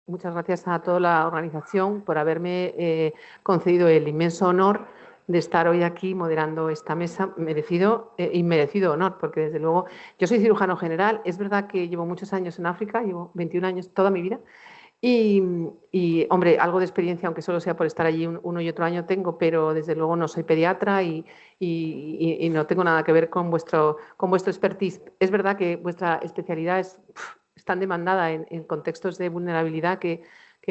Muchas gracias a toda la organización por haberme concedido el inmenso honor de estar hoy aquí moderando esta mesa. Merecido, inmerecido honor, porque desde luego yo soy cirujano general. Es verdad que llevo muchos años en África, llevo 21 años, toda mi vida. Hombre, algo de experiencia, aunque solo sea por estar allí uno y otro año tengo, pero desde luego no soy pediatra y no tengo nada que ver con vuestro expertise. Es verdad que vuestra especialidad es tan demandada en contextos de vulnerabilidad que,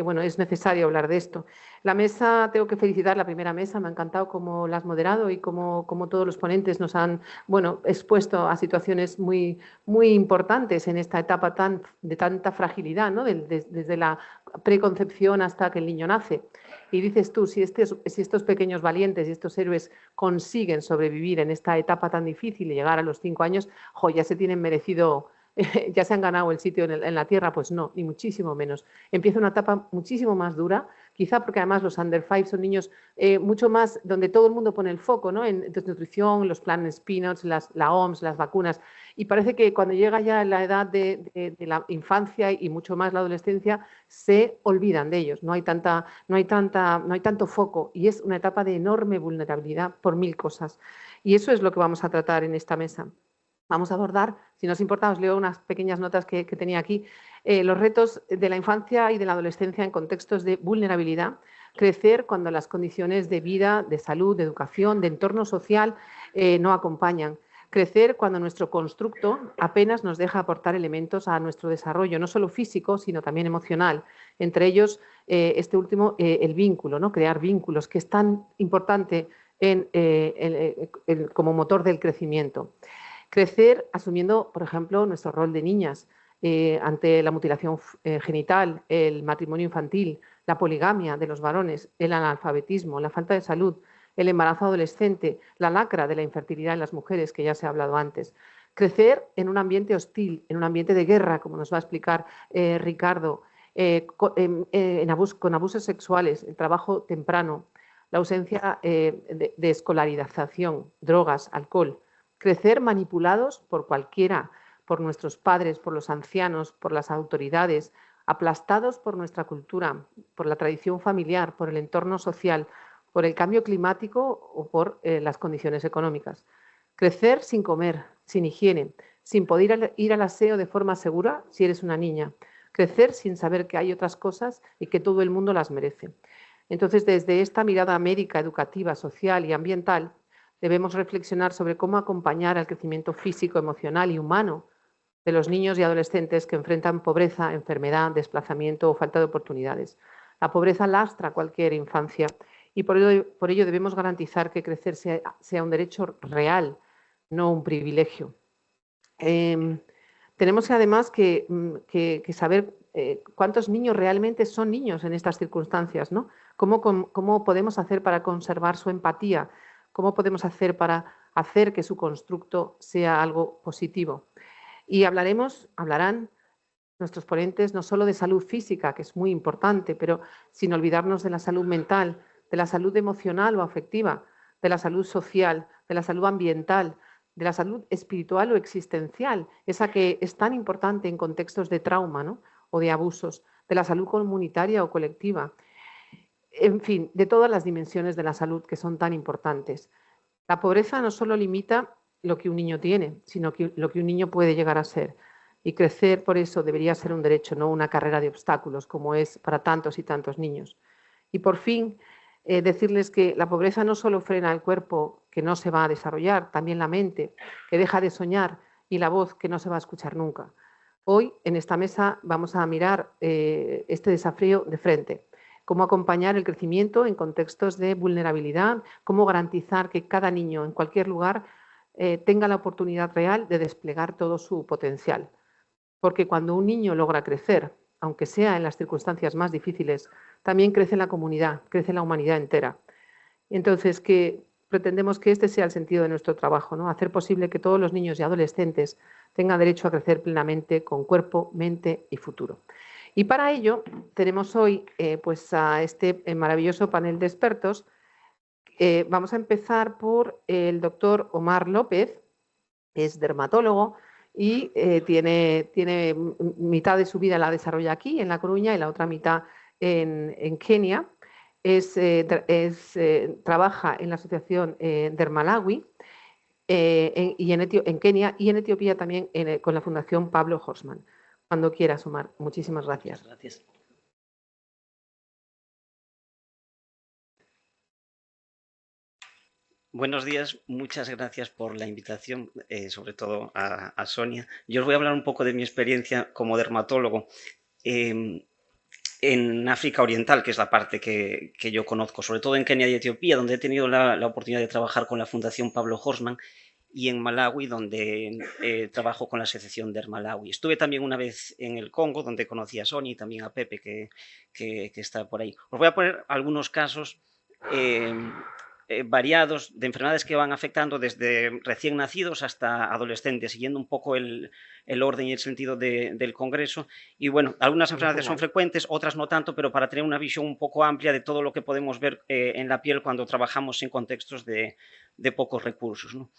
bueno, es necesario hablar de esto. La mesa, tengo que felicitar la primera mesa, me ha encantado cómo la has moderado y cómo todos los ponentes nos han, bueno, expuesto a situaciones muy, muy importantes en esta etapa de tanta fragilidad, ¿no? Desde la preconcepción hasta que el niño nace. Y dices tú, si estos pequeños valientes y estos héroes consiguen sobrevivir en esta etapa tan difícil y llegar a los 5 años, ya se tienen merecido, ya se han ganado el sitio en la tierra. Pues no, ni muchísimo menos. Empieza una etapa muchísimo más dura, quizá porque además los under 5 son niños mucho más donde todo el mundo pone el foco, ¿no? En desnutrición, los planes Peanuts, la OMS, las vacunas. Y parece que cuando llega ya la edad de la infancia y mucho más la adolescencia, se olvidan de ellos. No hay tanto foco y es una etapa de enorme vulnerabilidad por mil cosas. Y eso es lo que vamos a tratar en esta mesa. Vamos a abordar, si no os importa, os leo unas pequeñas notas que tenía aquí, los retos de la infancia y de la adolescencia en contextos de vulnerabilidad, crecer cuando las condiciones de vida, de salud, de educación, de entorno social no acompañan, crecer cuando nuestro constructo apenas nos deja aportar elementos a nuestro desarrollo, no solo físico, sino también emocional, entre ellos este último, el vínculo, ¿no? Crear vínculos, que es tan importante como motor del crecimiento. Crecer asumiendo, por ejemplo, nuestro rol de niñas ante la mutilación genital, el matrimonio infantil, la poligamia de los varones, el analfabetismo, la falta de salud, el embarazo adolescente, la lacra de la infertilidad en las mujeres, que ya se ha hablado antes. Crecer en un ambiente hostil, en un ambiente de guerra, como nos va a explicar Ricardo, con abusos sexuales, el trabajo temprano, la ausencia de escolarización, drogas, alcohol. Crecer manipulados por cualquiera, por nuestros padres, por los ancianos, por las autoridades, aplastados por nuestra cultura, por la tradición familiar, por el entorno social, por el cambio climático o por las condiciones económicas. Crecer sin comer, sin higiene, sin poder ir al aseo de forma segura si eres una niña. Crecer sin saber que hay otras cosas y que todo el mundo las merece. Entonces, desde esta mirada médica, educativa, social y ambiental, debemos reflexionar sobre cómo acompañar al crecimiento físico, emocional y humano de los niños y adolescentes que enfrentan pobreza, enfermedad, desplazamiento o falta de oportunidades. La pobreza lastra cualquier infancia y por ello debemos garantizar que crecer sea un derecho real, no un privilegio. Tenemos además que saber cuántos niños realmente son niños en estas circunstancias, ¿no? ¿Cómo podemos hacer para conservar su empatía? ¿Cómo podemos hacer para hacer que su constructo sea algo positivo? Y hablarán nuestros ponentes no solo de salud física, que es muy importante, pero sin olvidarnos de la salud mental, de la salud emocional o afectiva, de la salud social, de la salud ambiental, de la salud espiritual o existencial, esa que es tan importante en contextos de trauma, ¿no? O de abusos, de la salud comunitaria o colectiva, en fin, de todas las dimensiones de la salud que son tan importantes. La pobreza no solo limita lo que un niño tiene, sino que lo que un niño puede llegar a ser. Y crecer, por eso, debería ser un derecho, no una carrera de obstáculos, como es para tantos y tantos niños. Y por fin, decirles que la pobreza no solo frena el cuerpo, que no se va a desarrollar, también la mente, que deja de soñar, y la voz, que no se va a escuchar nunca. Hoy, en esta mesa, vamos a mirar este desafío de frente. Cómo acompañar el crecimiento en contextos de vulnerabilidad, cómo garantizar que cada niño en cualquier lugar tenga la oportunidad real de desplegar todo su potencial. Porque cuando un niño logra crecer, aunque sea en las circunstancias más difíciles, también crece la comunidad, crece la humanidad entera. Entonces, pretendemos que este sea el sentido de nuestro trabajo, ¿no? Hacer posible que todos los niños y adolescentes tengan derecho a crecer plenamente con cuerpo, mente y futuro. Y para ello tenemos hoy pues a este maravilloso panel de expertos. Vamos a empezar por el doctor Omar López, es dermatólogo y tiene mitad de su vida la desarrolla aquí, en La Coruña, y la otra mitad en Kenia. Trabaja en la asociación Dermalawi en Kenia y en Etiopía también con la Fundación Pablo Horstmann. Cuando quieras, Omar. Muchísimas gracias. Gracias. Buenos días, muchas gracias por la invitación, sobre todo a Sonia. Yo os voy a hablar un poco de mi experiencia como dermatólogo en África Oriental, que es la parte que yo conozco, sobre todo en Kenia y Etiopía, donde he tenido la oportunidad de trabajar con la Fundación Pablo Horstmann, y en Malawi, donde trabajo con la Asociación Dermalawi. Estuve también una vez en el Congo, donde conocí a Sonia y también a Pepe, que está por ahí. Os voy a poner algunos casos variados de enfermedades que van afectando desde recién nacidos hasta adolescentes, siguiendo un poco el orden y el sentido del Congreso. Y bueno, algunas enfermedades son frecuentes, otras no tanto, pero para tener una visión un poco amplia de todo lo que podemos ver en la piel cuando trabajamos en contextos de pocos recursos, ¿no?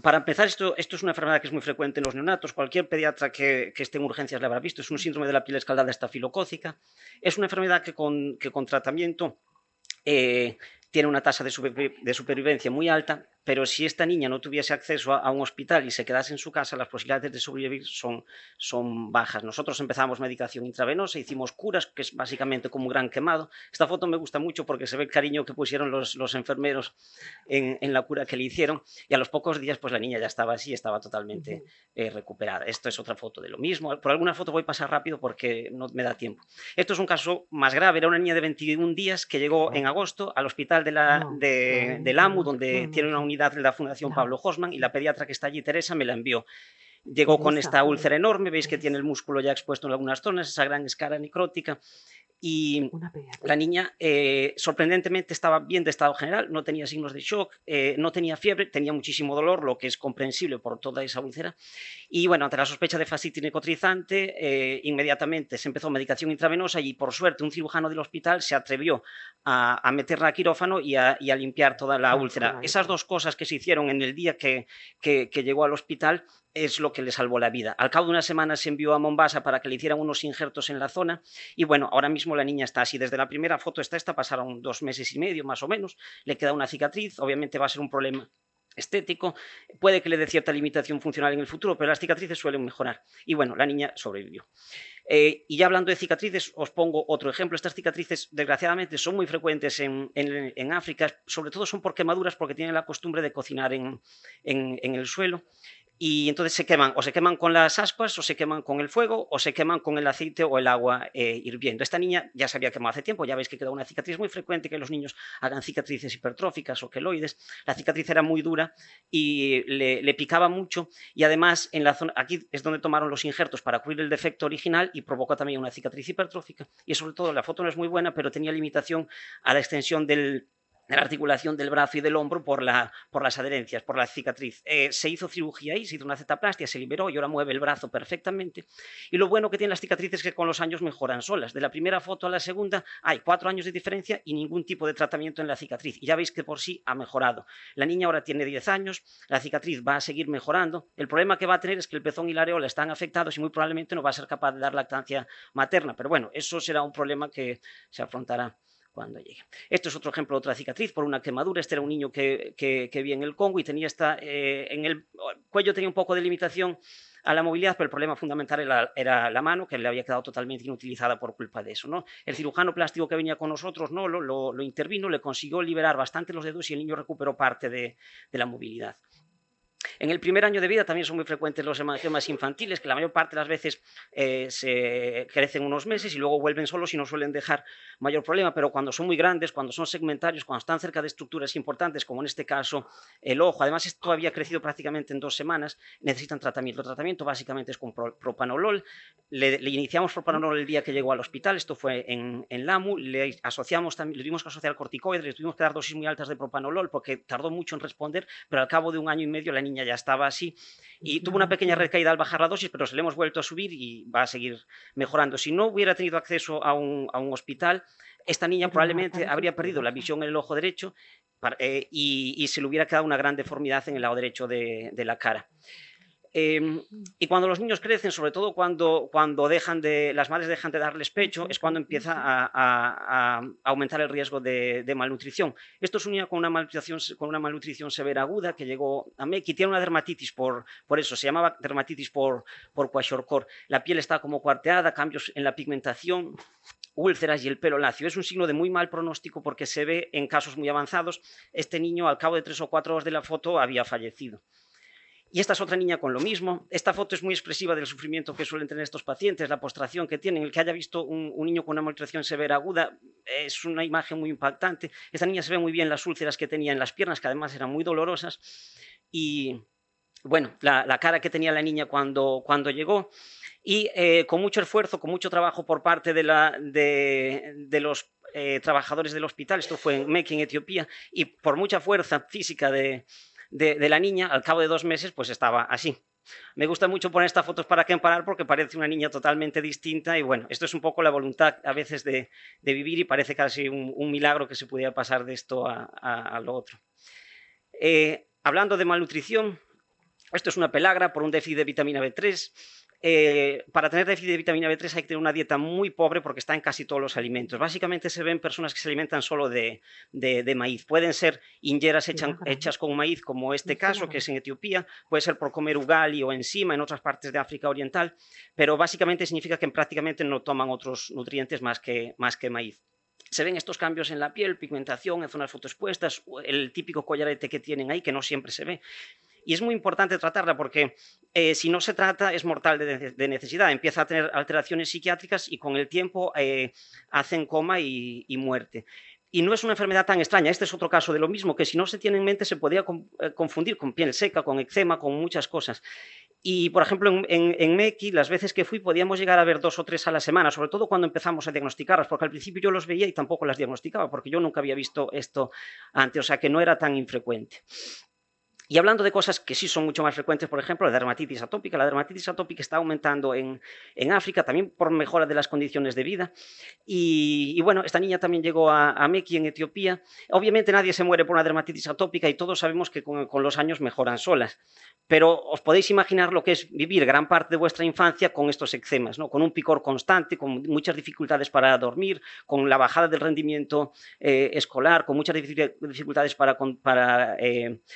Para empezar, esto es una enfermedad que es muy frecuente en los neonatos. Cualquier pediatra que esté en urgencias la habrá visto. Es un síndrome de la piel escaldada estafilocócica. Es una enfermedad que con tratamiento tiene una tasa de supervivencia muy alta, pero si esta niña no tuviese acceso a un hospital y se quedase en su casa, las posibilidades de sobrevivir son bajas. Nosotros empezamos medicación intravenosa, hicimos curas, que es básicamente como un gran quemado. Esta foto me gusta mucho porque se ve el cariño que pusieron los enfermeros en la cura que le hicieron, y a los pocos días pues la niña ya estaba así, estaba totalmente recuperada. Esto es otra foto de lo mismo. Por alguna foto voy a pasar rápido porque no me da tiempo. Esto es un caso más grave. Era una niña de 21 días que llegó en agosto al hospital de Lamu, donde tiene una unidad de la Fundación Pablo Horstmann, y la pediatra que está allí, Teresa, me la envió. Llegó con esta úlcera enorme, veis que tiene el músculo ya expuesto en algunas zonas, esa gran escara necrótica, y la niña sorprendentemente estaba bien de estado general, no tenía signos de shock, no tenía fiebre, tenía muchísimo dolor, lo que es comprensible por toda esa úlcera. Y bueno, ante la sospecha de fascitis necrotizante, inmediatamente se empezó medicación intravenosa, y por suerte un cirujano del hospital se atrevió a meterla a quirófano y a limpiar toda la úlcera. Esas dos cosas que se hicieron en el día que llegó al hospital es lo que le salvó la vida. Al cabo de una semana se envió a Mombasa para que le hicieran unos injertos en la zona, y bueno, ahora mismo la niña está así. Desde la primera foto esta pasaron 2 meses y medio más o menos, le queda una cicatriz, obviamente va a ser un problema estético, puede que le dé cierta limitación funcional en el futuro, pero las cicatrices suelen mejorar, y bueno, la niña sobrevivió. Y ya hablando de cicatrices, os pongo otro ejemplo. Estas cicatrices, desgraciadamente, son muy frecuentes en África, sobre todo son por quemaduras, porque tienen la costumbre de cocinar en el suelo, y entonces se queman, o se queman con las ascuas, o se queman con el fuego, o se queman con el aceite o el agua hirviendo. Esta niña ya se había quemado hace tiempo, ya veis que queda una cicatriz. Muy frecuente que los niños hagan cicatrices hipertróficas o queloides. La cicatriz era muy dura y le picaba mucho, y además en la zona, aquí es donde tomaron los injertos para cubrir el defecto original, y provocó también una cicatriz hipertrófica. Y sobre todo la foto no es muy buena, pero tenía limitación a la extensión de la articulación del brazo y del hombro por las adherencias, por la cicatriz. Se hizo cirugía ahí, se hizo una zetaplastia, se liberó y ahora mueve el brazo perfectamente. Y lo bueno que tienen las cicatrices es que con los años mejoran solas. De la primera foto a la segunda hay 4 años de diferencia y ningún tipo de tratamiento en la cicatriz. Y ya veis que por sí ha mejorado. La niña ahora tiene 10 años, la cicatriz va a seguir mejorando. El problema que va a tener es que el pezón y la areola están afectados y muy probablemente no va a ser capaz de dar lactancia materna. Pero bueno, eso será un problema que se afrontará cuando llegue. Esto es otro ejemplo de otra cicatriz por una quemadura. Este era un niño que vi en el Congo y tenía en el cuello tenía un poco de limitación a la movilidad, pero el problema fundamental era la mano, que le había quedado totalmente inutilizada por culpa de eso, ¿no? El cirujano plástico que venía con nosotros, ¿no? lo intervino, le consiguió liberar bastante los dedos y el niño recuperó parte de la movilidad. En el primer año de vida también son muy frecuentes los hemangiomas infantiles, que la mayor parte de las veces se crecen unos meses y luego vuelven solos y no suelen dejar mayor problema, pero cuando son muy grandes, cuando son segmentarios, cuando están cerca de estructuras importantes, como en este caso el ojo, además esto había crecido prácticamente en 2 semanas, necesitan tratamiento. El tratamiento básicamente es con propanolol. Le iniciamos propanolol el día que llegó al hospital, esto fue en Lamu, le tuvimos que asociar corticoides, le tuvimos que dar dosis muy altas de propanolol porque tardó mucho en responder, pero al cabo de 1 año y medio la niña ya estaba así y tuvo una pequeña recaída al bajar la dosis, pero se le hemos vuelto a subir y va a seguir mejorando. Si no hubiera tenido acceso a un hospital, esta niña probablemente habría perdido la visión en el ojo derecho y se le hubiera quedado una gran deformidad en el lado derecho de la cara. Y cuando los niños crecen, sobre todo cuando las madres dejan de darles pecho, es cuando empieza a aumentar el riesgo de malnutrición. Esto es un niño con una malnutrición severa aguda que llegó a MEC y tiene una dermatitis por eso, se llamaba dermatitis por kwashiorkor. La piel está como cuarteada, cambios en la pigmentación, úlceras y el pelo lacio. Es un signo de muy mal pronóstico porque se ve en casos muy avanzados. Este niño, al cabo de 3 o 4 horas de la foto, había fallecido. Y esta es otra niña con lo mismo. Esta foto es muy expresiva del sufrimiento que suelen tener estos pacientes, la postración que tienen. El que haya visto un niño con una malnutrición severa aguda es una imagen muy impactante. Esta niña se ve muy bien las úlceras que tenía en las piernas, que además eran muy dolorosas. Y bueno, la cara que tenía la niña cuando llegó. Y con mucho esfuerzo, con mucho trabajo por parte de los trabajadores del hospital, esto fue en MEC, en Etiopía, y por mucha fuerza física de la niña, al cabo de 2 meses, pues estaba así. Me gusta mucho poner estas fotos para comparar porque parece una niña totalmente distinta y bueno, esto es un poco la voluntad a veces de vivir y parece casi un milagro que se pudiera pasar de esto a lo otro. Hablando de malnutrición, esto es una pelagra por un déficit de vitamina B3. Para tener déficit de vitamina B3 hay que tener una dieta muy pobre porque está en casi todos los alimentos. Básicamente se ven personas que se alimentan solo de maíz. Pueden ser ingeras hechas con maíz, como este caso, que es en Etiopía. Puede ser por comer ugali o enzima en otras partes de África Oriental. Pero básicamente significa que prácticamente no toman otros nutrientes más que maíz. Se ven estos cambios en la piel, pigmentación, en zonas fotoexpuestas, el típico collarete que tienen ahí, que no siempre se ve. Y es muy importante tratarla porque si no se trata es mortal de necesidad. Empieza a tener alteraciones psiquiátricas y con el tiempo hacen coma y muerte. Y no es una enfermedad tan extraña. Este es otro caso de lo mismo, que si no se tiene en mente se podría confundir con piel seca, con eczema, con muchas cosas. Y, por ejemplo, en MECI, las veces que fui, podíamos llegar a ver 2 o 3 a la semana, sobre todo cuando empezamos a diagnosticarlas, porque al principio yo los veía y tampoco las diagnosticaba, porque yo nunca había visto esto antes, o sea que no era tan infrecuente. Y hablando de cosas que sí son mucho más frecuentes, por ejemplo, la dermatitis atópica. La dermatitis atópica está aumentando en África, también por mejora de las condiciones de vida. Y bueno, esta niña también llegó a Meki, en Etiopía. Obviamente nadie se muere por una dermatitis atópica y todos sabemos que con los años mejoran solas. Pero os podéis imaginar lo que es vivir gran parte de vuestra infancia con estos eczemas, ¿no? Con un picor constante, con muchas dificultades para dormir, con la bajada del rendimiento escolar, con muchas dificultades para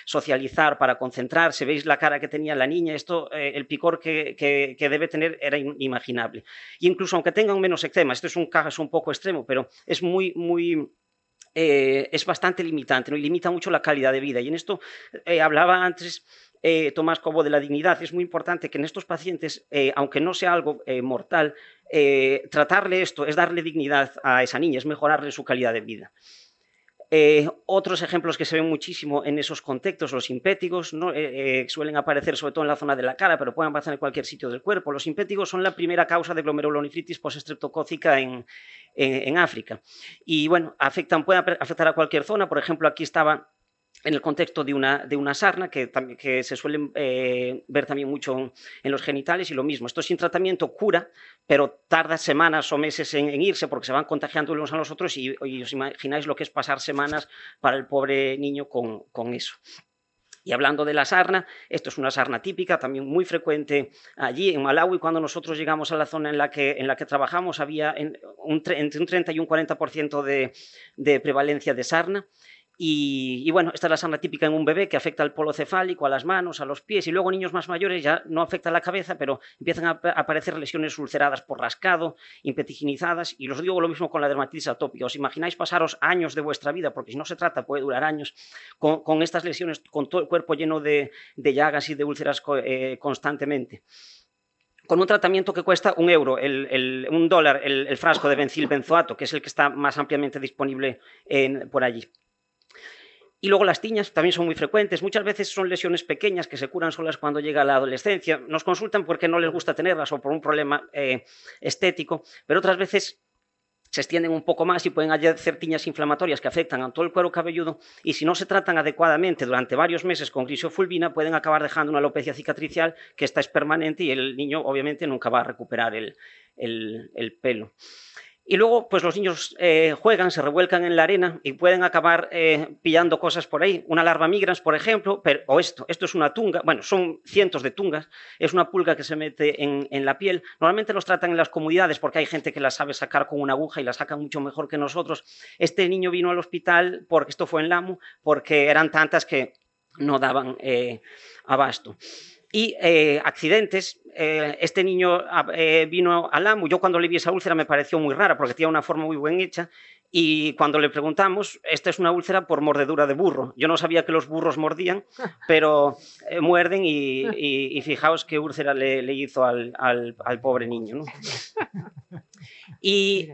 socializar, para concentrarse. Veis la cara que tenía la niña, esto, el picor que debe tener era inimaginable. Y incluso aunque tengan menos eczemas, esto es un caso un poco extremo, pero es es bastante limitante, ¿no? Y limita mucho la calidad de vida. Y en esto hablaba antes Tomás Cobo de la dignidad. Es muy importante que en estos pacientes, aunque no sea algo mortal, tratarle esto es darle dignidad a esa niña, es mejorarle su calidad de vida. Otros ejemplos que se ven muchísimo en esos contextos, los simpéticos, ¿no? Suelen aparecer sobre todo en la zona de la cara, pero pueden aparecer en cualquier sitio del cuerpo. Los simpéticos son la primera causa de glomerulonefritis postestreptocócica en África. Y bueno, pueden afectar a cualquier zona. Por ejemplo, aquí estaba en el contexto de una sarna, que se suelen ver también mucho en los genitales, y lo mismo. Esto sin tratamiento cura, pero tarda semanas o meses en irse porque se van contagiando unos a los otros y os imagináis lo que es pasar semanas para el pobre niño con eso. Y hablando de la sarna, esto es una sarna típica, también muy frecuente allí en Malawi. Cuando nosotros llegamos a la zona en la que trabajamos, había entre un 30 y un 40% de prevalencia de sarna. Y bueno, esta es la sarna típica en un bebé, que afecta al polo cefálico, a las manos, a los pies, y luego niños más mayores ya no afecta a la cabeza, pero empiezan a aparecer lesiones ulceradas por rascado, impetiginizadas, y os digo lo mismo con la dermatitis atópica. ¿Os imagináis pasaros años de vuestra vida, porque si no se trata puede durar años, con estas lesiones, con todo el cuerpo lleno de llagas y de úlceras constantemente? Con un tratamiento que cuesta €1, $1 el frasco de benzilbenzoato, que es el que está más ampliamente disponible por allí. Y luego las tiñas también son muy frecuentes. Muchas veces son lesiones pequeñas que se curan solas cuando llega la adolescencia. Nos consultan porque no les gusta tenerlas o por un problema estético, pero otras veces se extienden un poco más y pueden hacer tiñas inflamatorias que afectan a todo el cuero cabelludo, y si no se tratan adecuadamente durante varios meses con grisofulvina pueden acabar dejando una alopecia cicatricial que esta es permanente y el niño obviamente nunca va a recuperar el pelo. Y luego, pues los niños juegan, se revuelcan en la arena y pueden acabar pillando cosas por ahí. Una larva migrans, por ejemplo, o esto es una tunga, bueno, son cientos de tungas, es una pulga que se mete en la piel. Normalmente los tratan en las comunidades porque hay gente que las sabe sacar con una aguja y las sacan mucho mejor que nosotros. Este niño vino al hospital, porque esto fue en Lamu, porque eran tantas que no daban abasto. Y accidentes, este niño vino a Lamu, yo cuando le vi esa úlcera me pareció muy rara porque tenía una forma muy bien hecha y cuando le preguntamos, esta es una úlcera por mordedura de burro. Yo no sabía que los burros mordían, pero muerden y fijaos qué úlcera le hizo al pobre niño, ¿no? Y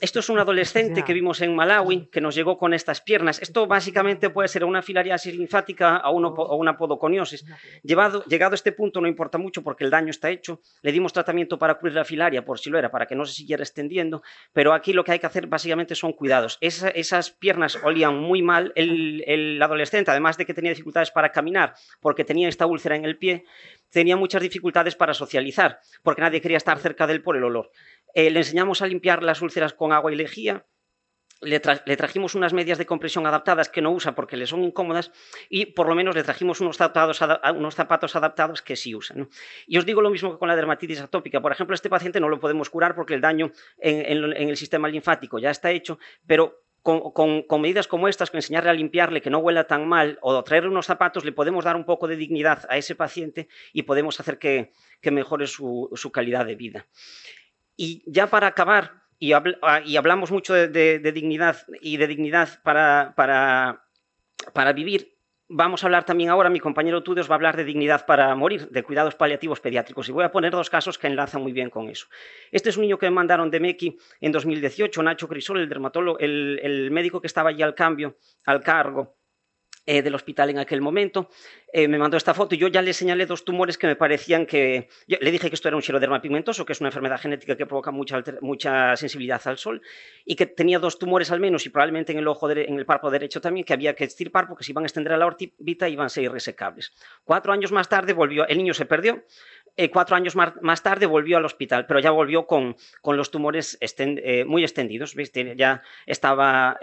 esto es un adolescente que vimos en Malawi que nos llegó con estas piernas. Esto básicamente puede ser una filariasis linfática o una podoconiosis. Llegado a este punto no importa mucho porque el daño está hecho. Le dimos tratamiento para cubrir la filaria por si lo era, para que no se siguiera extendiendo, pero aquí lo que hay que hacer básicamente son cuidados. Esas piernas olían muy mal. El adolescente, además de que tenía dificultades para caminar porque tenía esta úlcera en el pie, tenía muchas dificultades para socializar porque nadie quería estar cerca de él por el olor. Le enseñamos a limpiar las úlceras con agua y lejía, le trajimos unas medias de compresión adaptadas que no usa porque le son incómodas y por lo menos le trajimos unos zapatos adaptados que sí usan, ¿no? Y os digo lo mismo que con la dermatitis atópica. Por ejemplo, este paciente no lo podemos curar porque el daño en el sistema linfático ya está hecho, pero con medidas como estas, con enseñarle a limpiarle, que no huela tan mal, o traerle unos zapatos, le podemos dar un poco de dignidad a ese paciente y podemos hacer que mejore su calidad de vida. Y ya para acabar, y hablamos mucho de dignidad y de dignidad para vivir, vamos a hablar también ahora, mi compañero Tude os va a hablar de dignidad para morir, de cuidados paliativos pediátricos, y voy a poner dos casos que enlazan muy bien con eso. Este es un niño que me mandaron de Mequi en 2018, Nacho Crisol, el dermatólogo, el médico que estaba allí al cargo del hospital en aquel momento, me mandó esta foto y yo ya le señalé dos tumores que me parecían que... Yo le dije que esto era un xeroderma pigmentoso, que es una enfermedad genética que provoca mucha sensibilidad al sol, y que tenía dos tumores al menos, y probablemente en el párpado derecho también, que había que extirpar porque se iban a extender a la órbita y iban a ser irresecables. 4 años más tarde volvió, el niño se perdió, 4 años más tarde volvió al hospital, pero ya volvió con los tumores muy extendidos, ¿veis? Ya estaba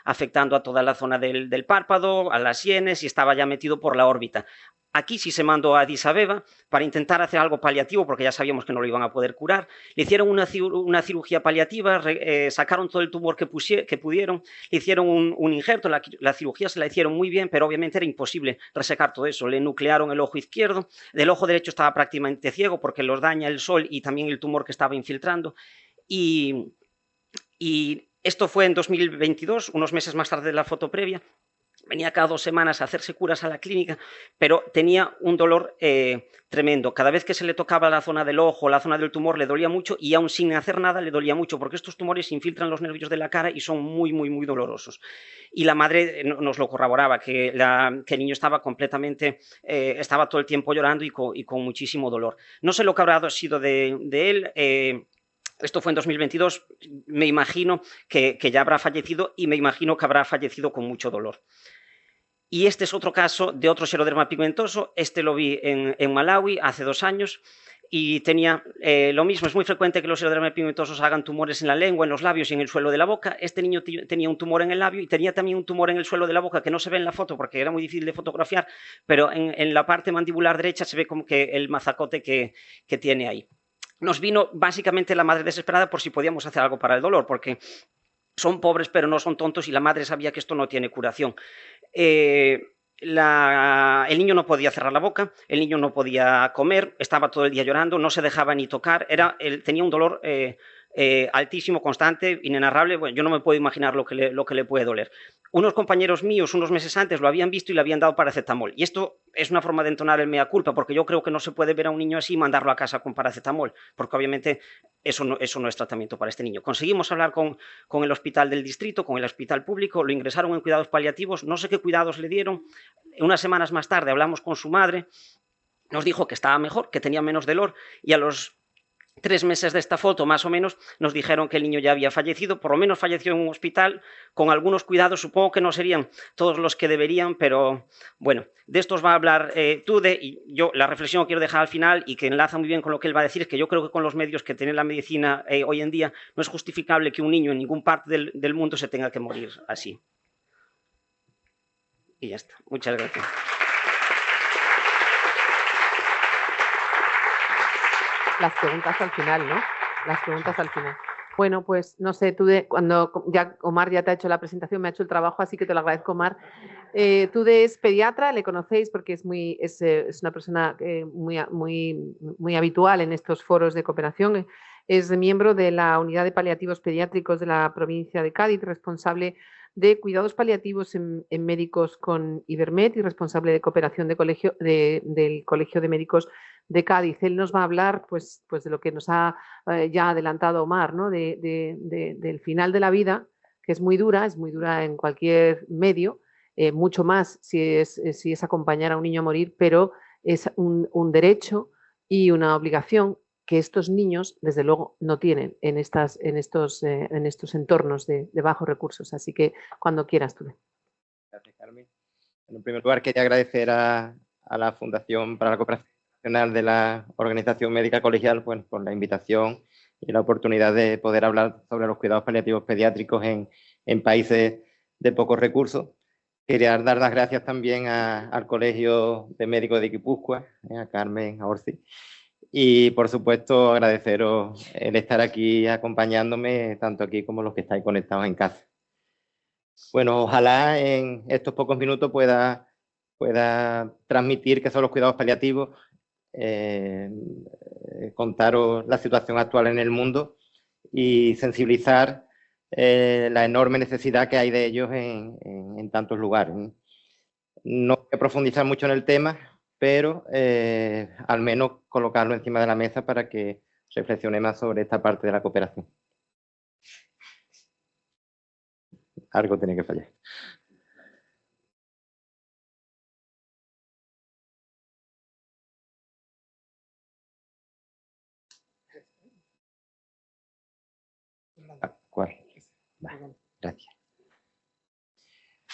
afectando a toda la zona del párpado, a las sienes, y estaba ya metido por la órbita. Aquí sí se mandó a Addis Abeba para intentar hacer algo paliativo, porque ya sabíamos que no lo iban a poder curar. Le hicieron una cirugía paliativa, sacaron todo el tumor que pudieron, le hicieron un injerto, la cirugía se la hicieron muy bien, pero obviamente era imposible resecar todo eso. Le nuclearon el ojo izquierdo, del ojo derecho estaba prácticamente ciego porque los daña el sol y también el tumor que estaba infiltrando. Y esto fue en 2022, unos meses más tarde de la foto previa. Venía cada 2 semanas a hacerse curas a la clínica, pero tenía un dolor tremendo. Cada vez que se le tocaba la zona del ojo, la zona del tumor, le dolía mucho y aún sin hacer nada le dolía mucho porque estos tumores infiltran los nervios de la cara y son muy, muy, muy dolorosos. Y la madre nos lo corroboraba, que el niño estaba completamente, estaba todo el tiempo llorando y con muchísimo dolor. No sé lo que habrá sido de él. Esto fue en 2022, me imagino que ya habrá fallecido y me imagino que habrá fallecido con mucho dolor. Y este es otro caso de otro xeroderma pigmentoso, este lo vi en Malawi hace 2 años y tenía lo mismo, es muy frecuente que los xerodermas pigmentosos hagan tumores en la lengua, en los labios y en el suelo de la boca. Este niño tenía un tumor en el labio y tenía también un tumor en el suelo de la boca que no se ve en la foto porque era muy difícil de fotografiar, pero en la parte mandibular derecha se ve como que el mazacote que tiene ahí. Nos vino básicamente la madre desesperada por si podíamos hacer algo para el dolor, porque son pobres pero no son tontos y la madre sabía que esto no tiene curación. El niño no podía cerrar la boca, el niño no podía comer, estaba todo el día llorando, no se dejaba ni tocar, tenía un dolor altísimo, constante, inenarrable. Bueno, yo no me puedo imaginar lo que le puede doler. Unos compañeros míos unos meses antes lo habían visto y le habían dado paracetamol. Y esto es una forma de entonar el mea culpa, porque yo creo que no se puede ver a un niño así y mandarlo a casa con paracetamol, porque obviamente eso no es tratamiento para este niño. Conseguimos hablar con el hospital del distrito, con el hospital público, lo ingresaron en cuidados paliativos, no sé qué cuidados le dieron. Unas semanas más tarde hablamos con su madre, nos dijo que estaba mejor, que tenía menos dolor y a los 3 meses de esta foto, más o menos, nos dijeron que el niño ya había fallecido, por lo menos falleció en un hospital, con algunos cuidados, supongo que no serían todos los que deberían, pero bueno, de estos va a hablar Tude, y yo la reflexión que quiero dejar al final, y que enlaza muy bien con lo que él va a decir, es que yo creo que con los medios que tiene la medicina hoy en día, no es justificable que un niño en ningún parte del mundo se tenga que morir así. Y ya está. Muchas gracias. Las preguntas al final, ¿no? Las preguntas al final. Bueno, pues no sé, cuando ya Omar ya te ha hecho la presentación, me ha hecho el trabajo, así que te lo agradezco, Omar. Tude es pediatra, le conocéis porque es una persona muy habitual en estos foros de cooperación. Es miembro de la Unidad de Paliativos Pediátricos de la provincia de Cádiz, responsable de cuidados paliativos en médicos con Ibermed y responsable de cooperación del Colegio de Médicos de Cádiz. Él nos va a hablar pues de lo que nos ha ya adelantado Omar, ¿no? Del final de la vida, que es muy dura en cualquier medio, mucho más si es acompañar a un niño a morir, pero es un derecho y una obligación que estos niños, desde luego, no tienen en estos entornos de bajos recursos. Así que cuando quieras, tú. Gracias, Carmen. En primer lugar, quería agradecer a la Fundación para la Cooperación Internacional de la Organización Médica Colegial por la invitación y la oportunidad de poder hablar sobre los cuidados paliativos pediátricos en países de pocos recursos. Quería dar las gracias también al Colegio de Médicos de Guipúzcoa, a Carmen, a Orsi, y por supuesto agradeceros el estar aquí acompañándome, tanto aquí como los que estáis conectados en casa. Bueno, ojalá en estos pocos minutos pueda transmitir qué son los cuidados paliativos, contaros la situación actual en el mundo y sensibilizar la enorme necesidad que hay de ellos en tantos lugares. No voy a profundizar mucho en el tema, pero al menos colocarlo encima de la mesa para que reflexionemos sobre esta parte de la cooperación. Algo tiene que fallar. ¿Cuál? Vale, gracias.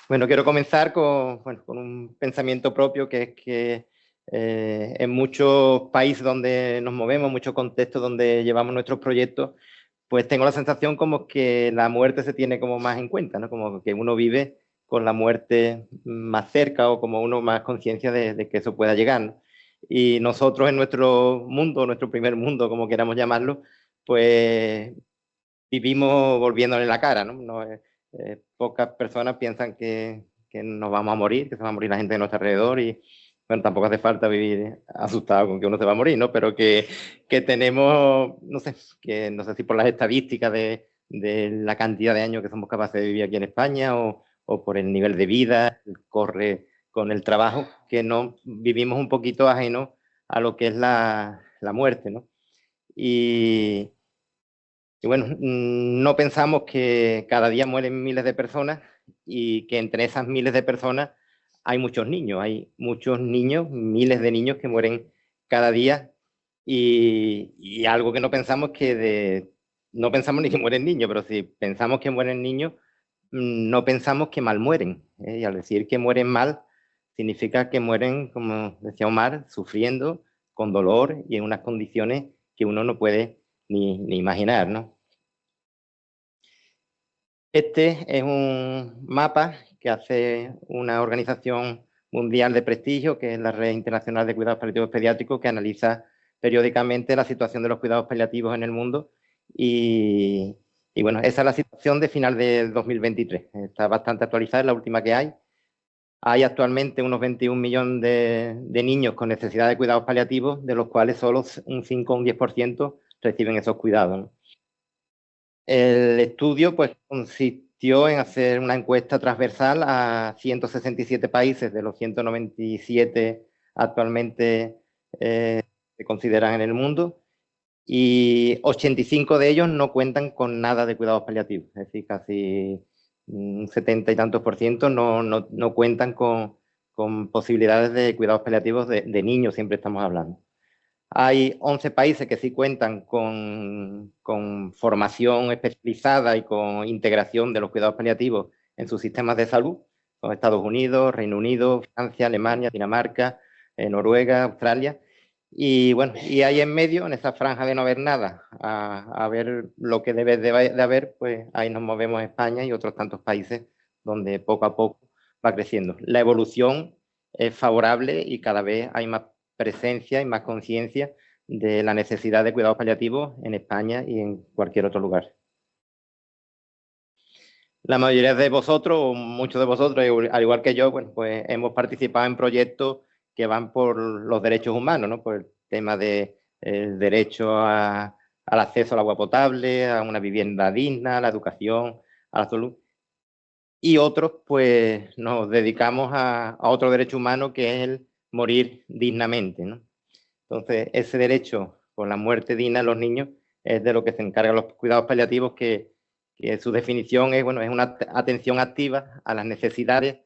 Bueno, quiero comenzar con un pensamiento propio, que es que en muchos países donde nos movemos, muchos contextos donde llevamos nuestros proyectos, pues tengo la sensación como que la muerte se tiene como más en cuenta, ¿no? Como que uno vive con la muerte más cerca, o como uno más conciencia de que eso pueda llegar, ¿no? Y nosotros en nuestro mundo, nuestro primer mundo, como queramos llamarlo, pues vivimos volviéndole la cara, ¿no? Pocas personas piensan que nos vamos a morir, que se va a morir la gente de nuestro alrededor, y bueno, tampoco hace falta vivir asustado con que uno se va a morir, ¿no? Pero que tenemos, no sé si por las estadísticas de la cantidad de años que somos capaces de vivir aquí en España, o por el nivel de vida, corre con el trabajo, que no vivimos un poquito ajenos a lo que es la muerte, ¿no? Y bueno, no pensamos que cada día mueren miles de personas, y que entre esas miles de personas hay muchos niños, miles de niños que mueren cada día, y algo que no pensamos no pensamos ni que mueren niños, pero si pensamos que mueren niños, no pensamos que mal mueren, ¿eh? Y al decir que mueren mal, significa que mueren, como decía Omar, sufriendo, con dolor y en unas condiciones que uno no puede ni imaginar, ¿no? Este es un mapa que hace una organización mundial de prestigio, que es la Red Internacional de Cuidados Paliativos Pediátricos, que analiza periódicamente la situación de los cuidados paliativos en el mundo. Y bueno, esa es la situación de final del 2023. Está bastante actualizada, es la última que hay. Hay actualmente unos 21 millones de niños con necesidad de cuidados paliativos, de los cuales solo un 5 o un 10% reciben esos cuidados, ¿no? El estudio pues consistió en hacer una encuesta transversal a 167 países de los 197 actualmente se consideran en el mundo, y 85 de ellos no cuentan con nada de cuidados paliativos, es decir, casi un 70 y tantos por ciento no cuentan con posibilidades de cuidados paliativos de niños, siempre estamos hablando. Hay 11 países que sí cuentan con formación especializada y con integración de los cuidados paliativos en sus sistemas de salud, son Estados Unidos, Reino Unido, Francia, Alemania, Dinamarca, Noruega, Australia. Y bueno, y ahí en medio, en esa franja de no haber nada, a ver lo que debe de haber, pues ahí nos movemos España y otros tantos países donde poco a poco va creciendo. La evolución es favorable y cada vez hay más presencia y más conciencia de la necesidad de cuidados paliativos en España y en cualquier otro lugar. La mayoría de vosotros, o muchos de vosotros, al igual que yo, bueno, pues hemos participado en proyectos que van por los derechos humanos, ¿no? Por el tema del derecho al acceso al agua potable, a una vivienda digna, a la educación, a la salud. Y otros, pues nos dedicamos a otro derecho humano que es el morir dignamente, ¿no? Entonces, ese derecho por la muerte digna de los niños es de lo que se encargan los cuidados paliativos, que su definición es, bueno, es una atención activa a las necesidades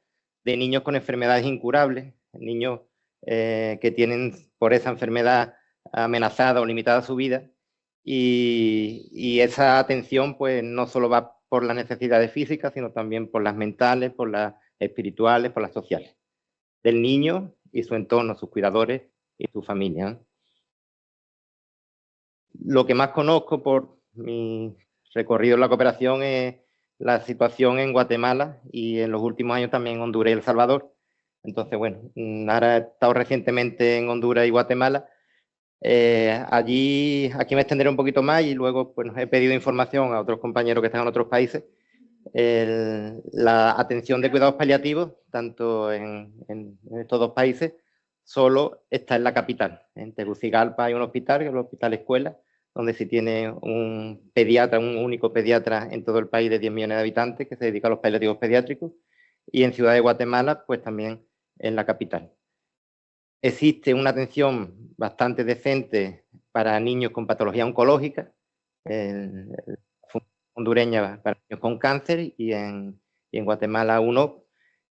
de niños con enfermedades incurables, niños que tienen por esa enfermedad amenazada o limitada su vida, y esa atención pues no solo va por las necesidades físicas, sino también por las mentales, por las espirituales, por las sociales, del niño y su entorno, sus cuidadores y su familia, ¿no? Lo que más conozco por mi recorrido en la cooperación es la situación en Guatemala y en los últimos años también en Honduras y El Salvador. Entonces, bueno, ahora he estado recientemente en Honduras y Guatemala. Aquí me extenderé un poquito más y luego pues, he pedido información a otros compañeros que están en otros países. La atención de cuidados paliativos, tanto en estos dos países, solo está en la capital. En Tegucigalpa hay un hospital, que es el Hospital Escuela, donde se tiene un pediatra, un único pediatra en todo el país de 10 millones de habitantes que se dedica a los paliativos pediátricos, y en Ciudad de Guatemala, pues también en la capital. Existe una atención bastante decente para niños con patología oncológica, hondureña para niños con cáncer, y en Guatemala uno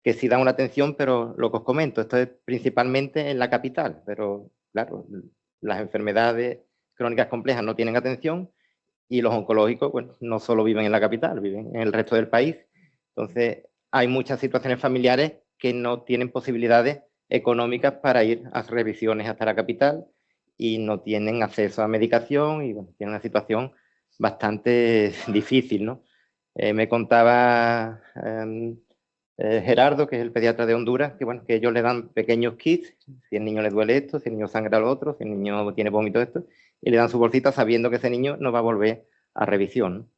que sí da una atención, pero lo que os comento, esto es principalmente en la capital, pero claro, las enfermedades crónicas complejas no tienen atención y los oncológicos, bueno, no solo viven en la capital, viven en el resto del país. Entonces, hay muchas situaciones familiares que no tienen posibilidades económicas para ir a revisiones hasta la capital y no tienen acceso a medicación y bueno, tienen una situación bastante difícil, ¿no? Me contaba Gerardo, que es el pediatra de Honduras, que bueno, que ellos le dan pequeños kits, si el niño le duele esto, si el niño sangra lo otro, si el niño tiene vómito esto, y le dan su bolsita sabiendo que ese niño no va a volver a revisión, ¿no?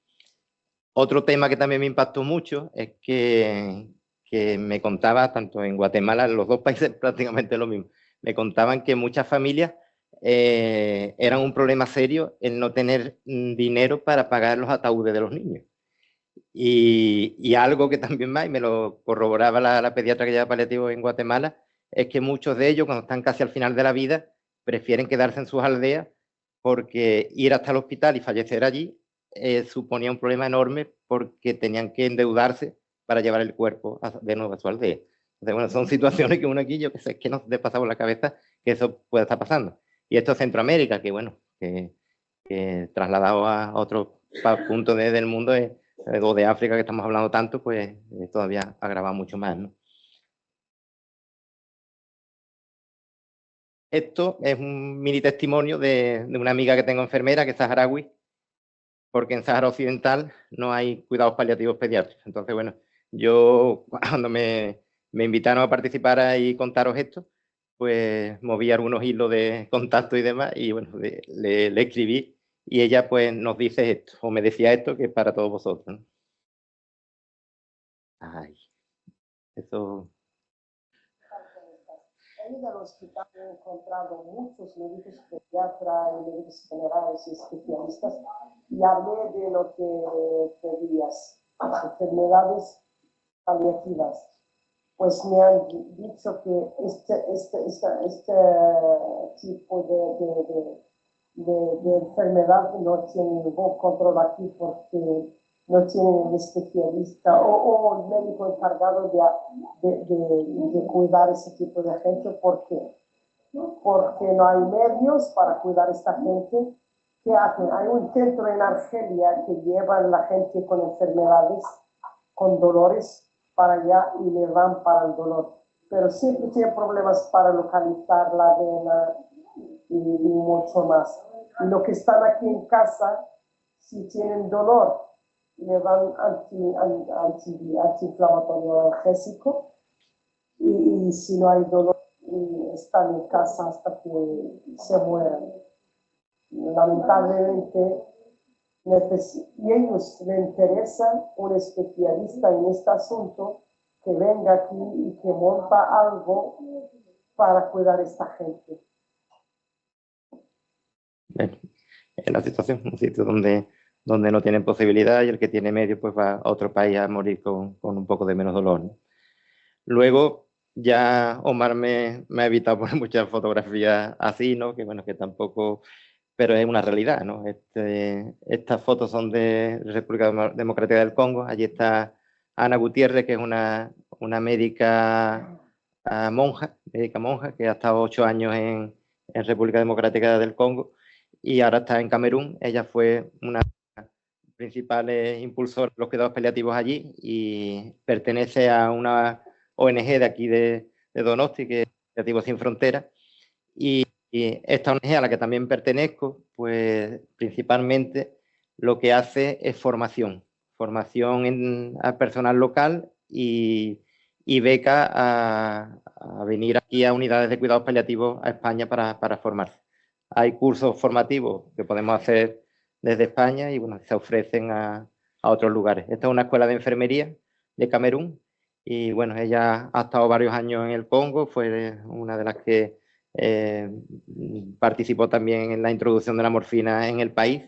Otro tema que también me impactó mucho es que me contaba, tanto en Guatemala, en los dos países prácticamente lo mismo, me contaban que muchas familias eran un problema serio el no tener dinero para pagar los ataúdes de los niños. Y algo que también más, y me lo corroboraba la pediatra que lleva paliativo en Guatemala, es que muchos de ellos, cuando están casi al final de la vida, prefieren quedarse en sus aldeas porque ir hasta el hospital y fallecer allí suponía un problema enorme porque tenían que endeudarse para llevar el cuerpo de nuevo a su aldea. Entonces, bueno, son situaciones que uno aquí, yo que sé, que no te pasa por la cabeza que eso pueda estar pasando. Y esto es Centroamérica, que bueno, que trasladado a otro punto del mundo o de África, que estamos hablando tanto, pues todavía agrava mucho más, ¿no? Esto es un mini testimonio de una amiga que tengo enfermera, que es saharaui, porque en Sahara Occidental no hay cuidados paliativos pediátricos. Entonces, bueno, yo cuando me invitaron a participar y contaros esto, pues moví algunos hilos de contacto y demás, y bueno, le escribí, y ella pues nos dice esto, o me decía esto, que es para todos vosotros, ¿no? Ay, eso... He ido al hospital, he encontrado muchos médicos pediatras y médicos generales y especialistas y hablé de lo que pedías, enfermedades paliativas. Pues me han dicho que este tipo de enfermedad no tiene ningún control aquí porque no tienen el especialista o el médico encargado de cuidar ese tipo de gente, porque porque no hay medios para cuidar a esta gente. ¿Qué hacen? Hay un centro en Argelia que lleva a la gente con enfermedades, con dolores para allá y le dan para el dolor. Pero siempre tienen problemas para localizar la vena y mucho más. Y los que están aquí en casa, si tienen dolor, le dan antiinflamatorio analgésico y si no hay dolor, están en casa hasta que se mueran. Lamentablemente, y ellos les interesa un especialista en este asunto que venga aquí y que monta algo para cuidar a esta gente. Es la situación, un sitio donde no tienen posibilidad y el que tiene medio pues va a otro país a morir con un poco de menos dolor, ¿no? Luego ya Omar me ha evitado poner muchas fotografías así, ¿no? Que bueno, que tampoco, pero es una realidad, ¿no? Estas fotos son de República Democrática del Congo. Allí está Ana Gutiérrez, que es una médica monja, que ha estado 8 años en República Democrática del Congo y ahora está en Camerún. Ella fue una de las principales impulsoras de los cuidados paliativos allí y pertenece a una ONG de aquí de Donosti, que es Paliativos Sin Fronteras. Y esta ONG a la que también pertenezco, pues principalmente lo que hace es formación al personal local y beca a venir aquí a unidades de cuidados paliativos a España para formarse. Hay cursos formativos que podemos hacer desde España y bueno, se ofrecen a otros lugares. Esta es una escuela de enfermería de Camerún y bueno, ella ha estado varios años en el Congo, fue una de las que participó también en la introducción de la morfina en el país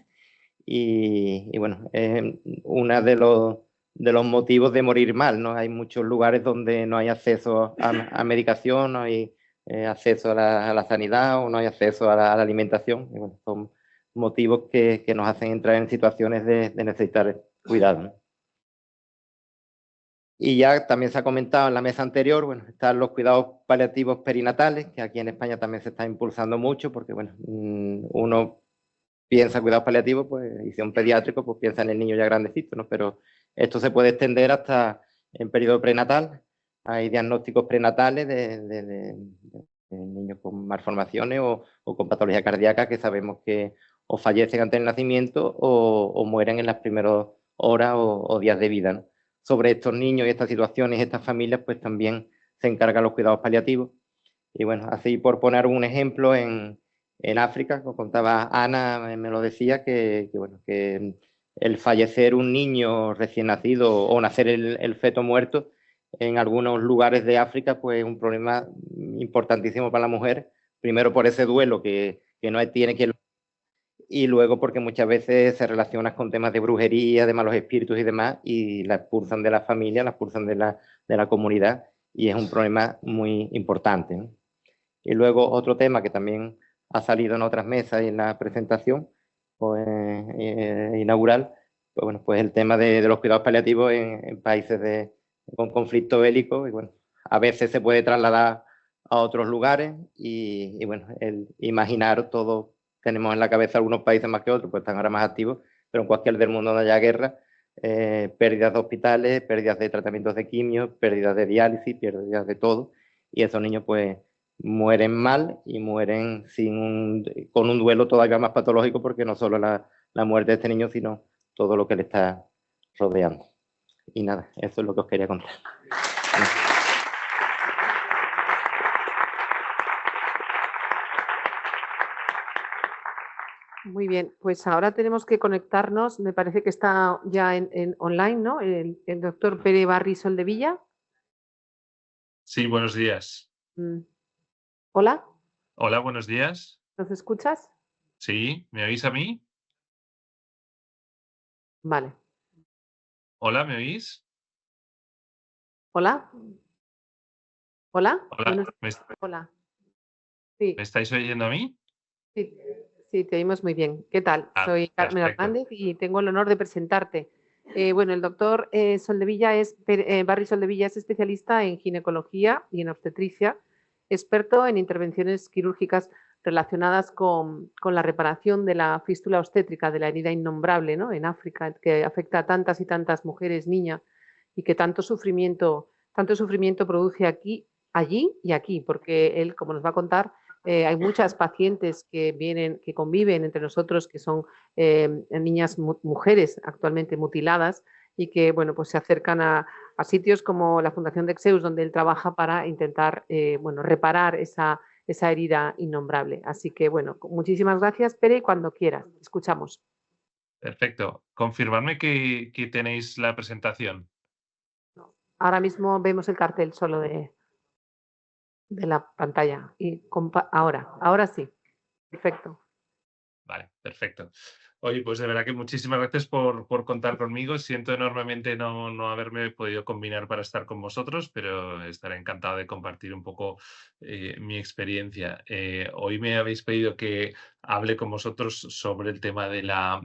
y bueno, es uno de los motivos de morir mal, ¿no? Hay muchos lugares donde no hay acceso a medicación, no hay acceso a la sanidad o no hay acceso a la alimentación. Y bueno, son motivos que nos hacen entrar en situaciones de necesitar cuidado, ¿no? Y ya también se ha comentado en la mesa anterior, bueno, están los cuidados paliativos perinatales, que aquí en España también se está impulsando mucho, porque bueno, uno piensa cuidados paliativos, pues, y si es un pediátrico, pues piensa en el niño ya grandecito, ¿no? Pero esto se puede extender hasta en periodo prenatal. Hay diagnósticos prenatales de niños con malformaciones o con patología cardíaca que sabemos que o fallecen antes del nacimiento o mueren en las primeras horas o días de vida, ¿no? Sobre estos niños y estas situaciones y estas familias, pues también se encargan los cuidados paliativos. Y bueno, así por poner un ejemplo, en África, como contaba Ana, me lo decía, bueno, que el fallecer un niño recién nacido o nacer el feto muerto en algunos lugares de África, pues es un problema importantísimo para la mujer, primero por ese duelo que no tiene que... Y luego porque muchas veces se relaciona con temas de brujería, de malos espíritus y demás, y la expulsan de la familia, la expulsan de la comunidad, y es un problema muy importante, ¿no? Y luego otro tema que también ha salido en otras mesas y en la presentación pues, inaugural, pues, bueno, pues el tema de los cuidados paliativos en países con conflicto bélico, y bueno, a veces se puede trasladar a otros lugares y bueno, el imaginar todo, tenemos en la cabeza algunos países más que otros, pues están ahora más activos, pero en cualquier del mundo donde haya guerra, pérdidas de hospitales, pérdidas de tratamientos de quimio, pérdidas de diálisis, pérdidas de todo, y esos niños pues mueren mal y mueren con un duelo todavía más patológico, porque no solo la muerte de este niño, sino todo lo que le está rodeando. Y nada, eso es lo que os quería contar. Muy bien, pues ahora tenemos que conectarnos, me parece que está ya en online, ¿no? El doctor Pere Barri Soldevilla. Sí, buenos días. Hola. Hola, buenos días. ¿Nos escuchas? Sí, ¿me oís a mí? Vale. Hola, ¿me oís? Hola. Hola. Hola, Hola. Sí. ¿me estáis oyendo a mí? Sí, sí, te oímos muy bien. ¿Qué tal? Soy Carmen perfecto. Hernández y tengo el honor de presentarte. Bueno, el doctor Barri Soldevilla es especialista en ginecología y en obstetricia experto en intervenciones quirúrgicas relacionadas con la reparación de la fístula obstétrica, de la herida innombrable, ¿no? En África, que afecta a tantas y tantas mujeres, niñas, y que tanto sufrimiento produce aquí, allí y aquí, porque él, como nos va a contar, hay muchas pacientes que conviven entre nosotros, que son niñas, mujeres actualmente mutiladas, y que bueno, pues se acercan a sitios como la Fundación de Exeus, donde él trabaja para intentar bueno, reparar esa herida innombrable. Así que bueno, muchísimas gracias, Pere, cuando quieras. Escuchamos. Perfecto. Confirmadme que tenéis la presentación. Ahora mismo vemos el cartel solo de la pantalla. Y ahora sí. Perfecto. Vale, perfecto. Oye, pues de verdad que muchísimas gracias por contar conmigo. Siento enormemente no haberme podido combinar para estar con vosotros, pero estaré encantado de compartir un poco mi experiencia. Hoy me habéis pedido que hable con vosotros sobre el tema de la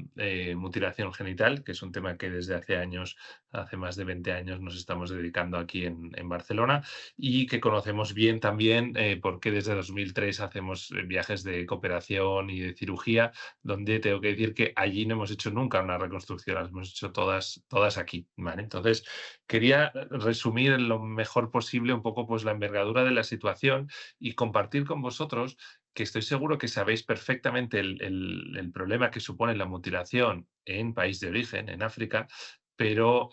mutilación genital, que es un tema que desde hace años, hace más de 20 años, nos estamos dedicando aquí en Barcelona y que conocemos bien también porque desde 2003 hacemos viajes de cooperación y de cirugía, donde tengo que decir que allí no hemos hecho nunca una reconstrucción, las hemos hecho todas aquí, ¿vale? Entonces, quería resumir en lo mejor posible un poco pues la envergadura de la situación y compartir con vosotros que estoy seguro que sabéis perfectamente el problema que supone la mutilación en país de origen, en África, pero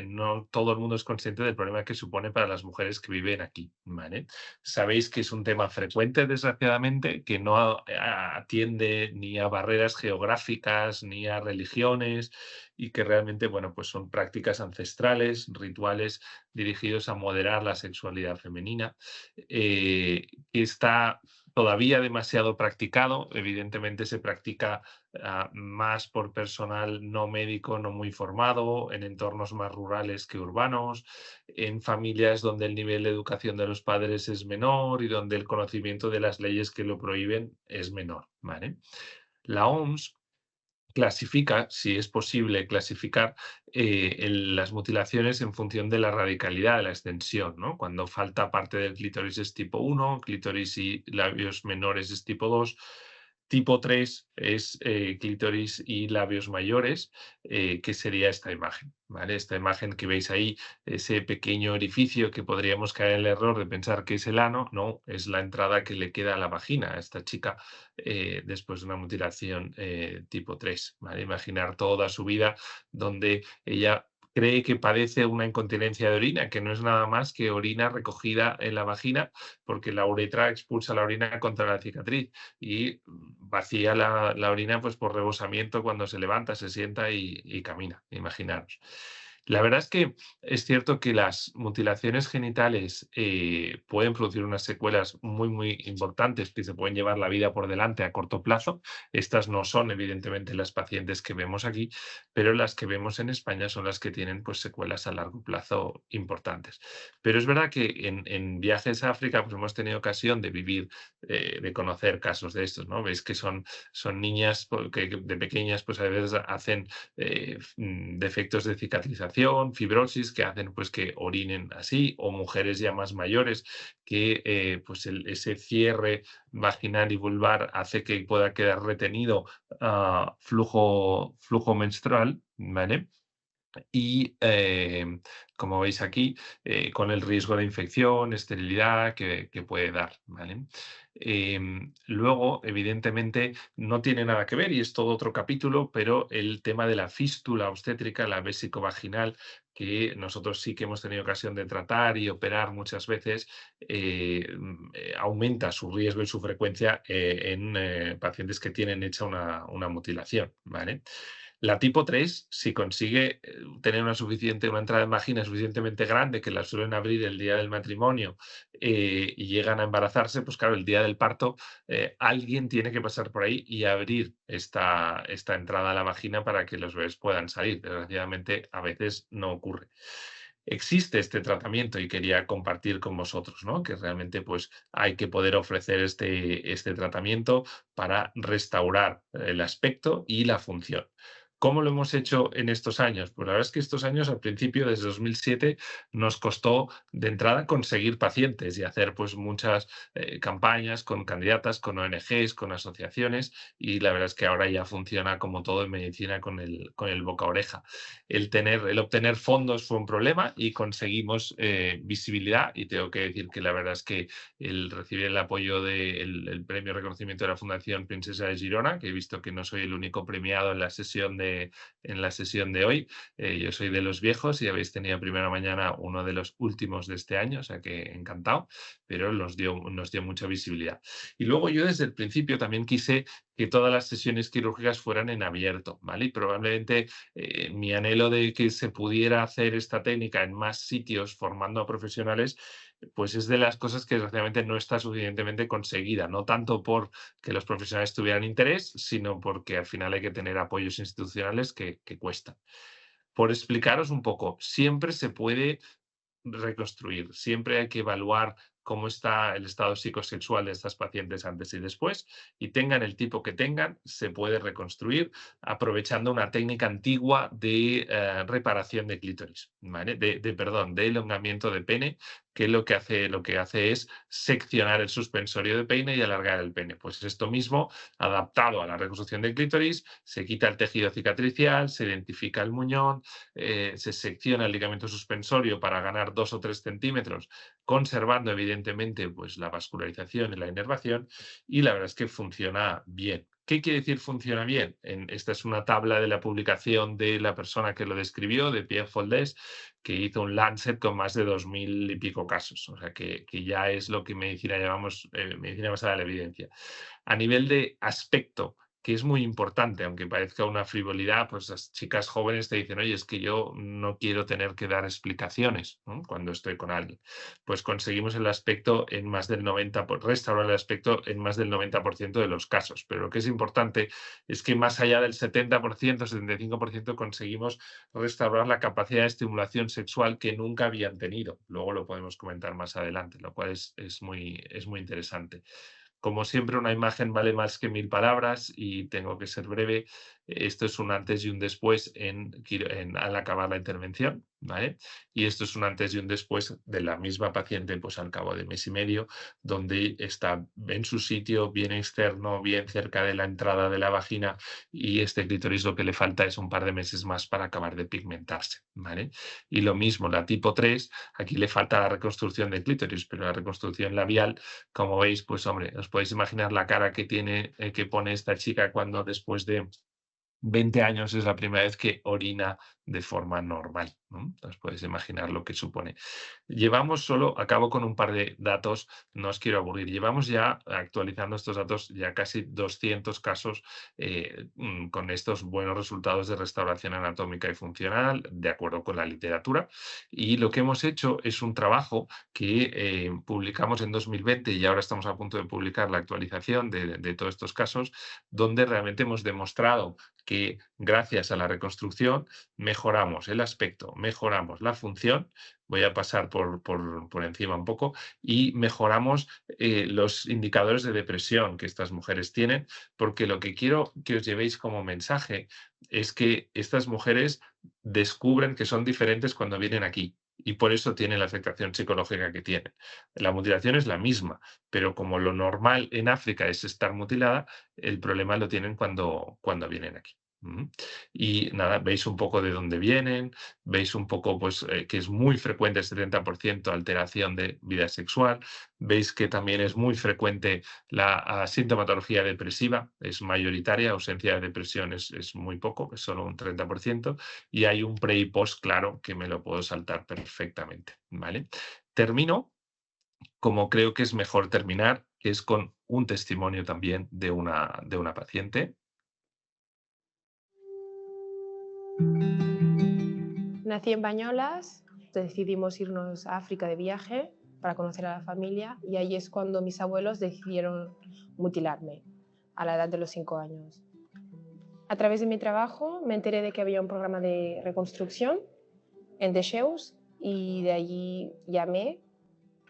no todo el mundo es consciente del problema que supone para las mujeres que viven aquí, ¿vale? Sabéis que es un tema frecuente, desgraciadamente, que no atiende ni a barreras geográficas ni a religiones y que realmente, bueno, pues son prácticas ancestrales, rituales dirigidos a moderar la sexualidad femenina, que está todavía demasiado practicado. Evidentemente se practica más por personal no médico, no muy formado, en entornos más rurales que urbanos, en familias donde el nivel de educación de los padres es menor y donde el conocimiento de las leyes que lo prohíben es menor, ¿vale? La OMS clasifica, si es posible clasificar, las mutilaciones en función de la radicalidad de la extensión, ¿no? Cuando falta parte del clítoris es tipo 1, clítoris y labios menores es tipo 2, tipo 3 es clítoris y labios mayores, que sería esta imagen, ¿vale? Esta imagen que veis ahí, ese pequeño orificio que podríamos caer en el error de pensar que es el ano, no, es la entrada que le queda a la vagina a esta chica después de una mutilación tipo 3, ¿vale? Imaginar toda su vida donde ella cree que padece una incontinencia de orina, que no es nada más que orina recogida en la vagina, porque la uretra expulsa la orina contra la cicatriz y vacía la orina pues, por rebosamiento cuando se levanta, se sienta y camina, imaginaros. La verdad es que es cierto que las mutilaciones genitales pueden producir unas secuelas muy importantes que se pueden llevar la vida por delante a corto plazo. Estas no son, evidentemente, las pacientes que vemos aquí, pero las que vemos en España son las que tienen pues, secuelas a largo plazo importantes. Pero es verdad que en viajes a África pues, hemos tenido ocasión de vivir, de conocer casos de estos, ¿no? Veis que son niñas que de pequeñas pues, a veces hacen defectos de cicatrización, fibrosis que hacen pues que orinen así, o mujeres ya más mayores que pues ese cierre vaginal y vulvar hace que pueda quedar retenido flujo menstrual, ¿vale? Y como veis aquí, con el riesgo de infección, esterilidad que puede dar, ¿vale? Luego, evidentemente, no tiene nada que ver y es todo otro capítulo, pero el tema de la fístula obstétrica, la vesicovaginal, que nosotros sí que hemos tenido ocasión de tratar y operar muchas veces, aumenta su riesgo y su frecuencia en pacientes que tienen hecha una mutilación, ¿vale? La tipo 3, si consigue tener una entrada en vagina suficientemente grande, que la suelen abrir el día del matrimonio y llegan a embarazarse, pues claro, el día del parto alguien tiene que pasar por ahí y abrir esta entrada a la vagina para que los bebés puedan salir. Desgraciadamente, a veces no ocurre. Existe este tratamiento y quería compartir con vosotros, ¿no? Que realmente pues hay que poder ofrecer este tratamiento para restaurar el aspecto y la función. ¿Cómo lo hemos hecho en estos años? Pues la verdad es que estos años, al principio, desde 2007, nos costó de entrada conseguir pacientes y hacer pues muchas campañas con candidatas, con ONGs, con asociaciones, y la verdad es que ahora ya funciona como todo en medicina con el boca a oreja. El obtener fondos fue un problema y conseguimos visibilidad, y tengo que decir que la verdad es que el recibir el apoyo del premio reconocimiento de la Fundación Princesa de Girona, que he visto que no soy el único premiado en la sesión de hoy. Yo soy de los viejos y habéis tenido primera mañana uno de los últimos de este año, o sea que encantado, pero nos dio mucha visibilidad. Y luego yo desde el principio también quise que todas las sesiones quirúrgicas fueran en abierto, ¿vale? Y probablemente mi anhelo de que se pudiera hacer esta técnica en más sitios formando a profesionales, pues es de las cosas que desgraciadamente no está suficientemente conseguida, no tanto por que los profesionales tuvieran interés, sino porque al final hay que tener apoyos institucionales que cuestan. Por explicaros un poco, siempre se puede reconstruir. Siempre hay que evaluar cómo está el estado psicosexual de estas pacientes antes y después, y tengan el tipo que tengan, se puede reconstruir aprovechando una técnica antigua de reparación de clítoris, ¿vale? De elongamiento de pene, que lo que hace es seccionar el suspensorio de peine y alargar el pene. Pues esto mismo, adaptado a la reconstrucción de clítoris, se quita el tejido cicatricial, se identifica el muñón, se secciona el ligamento suspensorio para ganar 2 o 3 centímetros, conservando evidentemente pues, la vascularización y la inervación, y la verdad es que funciona bien. ¿Qué quiere decir funciona bien? Esta es una tabla de la publicación de la persona que lo describió, de Pierre Foldés, que hizo un Lancet con más de 2000 y pico casos, o sea que ya es lo que en medicina llamamos medicina basada en la evidencia. A nivel de aspecto, que es muy importante, aunque parezca una frivolidad, pues las chicas jóvenes te dicen, oye, es que yo no quiero tener que dar explicaciones, ¿no? Cuando estoy con alguien. Pues conseguimos el aspecto en más del 90%, restaurar el aspecto en más del 90% de los casos. Pero lo que es importante es que más allá del 70%, 75% conseguimos restaurar la capacidad de estimulación sexual que nunca habían tenido. Luego lo podemos comentar más adelante, lo cual es muy interesante. Como siempre, una imagen vale más que 1000 palabras y tengo que ser breve. Esto es un antes y un después al acabar la intervención, ¿vale? Y esto es un antes y un después de la misma paciente, pues al cabo de mes y medio, donde está en su sitio, bien externo, bien cerca de la entrada de la vagina, y este clítoris lo que le falta es un par de meses más para acabar de pigmentarse, ¿vale? Y lo mismo, la tipo 3, aquí le falta la reconstrucción del clítoris, pero la reconstrucción labial, como veis, pues hombre, os podéis imaginar la cara que tiene, que pone esta chica cuando después de 20 años es la primera vez que orina de forma normal, ¿no? Os podéis imaginar lo que supone. Llevamos solo, acabo con un par de datos, no os quiero aburrir, llevamos ya actualizando estos datos ya casi 200 casos con estos buenos resultados de restauración anatómica y funcional, de acuerdo con la literatura. Y lo que hemos hecho es un trabajo que publicamos en 2020 y ahora estamos a punto de publicar la actualización de todos estos casos, donde realmente hemos demostrado que gracias a la reconstrucción mejoramos el aspecto, mejoramos la función, voy a pasar por encima un poco, y mejoramos los indicadores de depresión que estas mujeres tienen, porque lo que quiero que os llevéis como mensaje es que estas mujeres descubren que son diferentes cuando vienen aquí. Y por eso tienen la afectación psicológica que tienen. La mutilación es la misma, pero como lo normal en África es estar mutilada, el problema lo tienen cuando vienen aquí. Y nada, veis un poco de dónde vienen, veis un poco pues, que es muy frecuente el 70% alteración de vida sexual, veis que también es muy frecuente la sintomatología depresiva, es mayoritaria, ausencia de depresión es muy poco, es solo un 30%, y hay un pre y post claro que me lo puedo saltar perfectamente, ¿vale? Termino como creo que es mejor terminar, que es con un testimonio también de una paciente. Nací en Bañolas, decidimos irnos a África de viaje para conocer a la familia y ahí es cuando mis abuelos decidieron mutilarme a la edad de los 5 años. A través de mi trabajo me enteré de que había un programa de reconstrucción en Dexeus y de allí llamé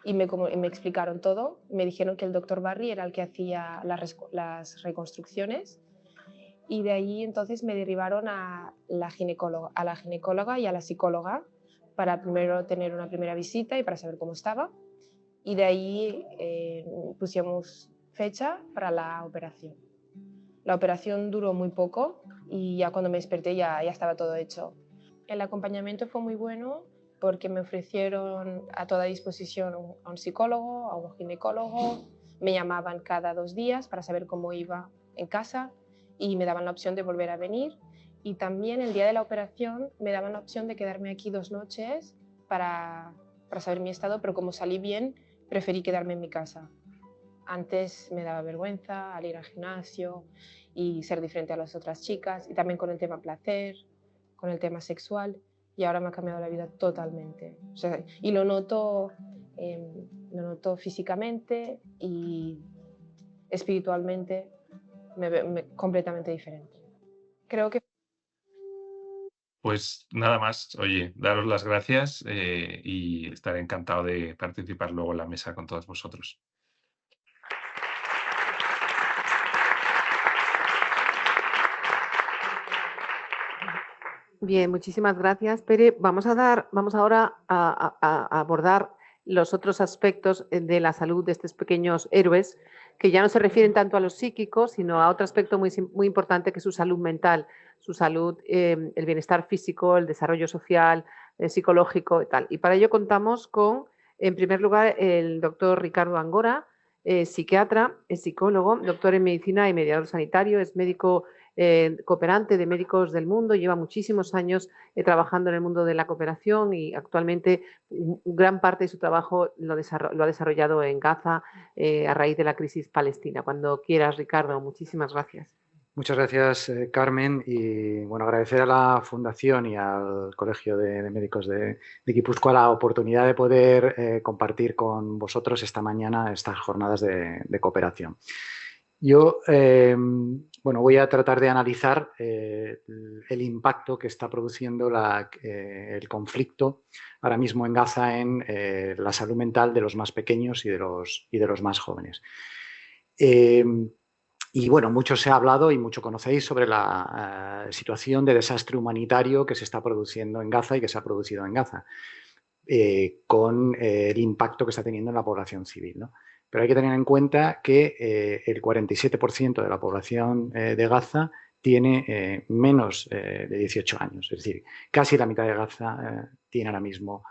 y me explicaron todo. Me dijeron que el doctor Barry era el que hacía las reconstrucciones y de ahí entonces me derivaron a la ginecóloga y a la psicóloga para primero tener una primera visita y para saber cómo estaba, y de ahí pusimos fecha para la operación. La operación duró muy poco y ya cuando me desperté ya estaba todo hecho. El acompañamiento fue muy bueno porque me ofrecieron a toda disposición a un psicólogo, a un ginecólogo, me llamaban cada 2 días para saber cómo iba en casa y me daban la opción de volver a venir, y también el día de la operación me daban la opción de quedarme aquí 2 noches para saber mi estado, pero como salí bien preferí quedarme en mi casa. Antes me daba vergüenza al ir al gimnasio y ser diferente a las otras chicas, y también con el tema placer, con el tema sexual, y ahora me ha cambiado la vida totalmente. O sea, y lo noto físicamente y espiritualmente, completamente diferente. Creo que... Pues nada más, oye, daros las gracias y estaré encantado de participar luego en la mesa con todos vosotros. Bien, muchísimas gracias, Pere. Vamos ahora a abordar los otros aspectos de la salud de estos pequeños héroes, que ya no se refieren tanto a los psíquicos, sino a otro aspecto muy importante, que es su salud mental, su salud, el bienestar físico, el desarrollo social, psicológico y tal. Y para ello contamos con, en primer lugar, el doctor Ricardo Angora, psiquiatra, es psicólogo, doctor en medicina y mediador sanitario, es médico cooperante de Médicos del Mundo, lleva muchísimos años trabajando en el mundo de la cooperación y actualmente gran parte de su trabajo lo ha desarrollado en Gaza a raíz de la crisis palestina. Cuando quieras, Ricardo, muchísimas gracias. Muchas gracias, Carmen, y bueno, agradecer a la Fundación y al Colegio de Médicos de Guipúzcoa la oportunidad de poder compartir con vosotros esta mañana estas jornadas de cooperación. Yo bueno, voy a tratar de analizar el impacto que está produciendo el conflicto ahora mismo en Gaza en la salud mental de los más pequeños y de los más jóvenes. Y bueno, mucho se ha hablado y mucho conocéis sobre la situación de desastre humanitario que se está produciendo en Gaza y que se ha producido en Gaza, con el impacto que está teniendo en la población civil, ¿no? Pero hay que tener en cuenta que el 47% de la población de Gaza tiene menos de 18 años. Es decir, casi la mitad de Gaza tiene ahora mismo,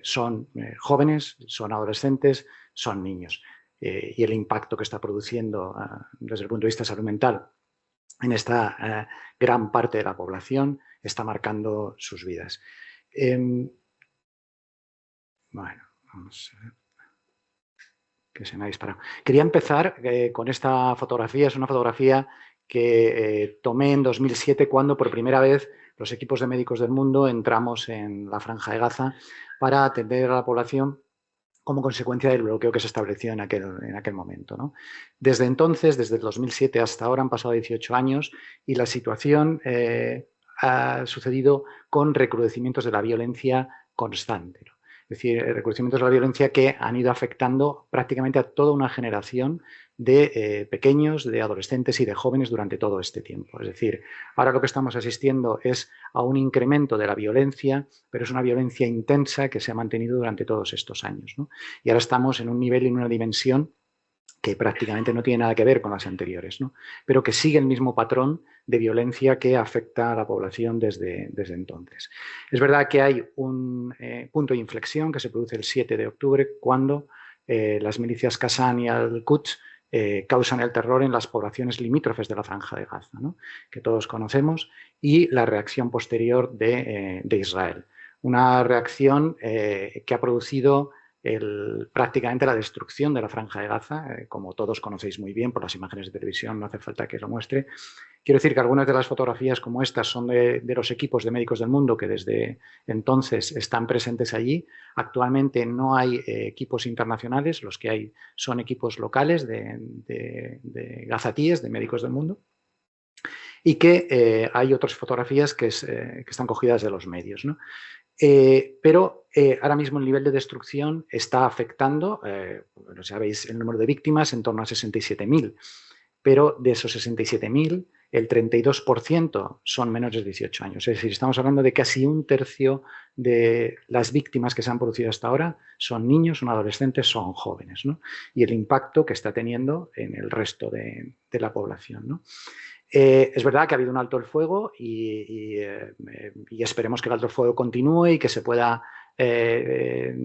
son jóvenes, son adolescentes, son niños. Y el impacto que está produciendo desde el punto de vista de salud mental en esta gran parte de la población está marcando sus vidas. Bueno, vamos a ver. Que se me ha disparado. Quería empezar con esta fotografía. Es una fotografía que tomé en 2007 cuando por primera vez los equipos de Médicos del Mundo entramos en la Franja de Gaza para atender a la población como consecuencia del bloqueo que se estableció en aquel momento, ¿no? Desde entonces, desde el 2007 hasta ahora, han pasado 18 años y la situación ha sucedido con recrudecimientos de la violencia constante, ¿no? Es decir, recrudecimientos de la violencia que han ido afectando prácticamente a toda una generación de pequeños, de adolescentes y de jóvenes durante todo este tiempo. Es decir, ahora lo que estamos asistiendo es a un incremento de la violencia, pero es una violencia intensa que se ha mantenido durante todos estos años, ¿no? Y ahora estamos en un nivel y en una dimensión que prácticamente no tiene nada que ver con las anteriores, ¿no? Pero que sigue el mismo patrón de violencia que afecta a la población desde entonces. Es verdad que hay un punto de inflexión que se produce el 7 de octubre cuando las milicias Qassam y Al-Quds causan el terror en las poblaciones limítrofes de la Franja de Gaza, ¿no? Que todos conocemos, y la reacción posterior de Israel. Una reacción que ha producido prácticamente la destrucción de la Franja de Gaza, como todos conocéis muy bien por las imágenes de televisión, no hace falta que lo muestre. Quiero decir que algunas de las fotografías como estas son de los equipos de Médicos del Mundo que desde entonces están presentes allí. Actualmente no hay equipos internacionales, los que hay son equipos locales de gazatíes, de Médicos del Mundo, y que hay otras fotografías que están cogidas de los medios, ¿no? Pero ahora mismo el nivel de destrucción está afectando, bueno, sabéis el número de víctimas, en torno a 67.000, pero de esos 67.000, el 32% son menores de 18 años. Es decir, estamos hablando de casi un tercio de las víctimas que se han producido hasta ahora son niños, son adolescentes, son jóvenes, ¿no? Y el impacto que está teniendo en el resto de la población, ¿no? Es verdad que ha habido un alto el fuego y esperemos que el alto el fuego continúe y que se pueda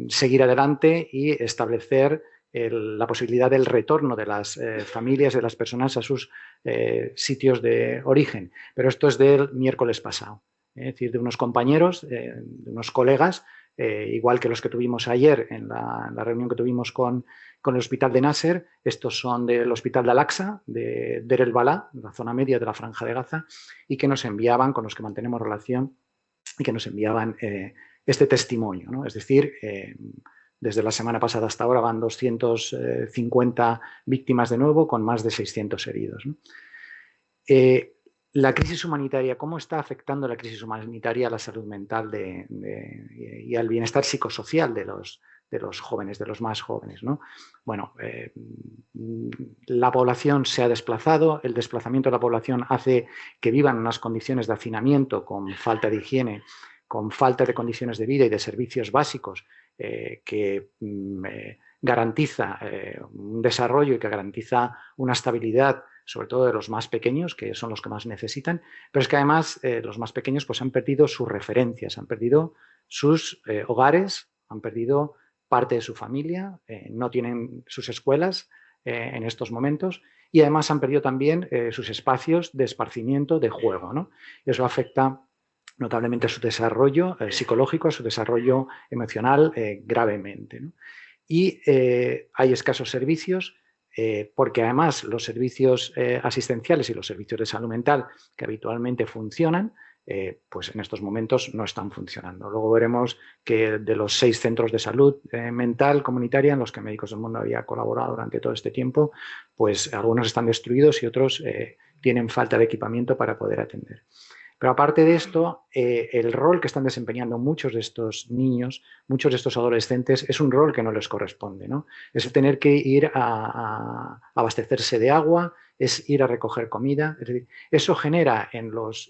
seguir adelante y establecer la posibilidad del retorno de las familias, de las personas a sus sitios de origen. Pero esto es del miércoles pasado, es decir, de unos compañeros, de unos colegas, igual que los que tuvimos ayer en la reunión que tuvimos con el hospital de Nasser. Estos son del hospital de Al-Aqsa, de Deir el-Balá, la zona media de la Franja de Gaza, y que nos enviaban, con los que mantenemos relación, y que nos enviaban este testimonio, ¿no? Es decir, desde la semana pasada hasta ahora van 250 víctimas de nuevo, con más de 600 heridos, ¿no? La crisis humanitaria, ¿cómo está afectando la crisis humanitaria a la salud mental y al bienestar psicosocial de los jóvenes, de los más jóvenes, ¿no? Bueno, la población se ha desplazado, el desplazamiento de la población hace que vivan en unas condiciones de hacinamiento, con falta de higiene, con falta de condiciones de vida y de servicios básicos que garantiza un desarrollo y que garantiza una estabilidad, sobre todo de los más pequeños, que son los que más necesitan, pero es que además los más pequeños pues, han perdido sus referencias, han perdido sus hogares, han perdido parte de su familia, no tienen sus escuelas en estos momentos y además han perdido también sus espacios de esparcimiento, de juego, ¿no? Y eso afecta notablemente a su desarrollo psicológico, a su desarrollo emocional gravemente, ¿no? Y hay escasos servicios porque además los servicios asistenciales y los servicios de salud mental que habitualmente funcionan, pues en estos momentos no están funcionando. Luego veremos que de los 6 centros de salud mental comunitaria en los que Médicos del Mundo había colaborado durante todo este tiempo, pues algunos están destruidos y otros tienen falta de equipamiento para poder atender. Pero aparte de esto, el rol que están desempeñando muchos de estos niños, muchos de estos adolescentes, es un rol que no les corresponde, ¿no? Es el tener que ir a abastecerse de agua, es ir a recoger comida. Es decir, eso genera en los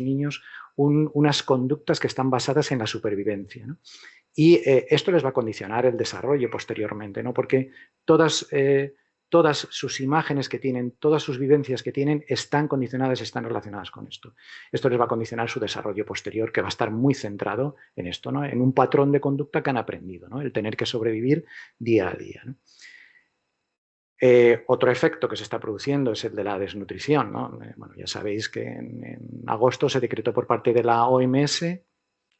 niños unas conductas que están basadas en la supervivencia, ¿no? Y esto les va a condicionar el desarrollo posteriormente, ¿no? Porque todas sus imágenes que tienen, todas sus vivencias que tienen están condicionadas, están relacionadas con esto. Esto les va a condicionar su desarrollo posterior, que va a estar muy centrado en esto, ¿no? En un patrón de conducta que han aprendido, ¿no? El tener que sobrevivir día a día, ¿no? Otro efecto que se está produciendo es el de la desnutrición, ¿no? Bueno, ya sabéis que en agosto se decretó por parte de la OMS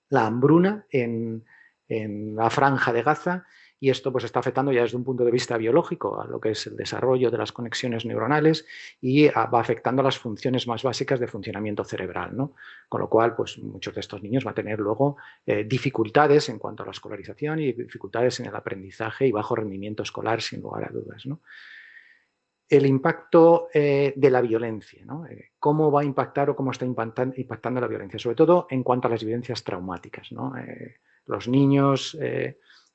la hambruna en la Franja de Gaza. Y esto pues está afectando ya desde un punto de vista biológico a lo que es el desarrollo de las conexiones neuronales y va afectando a las funciones más básicas de funcionamiento cerebral, ¿no? Con lo cual, pues muchos de estos niños van a tener luego dificultades en cuanto a la escolarización y dificultades en el aprendizaje y bajo rendimiento escolar, sin lugar a dudas, ¿no? El impacto de la violencia, ¿no? ¿Cómo va a impactar o cómo está impactando la violencia? Sobre todo en cuanto a las vivencias traumáticas, ¿no? Los niños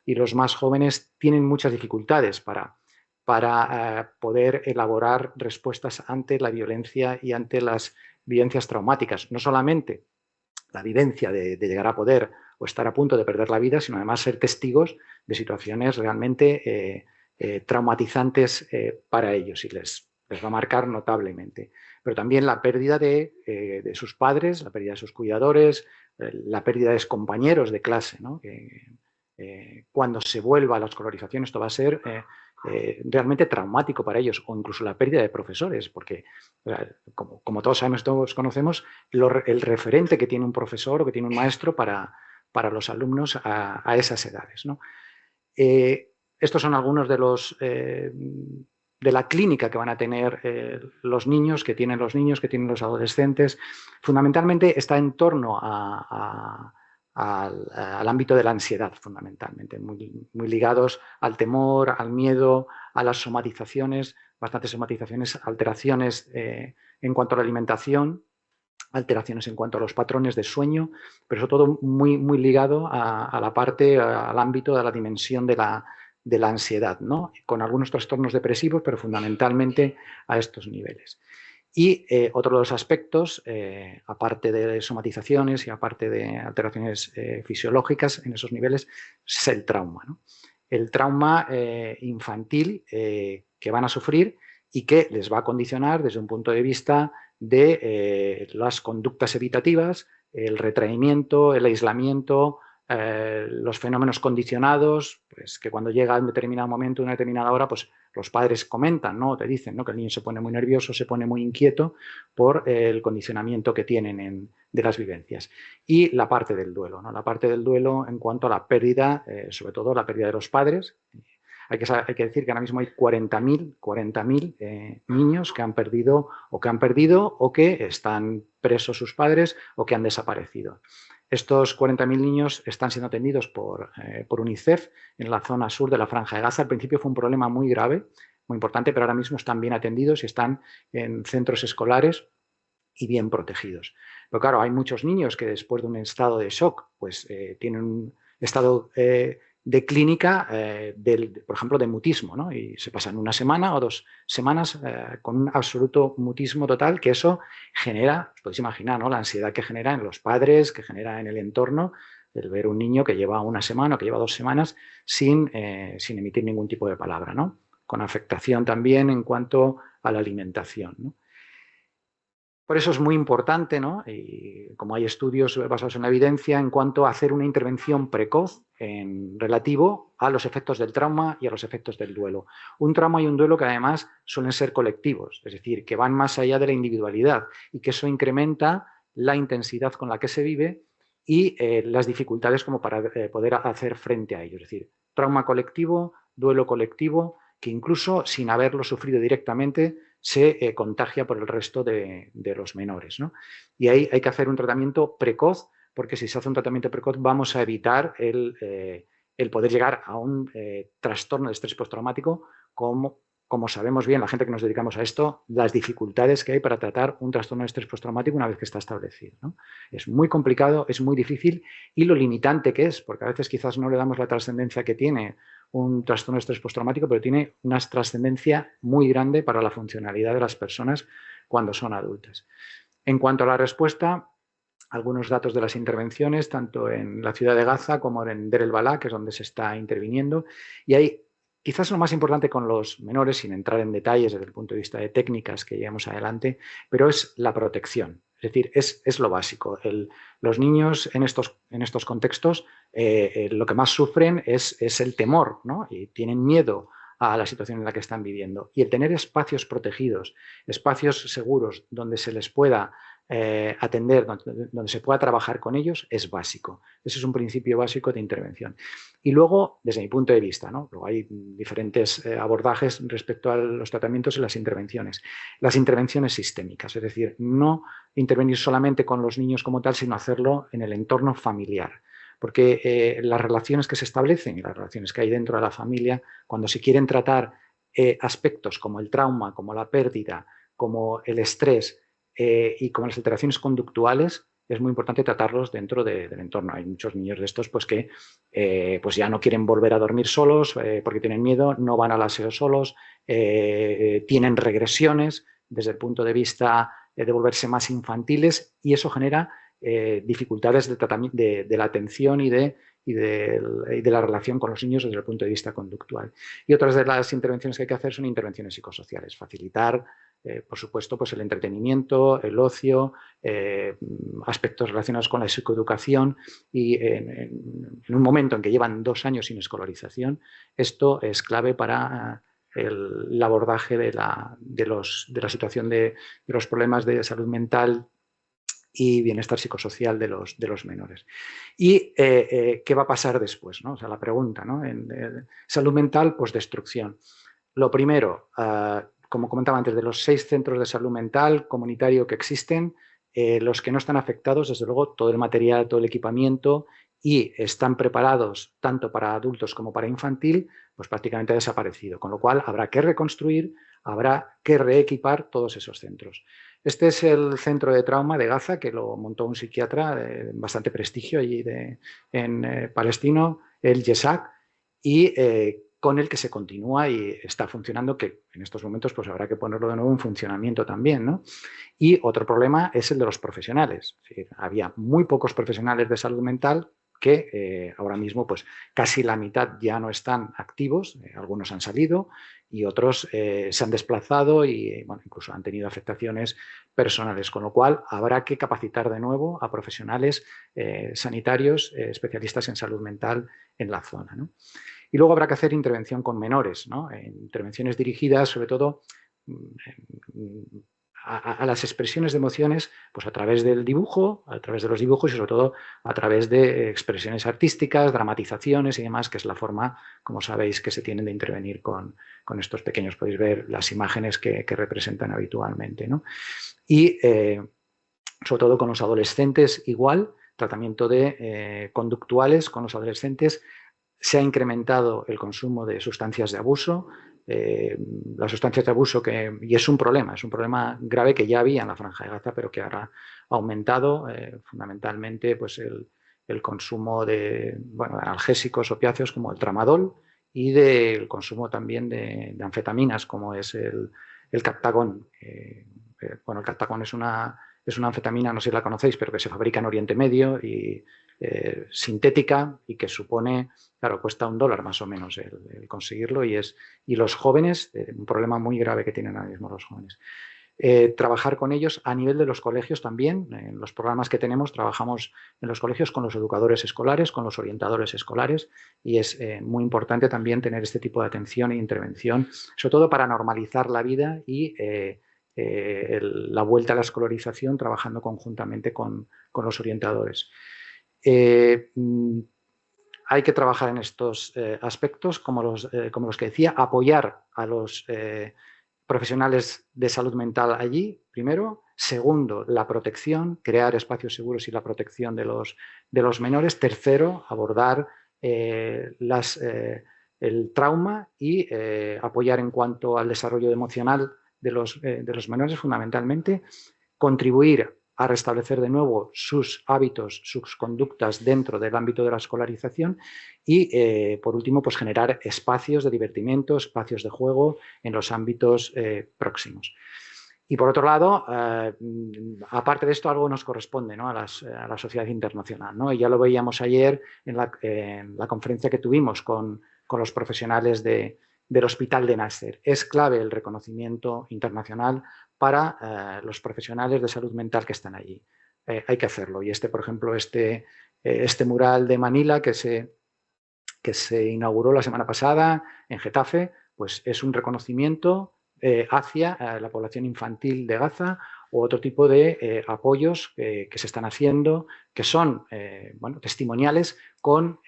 y los más jóvenes tienen muchas dificultades para poder elaborar respuestas ante la violencia y ante las vivencias traumáticas. No solamente la vivencia de llegar a poder o estar a punto de perder la vida, sino además ser testigos de situaciones realmente traumatizantes para ellos y les va a marcar notablemente. Pero también la pérdida de sus padres, la pérdida de sus cuidadores, la pérdida de sus compañeros de clase, ¿no? Cuando se vuelva a la escolarización esto va a ser realmente traumático para ellos, o incluso la pérdida de profesores, porque como todos sabemos, todos conocemos, el referente que tiene un profesor o que tiene un maestro para los alumnos a esas edades, ¿no? Estos son algunos de la clínica que van a tener los niños, que tienen los adolescentes. Fundamentalmente está en torno al ámbito de la ansiedad, fundamentalmente, muy ligados al temor, al miedo, a las somatizaciones, bastantes somatizaciones, alteraciones en cuanto a la alimentación, alteraciones en cuanto a los patrones de sueño, pero sobre todo muy ligado al ámbito de la dimensión de la ansiedad, ¿no? Con algunos trastornos depresivos, pero fundamentalmente a estos niveles. Y otro de los aspectos, aparte de somatizaciones y aparte de alteraciones fisiológicas en esos niveles, es el trauma, ¿no? El trauma infantil que van a sufrir y que les va a condicionar desde un punto de vista de las conductas evitativas, el retraimiento, el aislamiento, los fenómenos condicionados, pues que cuando llega a un determinado momento, una determinada hora, pues los padres comentan, ¿no? Te dicen, ¿no?, que el niño se pone muy nervioso, se pone muy inquieto por el condicionamiento que tienen de las vivencias. Y la parte del duelo, ¿no? La parte del duelo en cuanto a la pérdida, sobre todo la pérdida de los padres. Hay que decir que ahora mismo hay 40.000 niños que han perdido o que están presos sus padres o que han desaparecido. Estos 40.000 niños están siendo atendidos por UNICEF en la zona sur de la Franja de Gaza. Al principio fue un problema muy grave, muy importante, pero ahora mismo están bien atendidos y están en centros escolares y bien protegidos. Pero claro, hay muchos niños que después de un estado de shock pues tienen un estado de clínica, por ejemplo, de mutismo, ¿no? Y se pasan una semana o 2 semanas con un absoluto mutismo total, que eso genera, os podéis imaginar, ¿no?, la ansiedad que genera en los padres, que genera en el entorno, el ver un niño que lleva una semana o que lleva 2 semanas sin emitir ningún tipo de palabra, ¿no? Con afectación también en cuanto a la alimentación, ¿no? Por eso es muy importante, ¿no?, y como hay estudios basados en la evidencia, en cuanto a hacer una intervención precoz en relativo a los efectos del trauma y a los efectos del duelo. Un trauma y un duelo que además suelen ser colectivos, es decir, que van más allá de la individualidad y que eso incrementa la intensidad con la que se vive y las dificultades como para poder hacer frente a ello. Es decir, trauma colectivo, duelo colectivo, que incluso sin haberlo sufrido directamente se contagia por el resto de los menores, ¿no? Y ahí hay que hacer un tratamiento precoz, porque si se hace un tratamiento precoz vamos a evitar el poder llegar a un trastorno de estrés postraumático, como sabemos bien la gente que nos dedicamos a esto, las dificultades que hay para tratar un trastorno de estrés postraumático una vez que está establecido, ¿no? Es muy complicado, es muy difícil y lo limitante que es, porque a veces quizás no le damos la trascendencia que tiene un trastorno de estrés postraumático, pero tiene una trascendencia muy grande para la funcionalidad de las personas cuando son adultas. En cuanto a la respuesta, algunos datos de las intervenciones, tanto en la ciudad de Gaza como en Deir el-Balá, que es donde se está interviniendo, y hay quizás lo más importante con los menores, sin entrar en detalles desde el punto de vista de técnicas que llevamos adelante, pero es la protección. Es decir, es lo básico. Los niños en estos contextos lo que más sufren es el temor, ¿no? Y tienen miedo a la situación en la que están viviendo. Y el tener espacios protegidos, espacios seguros donde se les pueda atender, donde se pueda trabajar con ellos, es básico. Ese es un principio básico de intervención. Y luego, desde mi punto de vista, ¿no?, luego hay diferentes abordajes respecto a los tratamientos y las intervenciones. Las intervenciones sistémicas, es decir, no intervenir solamente con los niños como tal, sino hacerlo en el entorno familiar. Porque las relaciones que se establecen y las relaciones que hay dentro de la familia, cuando se quieren tratar aspectos como el trauma, como la pérdida, como el estrés y como las alteraciones conductuales, es muy importante tratarlos dentro del entorno. Hay muchos niños de estos pues, que pues ya no quieren volver a dormir solos porque tienen miedo, no van al aseo solos, tienen regresiones desde el punto de vista de volverse más infantiles y eso genera dificultades de la atención y de la relación con los niños desde el punto de vista conductual. Y otras de las intervenciones que hay que hacer son intervenciones psicosociales, facilitar, por supuesto, pues el entretenimiento, el ocio, aspectos relacionados con la psicoeducación y en un momento en que llevan 2 años sin escolarización, esto es clave para el abordaje de la situación de los problemas de salud mental y bienestar psicosocial de los menores. ¿Y qué va a pasar después, ¿no? O sea, la pregunta, ¿no? En salud mental, pues destrucción. Lo primero, como comentaba antes, de los 6 centros de salud mental comunitario que existen, los que no están afectados, desde luego, todo el material, todo el equipamiento y están preparados tanto para adultos como para infantil, pues prácticamente ha desaparecido. Con lo cual, habrá que reconstruir, habrá que reequipar todos esos centros. Este es el centro de trauma de Gaza, que lo montó un psiquiatra de bastante prestigio allí en palestino, el Yesak, y con el que se continúa y está funcionando, que en estos momentos pues habrá que ponerlo de nuevo en funcionamiento también, ¿no? Y otro problema es el de los profesionales. Es decir, había muy pocos profesionales de salud mental que ahora mismo pues casi la mitad ya no están activos, algunos han salido y otros se han desplazado y bueno, incluso han tenido afectaciones personales, con lo cual habrá que capacitar de nuevo a profesionales sanitarios, especialistas en salud mental en la zona, ¿no? Y luego habrá que hacer intervención con menores, ¿no? Intervenciones dirigidas sobre todo a las expresiones de emociones pues a través del dibujo, a través de los dibujos y sobre todo a través de expresiones artísticas, dramatizaciones y demás, que es la forma, como sabéis, que se tienen de intervenir con estos pequeños. Podéis ver las imágenes que representan habitualmente, ¿no? Y sobre todo con los adolescentes igual, tratamiento de conductuales con los adolescentes. Se ha incrementado el consumo de sustancias de abuso, las sustancias de abuso y es un problema grave que ya había en la Franja de Gaza, pero que ahora ha aumentado fundamentalmente pues el consumo de analgésicos, opiáceos como el tramadol y del consumo también de anfetaminas como es el Captagon. El Captagon es una anfetamina, no sé si la conocéis, pero que se fabrica en Oriente Medio y sintética y que supone, claro, cuesta $1 más o menos el conseguirlo y los jóvenes, un problema muy grave que tienen ahora mismo los jóvenes. Trabajar con ellos a nivel de los colegios también. En los programas que tenemos trabajamos en los colegios con los educadores escolares, con los orientadores escolares y es muy importante también tener este tipo de atención e intervención, sobre todo para normalizar la vida y la vuelta a la escolarización trabajando conjuntamente con los orientadores. Hay que trabajar en estos aspectos, como los que decía, apoyar a los profesionales de salud mental allí, primero. Segundo, la protección, crear espacios seguros y la protección de los menores. Tercero, abordar el trauma y apoyar en cuanto al desarrollo emocional de los menores, fundamentalmente. Contribuir a restablecer de nuevo sus hábitos, sus conductas dentro del ámbito de la escolarización y, por último, pues generar espacios de divertimento, espacios de juego en los ámbitos próximos. Y, por otro lado, aparte de esto, algo nos corresponde, ¿no? a la sociedad internacional, ¿no? Y ya lo veíamos ayer en la conferencia que tuvimos con los profesionales del Hospital de Nasser. Es clave el reconocimiento internacional para los profesionales de salud mental que están allí. Hay que hacerlo. Y por ejemplo, este mural de Manila que se inauguró la semana pasada en Getafe, pues es un reconocimiento hacia la población infantil de Gaza o otro tipo de apoyos que se están haciendo, que son testimoniales con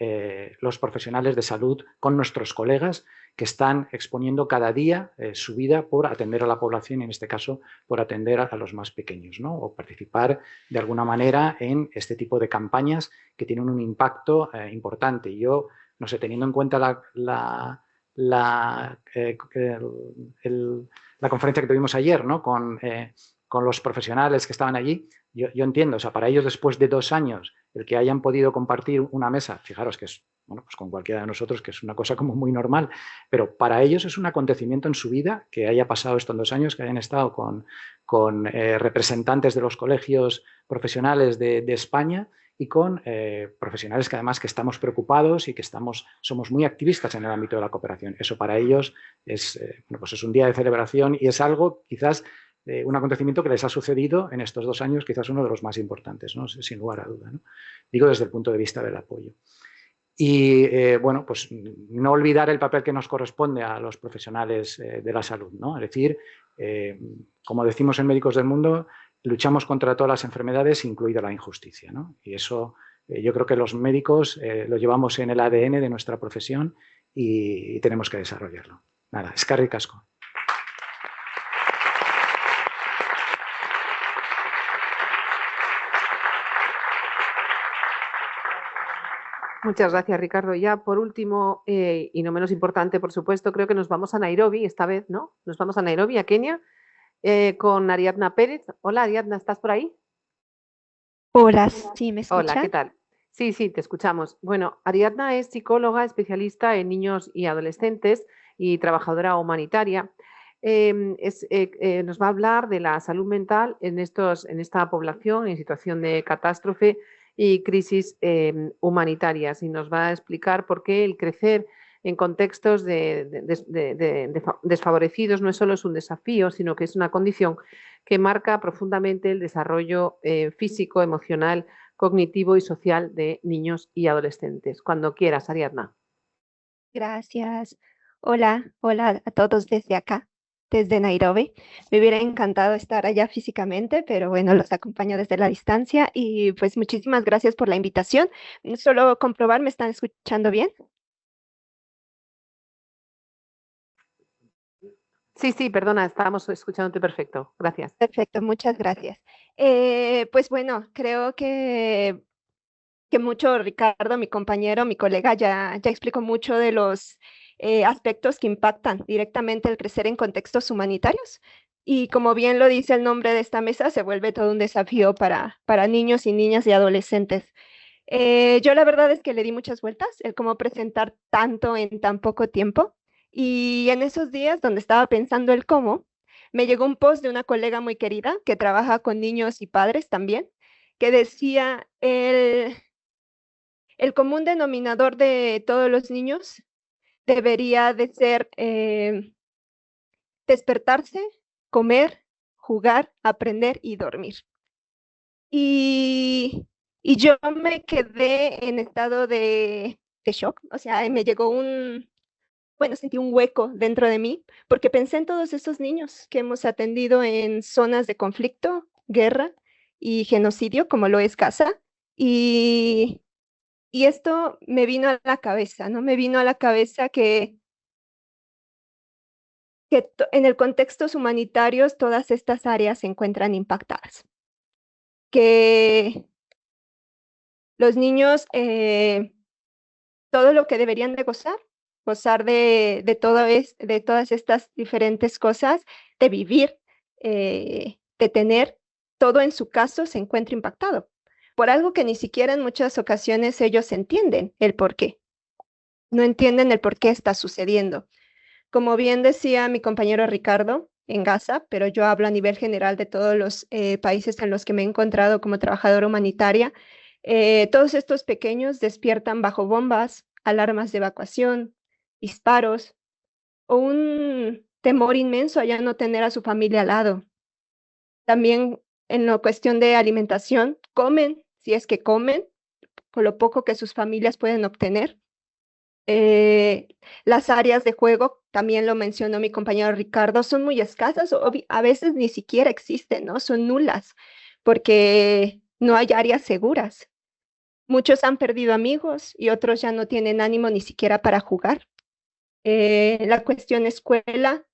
los profesionales de salud, con nuestros colegas que están exponiendo cada día su vida por atender a la población y en este caso por atender a los más pequeños, ¿no? O participar de alguna manera en este tipo de campañas que tienen un impacto importante. Y yo, no sé, teniendo en cuenta la conferencia que tuvimos ayer, ¿no? con los profesionales que estaban allí, yo entiendo, o sea, para ellos después de 2 años, el que hayan podido compartir una mesa, fijaros que es, bueno, pues con cualquiera de nosotros, que es una cosa como muy normal, pero para ellos es un acontecimiento en su vida que haya pasado esto en 2 años, que hayan estado con representantes de los colegios profesionales de España y con profesionales que además que estamos preocupados y que somos muy activistas en el ámbito de la cooperación. Eso para ellos es un día de celebración y es algo quizás un acontecimiento que les ha sucedido en estos 2 años, quizás uno de los más importantes, ¿no? Sin lugar a duda, ¿no? Digo desde el punto de vista del apoyo. Y pues no olvidar el papel que nos corresponde a los profesionales de la salud, ¿no? Es decir, como decimos en Médicos del Mundo, luchamos contra todas las enfermedades, incluida la injusticia, ¿no? Y eso yo creo que los médicos lo llevamos en el ADN de nuestra profesión y tenemos que desarrollarlo. Nada, eskerrik asko. Muchas gracias, Ricardo. Ya por último, y no menos importante, por supuesto, creo que nos vamos a Nairobi esta vez, ¿no? Nos vamos a Nairobi, a Kenia, con Ariadna Pérez. Hola, Ariadna, ¿estás por ahí? Hola, ¿sí me escuchan? Hola, ¿qué tal? Sí, sí, te escuchamos. Bueno, Ariadna es psicóloga especialista en niños y adolescentes y trabajadora humanitaria. Nos va a hablar de la salud mental en esta población en situación de catástrofe y crisis humanitarias, y nos va a explicar por qué el crecer en contextos desfavorecidos no es solo un desafío, sino que es una condición que marca profundamente el desarrollo físico, emocional, cognitivo y social de niños y adolescentes. Cuando quieras, Ariadna. Gracias. Hola, hola a todos desde acá, desde Nairobi. Me hubiera encantado estar allá físicamente, pero bueno, los acompaño desde la distancia y pues muchísimas gracias por la invitación. Solo comprobar, ¿me están escuchando bien? Sí, sí, perdona, estábamos escuchándote perfecto. Gracias. Perfecto, muchas gracias. Pues bueno, creo que mucho Ricardo, mi compañero, mi colega, ya explicó mucho de los aspectos que impactan directamente el crecer en contextos humanitarios. Y como bien lo dice el nombre de esta mesa, se vuelve todo un desafío para niños y niñas y adolescentes. Yo la verdad es que le di muchas vueltas, el cómo presentar tanto en tan poco tiempo. Y en esos días donde estaba pensando el cómo, me llegó un post de una colega muy querida que trabaja con niños y padres también, que decía, el común denominador de todos los niños debería de ser despertarse, comer, jugar, aprender y dormir. Y yo me quedé en estado de shock, o sea, me llegó sentí un hueco dentro de mí, porque pensé en todos esos niños que hemos atendido en zonas de conflicto, guerra y genocidio, como lo es Gaza, y esto me vino a la cabeza, ¿no? Me vino a la cabeza que en el contextos humanitarios todas estas áreas se encuentran impactadas. Que los niños, todo lo que deberían de gozar de todas estas diferentes cosas, de vivir, de tener, todo en su caso se encuentra impactado por algo que ni siquiera en muchas ocasiones ellos entienden el por qué. No entienden el por qué está sucediendo. Como bien decía mi compañero Ricardo, en Gaza, pero yo hablo a nivel general de todos los países en los que me he encontrado como trabajadora humanitaria, todos estos pequeños despiertan bajo bombas, alarmas de evacuación, disparos o un temor inmenso a ya no tener a su familia al lado. También en la cuestión de alimentación, comen, si es que comen, con lo poco que sus familias pueden obtener. Las áreas de juego, también lo mencionó mi compañero Ricardo, son muy escasas o a veces ni siquiera existen, ¿no? Son nulas porque no hay áreas seguras. Muchos han perdido amigos y otros ya no tienen ánimo ni siquiera para jugar. La cuestión escuela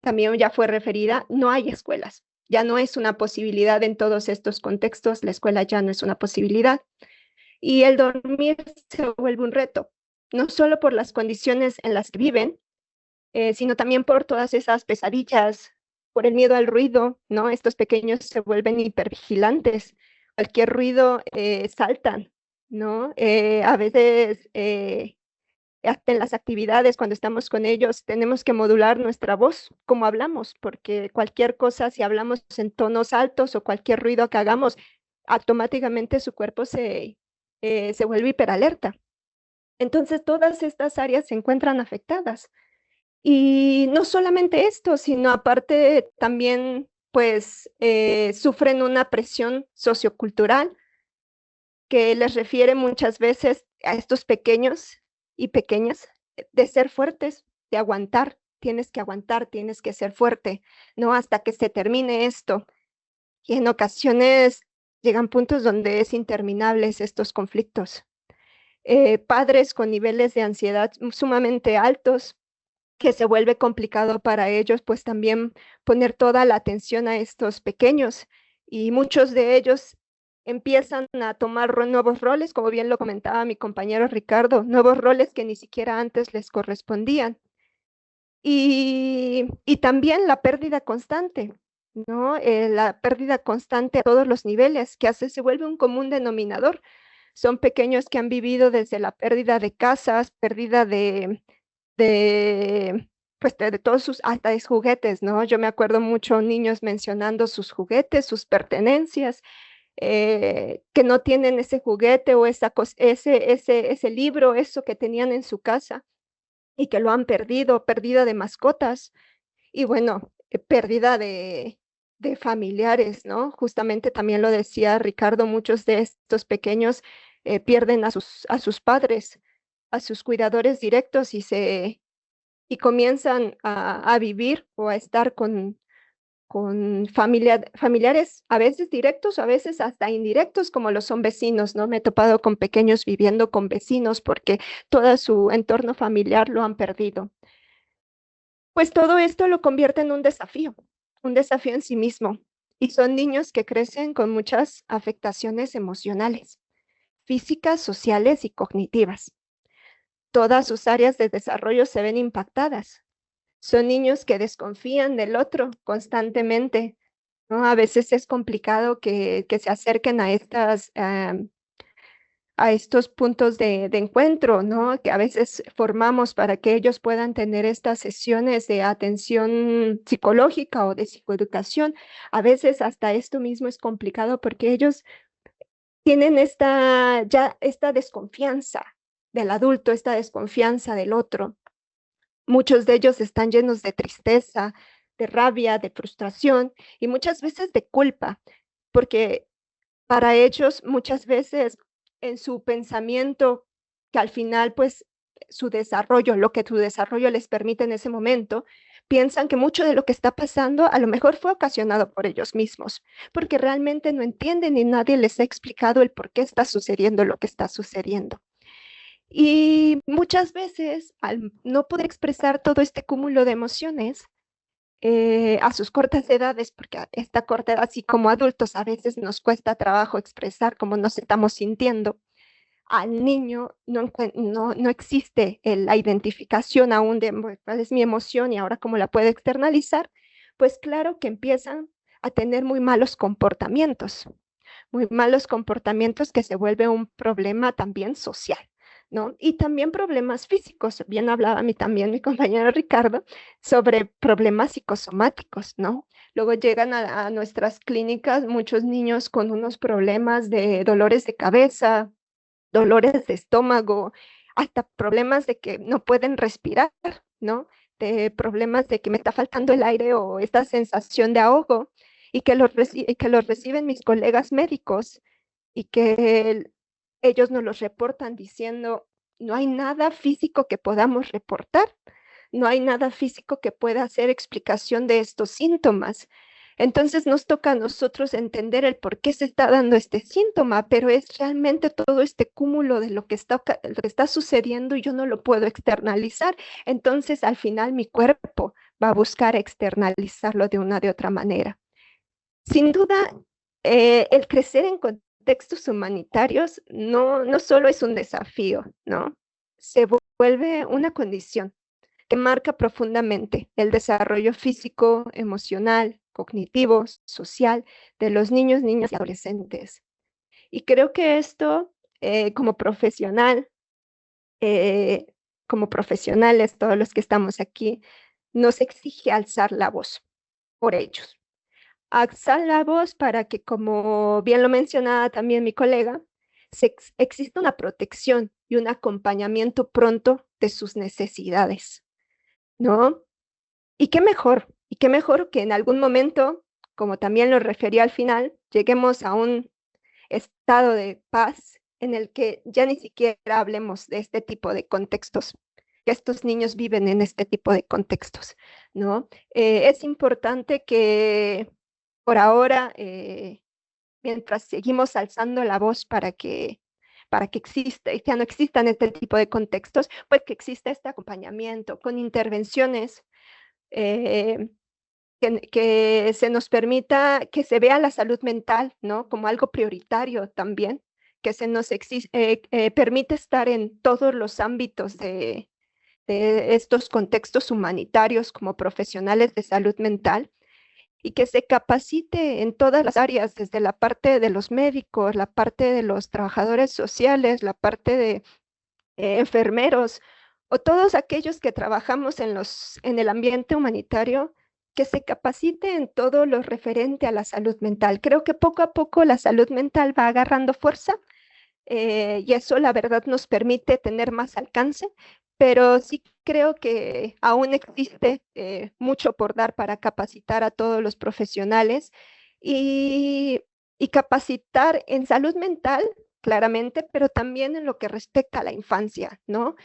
también ya fue referida, no hay escuelas, ya no es una posibilidad en todos estos contextos, la escuela ya no es una posibilidad. Y el dormir se vuelve un reto, no solo por las condiciones en las que viven, sino también por todas esas pesadillas, por el miedo al ruido, ¿no? Estos pequeños se vuelven hipervigilantes, cualquier ruido saltan, ¿no? A veces hasta en las actividades, cuando estamos con ellos, tenemos que modular nuestra voz, como hablamos, porque cualquier cosa, si hablamos en tonos altos o cualquier ruido que hagamos, automáticamente su cuerpo se vuelve hiperalerta. Entonces, todas estas áreas se encuentran afectadas. Y no solamente esto, sino aparte también, pues, sufren una presión sociocultural que les refiere muchas veces a estos pequeños y pequeñas de ser fuertes, de aguantar, tienes que ser fuerte, ¿no? Hasta que se termine esto. Y en ocasiones llegan puntos donde es interminables estos conflictos. Padres con niveles de ansiedad sumamente altos, que se vuelve complicado para ellos, pues también poner toda la atención a estos pequeños. Y muchos de ellos empiezan a tomar nuevos roles, como bien lo comentaba mi compañero Ricardo, nuevos roles que ni siquiera antes les correspondían. Y también la pérdida constante, ¿no? La pérdida constante a todos los niveles, que se vuelve un común denominador. Son pequeños que han vivido desde la pérdida de casas, pérdida pues de todos sus, hasta de juguetes, ¿no? Yo me acuerdo mucho niños mencionando sus juguetes, sus pertenencias, que no tienen ese juguete o ese libro, eso que tenían en su casa y que lo han perdido, pérdida de mascotas y bueno, pérdida de familiares, ¿no? Justamente también lo decía Ricardo, muchos de estos pequeños pierden a sus padres, a sus cuidadores directos y comienzan a vivir o a estar con familiares a veces directos, a veces hasta indirectos, como lo son vecinos, ¿no? Me he topado con pequeños viviendo con vecinos porque todo su entorno familiar lo han perdido. Pues todo esto lo convierte en un desafío en sí mismo. Y son niños que crecen con muchas afectaciones emocionales, físicas, sociales y cognitivas. Todas sus áreas de desarrollo se ven impactadas. Son niños que desconfían del otro constantemente, ¿no? A veces es complicado que se acerquen a estos puntos de encuentro, ¿no? Que a veces formamos para que ellos puedan tener estas sesiones de atención psicológica o de psicoeducación. A veces hasta esto mismo es complicado porque ellos tienen esta desconfianza del adulto, esta desconfianza del otro. Muchos de ellos están llenos de tristeza, de rabia, de frustración y muchas veces de culpa, porque para ellos muchas veces en su pensamiento, que al final pues su desarrollo, lo que su desarrollo les permite en ese momento, piensan que mucho de lo que está pasando a lo mejor fue ocasionado por ellos mismos, porque realmente no entienden y nadie les ha explicado el por qué está sucediendo lo que está sucediendo. Y muchas veces, al no poder expresar todo este cúmulo de emociones, a sus cortas edades, porque a esta corta edad, así como adultos, a veces nos cuesta trabajo expresar cómo nos estamos sintiendo. Al niño no existe la identificación aún de cuál es mi emoción y ahora cómo la puedo externalizar, pues claro que empiezan a tener muy malos comportamientos que se vuelve un problema también social, ¿no? Y también problemas físicos. Bien hablaba también mi compañero Ricardo sobre problemas psicosomáticos, ¿no? Luego llegan a nuestras clínicas muchos niños con unos problemas de dolores de cabeza, dolores de estómago, hasta problemas de que no pueden respirar, ¿no? De problemas de que me está faltando el aire o esta sensación de ahogo y que los reciben mis colegas médicos y que ellos nos los reportan diciendo, no hay nada físico que podamos reportar, no hay nada físico que pueda hacer explicación de estos síntomas. Entonces nos toca a nosotros entender el por qué se está dando este síntoma, pero es realmente todo este cúmulo de lo que está sucediendo y yo no lo puedo externalizar. Entonces al final mi cuerpo va a buscar externalizarlo de una de otra manera. Sin duda, el crecer en contextos humanitarios no solo es un desafío, ¿no? Se vuelve una condición que marca profundamente el desarrollo físico, emocional, cognitivo, social de los niños, niñas y adolescentes. Y creo que esto, como profesionales, todos los que estamos aquí, nos exige alzar la voz por ellos. Alzar la voz para que, como bien lo mencionaba también mi colega, exista una protección y un acompañamiento pronto de sus necesidades, ¿no? Y qué mejor que en algún momento, como también lo refería al final, lleguemos a un estado de paz en el que ya ni siquiera hablemos de este tipo de contextos, que estos niños viven en este tipo de contextos, ¿no? Es importante que por ahora, mientras seguimos alzando la voz para que exista, ya no existan este tipo de contextos, pues que exista este acompañamiento con intervenciones que se nos permita que se vea la salud mental, ¿no? Como algo prioritario también, que se nos permite estar en todos los ámbitos de estos contextos humanitarios como profesionales de salud mental y que se capacite en todas las áreas, desde la parte de los médicos, la parte de los trabajadores sociales, la parte de enfermeros o todos aquellos que trabajamos en el ambiente humanitario, que se capacite en todo lo referente a la salud mental. Creo que poco a poco la salud mental va agarrando fuerza y eso la verdad nos permite tener más alcance, pero sí creo que aún existe mucho por dar para capacitar a todos los profesionales y capacitar en salud mental, claramente, pero también en lo que respecta a la infancia, ¿no?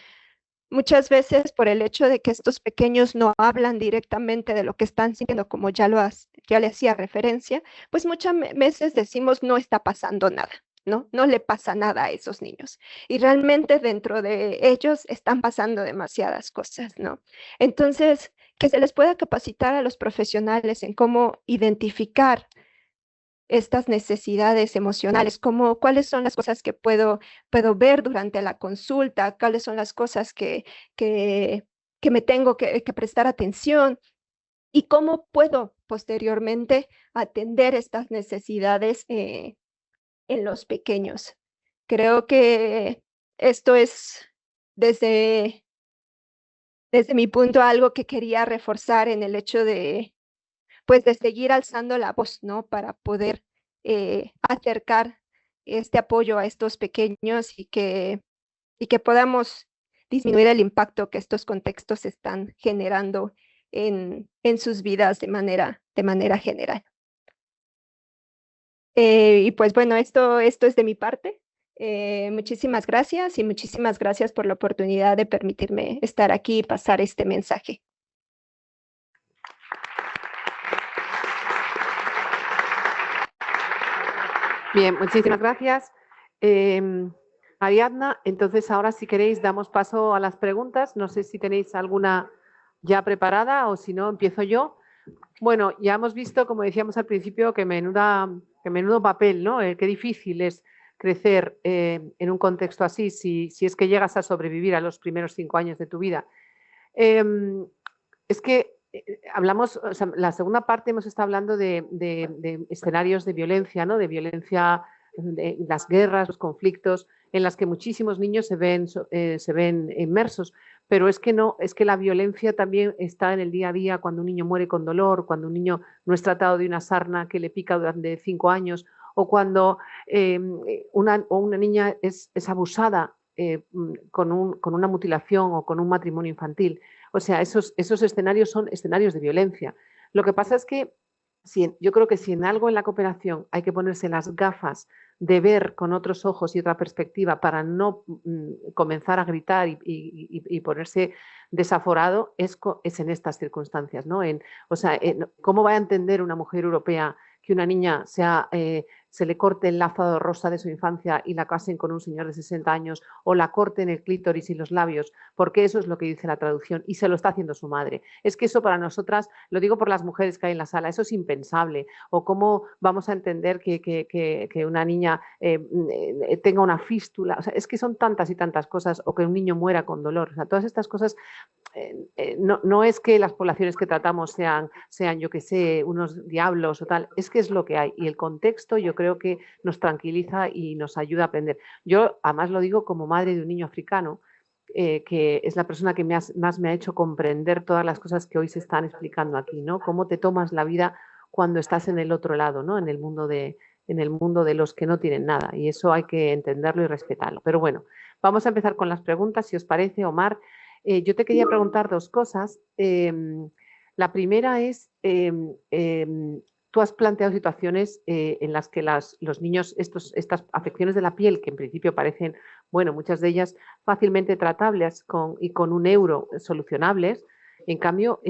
Muchas veces por el hecho de que estos pequeños no hablan directamente de lo que están sintiendo, como ya le hacía referencia, pues muchas veces decimos no está pasando nada, ¿no? No le pasa nada a esos niños. Y realmente dentro de ellos están pasando demasiadas cosas, ¿no? Entonces, que se les pueda capacitar a los profesionales en cómo identificar estas necesidades emocionales, como cuáles son las cosas que puedo ver durante la consulta, cuáles son las cosas que me tengo que prestar atención y cómo puedo posteriormente atender estas necesidades en los pequeños. Creo que esto es desde mi punto algo que quería reforzar en el hecho de pues de seguir alzando la voz, ¿no? Para poder acercar este apoyo a estos pequeños y que podamos disminuir el impacto que estos contextos están generando en sus vidas de manera general. Y pues bueno, esto es de mi parte. Muchísimas gracias y muchísimas gracias por la oportunidad de permitirme estar aquí y pasar este mensaje. Bien, muchísimas gracias. Ariadna, entonces ahora si queréis damos paso a las preguntas. No sé si tenéis alguna ya preparada o si no empiezo yo. Bueno, ya hemos visto, como decíamos al principio, que menudo papel, ¿no? Qué difícil es crecer en un contexto así si es que llegas a sobrevivir a los primeros 5 años de tu vida. Es que hablamos, o sea, la segunda parte hemos estado hablando de escenarios de violencia, ¿no? De violencia, de las guerras, los conflictos, en las que muchísimos niños se ven inmersos. Pero es que no, es que la violencia también está en el día a día cuando un niño muere con dolor, cuando un niño no es tratado de una sarna que le pica durante 5 años, o cuando una niña es abusada con una mutilación o con un matrimonio infantil. O sea, esos escenarios son escenarios de violencia. Lo que pasa es que yo creo que si en algo en la cooperación hay que ponerse las gafas de ver con otros ojos y otra perspectiva para no comenzar a gritar y ponerse desaforado, es en estas circunstancias, ¿no? ¿Cómo va a entender una mujer europea que una niña se le corte el lazo rosa de su infancia y la casen con un señor de 60 años o la corten el clítoris y los labios? Porque eso es lo que dice la traducción y se lo está haciendo su madre. Es que eso para nosotras, lo digo por las mujeres que hay en la sala, eso es impensable. O cómo vamos a entender que una niña tenga una fístula. O sea, es que son tantas y tantas cosas, o que un niño muera con dolor. O sea, todas estas cosas no es que las poblaciones que tratamos sean, yo que sé, unos diablos o tal, es que es lo que hay. Y el contexto yo creo que nos tranquiliza y nos ayuda a aprender. Yo además lo digo como madre de un niño africano, que es la persona que más me ha hecho comprender todas las cosas que hoy se están explicando aquí, ¿no? Cómo te tomas la vida cuando estás en el otro lado, ¿no? En el mundo de los que no tienen nada. Y eso hay que entenderlo y respetarlo. Pero bueno, vamos a empezar con las preguntas, si os parece, Omar. Yo te quería preguntar 2 cosas. La primera es, tú has planteado situaciones en las que los niños, estas afecciones de la piel, que en principio parecen, bueno, muchas de ellas fácilmente tratables y con un euro solucionables. En cambio,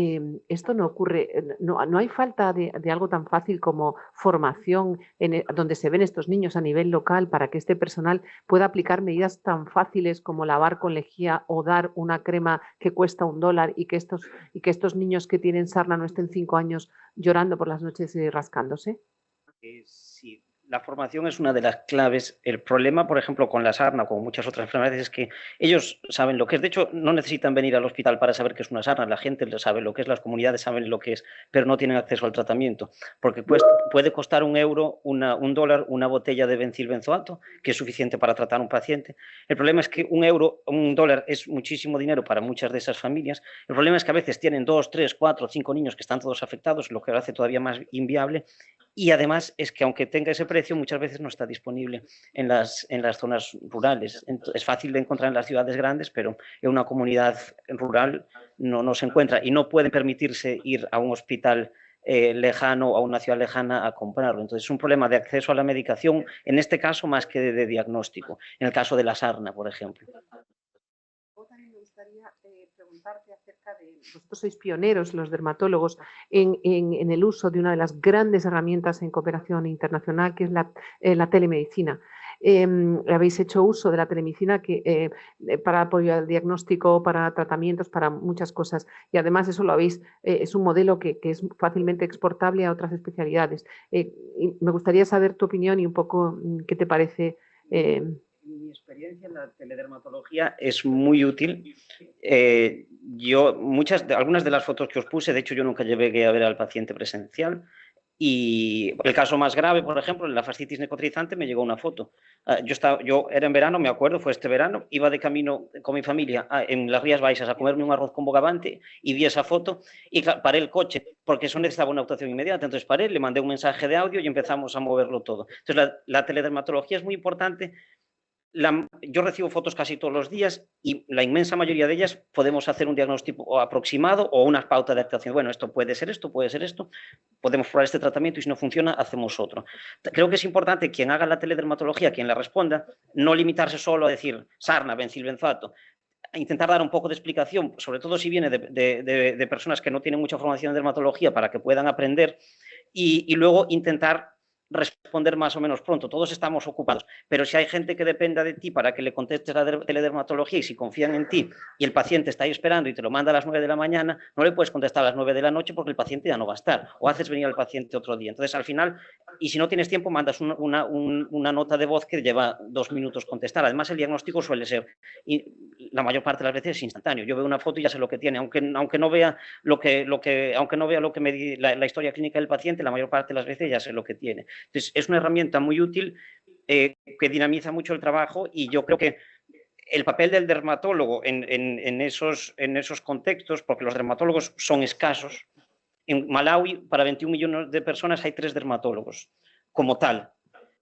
esto no ocurre, no hay falta de algo tan fácil como formación donde se ven estos niños a nivel local para que este personal pueda aplicar medidas tan fáciles como lavar con lejía o dar una crema que cuesta $1 y que estos niños que tienen sarna no estén 5 años llorando por las noches y rascándose. Sí, La formación es una de las claves. El problema, por ejemplo, con la sarna o con muchas otras enfermedades es que ellos saben lo que es. De hecho, no necesitan venir al hospital para saber qué es una sarna. La gente sabe lo que es, las comunidades saben lo que es, pero no tienen acceso al tratamiento. Porque puede costar €1, $1, una botella de bencilbenzoato, que es suficiente para tratar a un paciente. El problema es que $1 es muchísimo dinero para muchas de esas familias. El problema es que a veces tienen 2, 3, 4, 5 niños que están todos afectados, lo que lo hace todavía más inviable. Y además es que aunque tenga ese precio, muchas veces no está disponible en las zonas rurales. Es fácil de encontrar en las ciudades grandes, pero en una comunidad rural no se encuentra y no pueden permitirse ir a un hospital lejano o a una ciudad lejana a comprarlo. Entonces es un problema de acceso a la medicación, en este caso más que de diagnóstico, en el caso de la sarna, por ejemplo. También me gustaría preguntarte acerca de, vosotros sois pioneros, los dermatólogos, en el uso de una de las grandes herramientas en cooperación internacional, que es la telemedicina. Habéis hecho uso de la telemedicina para apoyo al diagnóstico, para tratamientos, para muchas cosas. Y además eso es un modelo que es fácilmente exportable a otras especialidades. Y me gustaría saber tu opinión y un poco qué te parece. Mi experiencia en la teledermatología es muy útil. Algunas de las fotos que os puse, de hecho yo nunca llegué a ver al paciente presencial, y el caso más grave, por ejemplo, en la fascitis necrotizante, me llegó una foto. Yo era en verano, me acuerdo, fue este verano, iba de camino con mi familia en las Rías Baixas a comerme un arroz con bogavante y vi esa foto y paré el coche porque eso necesitaba una actuación inmediata. Entonces paré, le mandé un mensaje de audio y empezamos a moverlo todo. Entonces la teledermatología es muy importante. Yo recibo fotos casi todos los días y la inmensa mayoría de ellas podemos hacer un diagnóstico aproximado o una pauta de actuación. Bueno, esto puede ser esto, podemos probar este tratamiento y si no funciona, hacemos otro. Creo que es importante quien haga la teledermatología, quien la responda, no limitarse solo a decir sarna, bencilbenzoato, intentar dar un poco de explicación, sobre todo si viene de personas que no tienen mucha formación en dermatología para que puedan aprender y luego intentar responder más o menos pronto. Todos estamos ocupados, pero si hay gente que dependa de ti para que le contestes la teledermatología y si confían en ti y el paciente está ahí esperando y te lo manda a las 9 de la mañana, no le puedes contestar a las 9 de la noche porque el paciente ya no va a estar o haces venir al paciente otro día. Entonces, al final, y si no tienes tiempo, mandas una nota de voz que lleva 2 minutos contestar. Además, el diagnóstico suele ser, y la mayor parte de las veces, instantáneo. Yo veo una foto y ya sé lo que tiene, aunque no vea la historia clínica del paciente, la mayor parte de las veces ya sé lo que tiene. Entonces, es una herramienta muy útil que dinamiza mucho el trabajo y yo creo que el papel del dermatólogo en esos contextos, porque los dermatólogos son escasos. En Malawi, para 21 millones de personas, hay 3 dermatólogos como tal.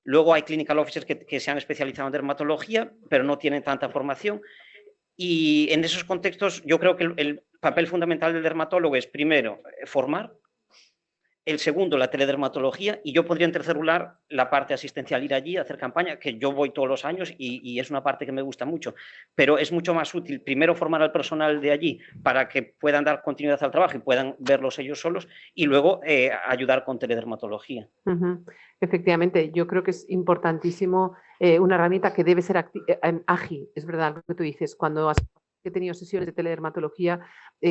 Luego hay clinical officers que se han especializado en dermatología, pero no tienen tanta formación. Y en esos contextos yo creo que el papel fundamental del dermatólogo es, primero, formar. El segundo, la teledermatología, y yo podría en tercer lugar la parte asistencial, ir allí, hacer campaña, que yo voy todos los años y es una parte que me gusta mucho, pero es mucho más útil primero formar al personal de allí para que puedan dar continuidad al trabajo y puedan verlos ellos solos y luego ayudar con teledermatología. Efectivamente, yo creo que es importantísimo una herramienta que debe ser ágil, es verdad lo que tú dices, cuando he tenido sesiones de teledermatología,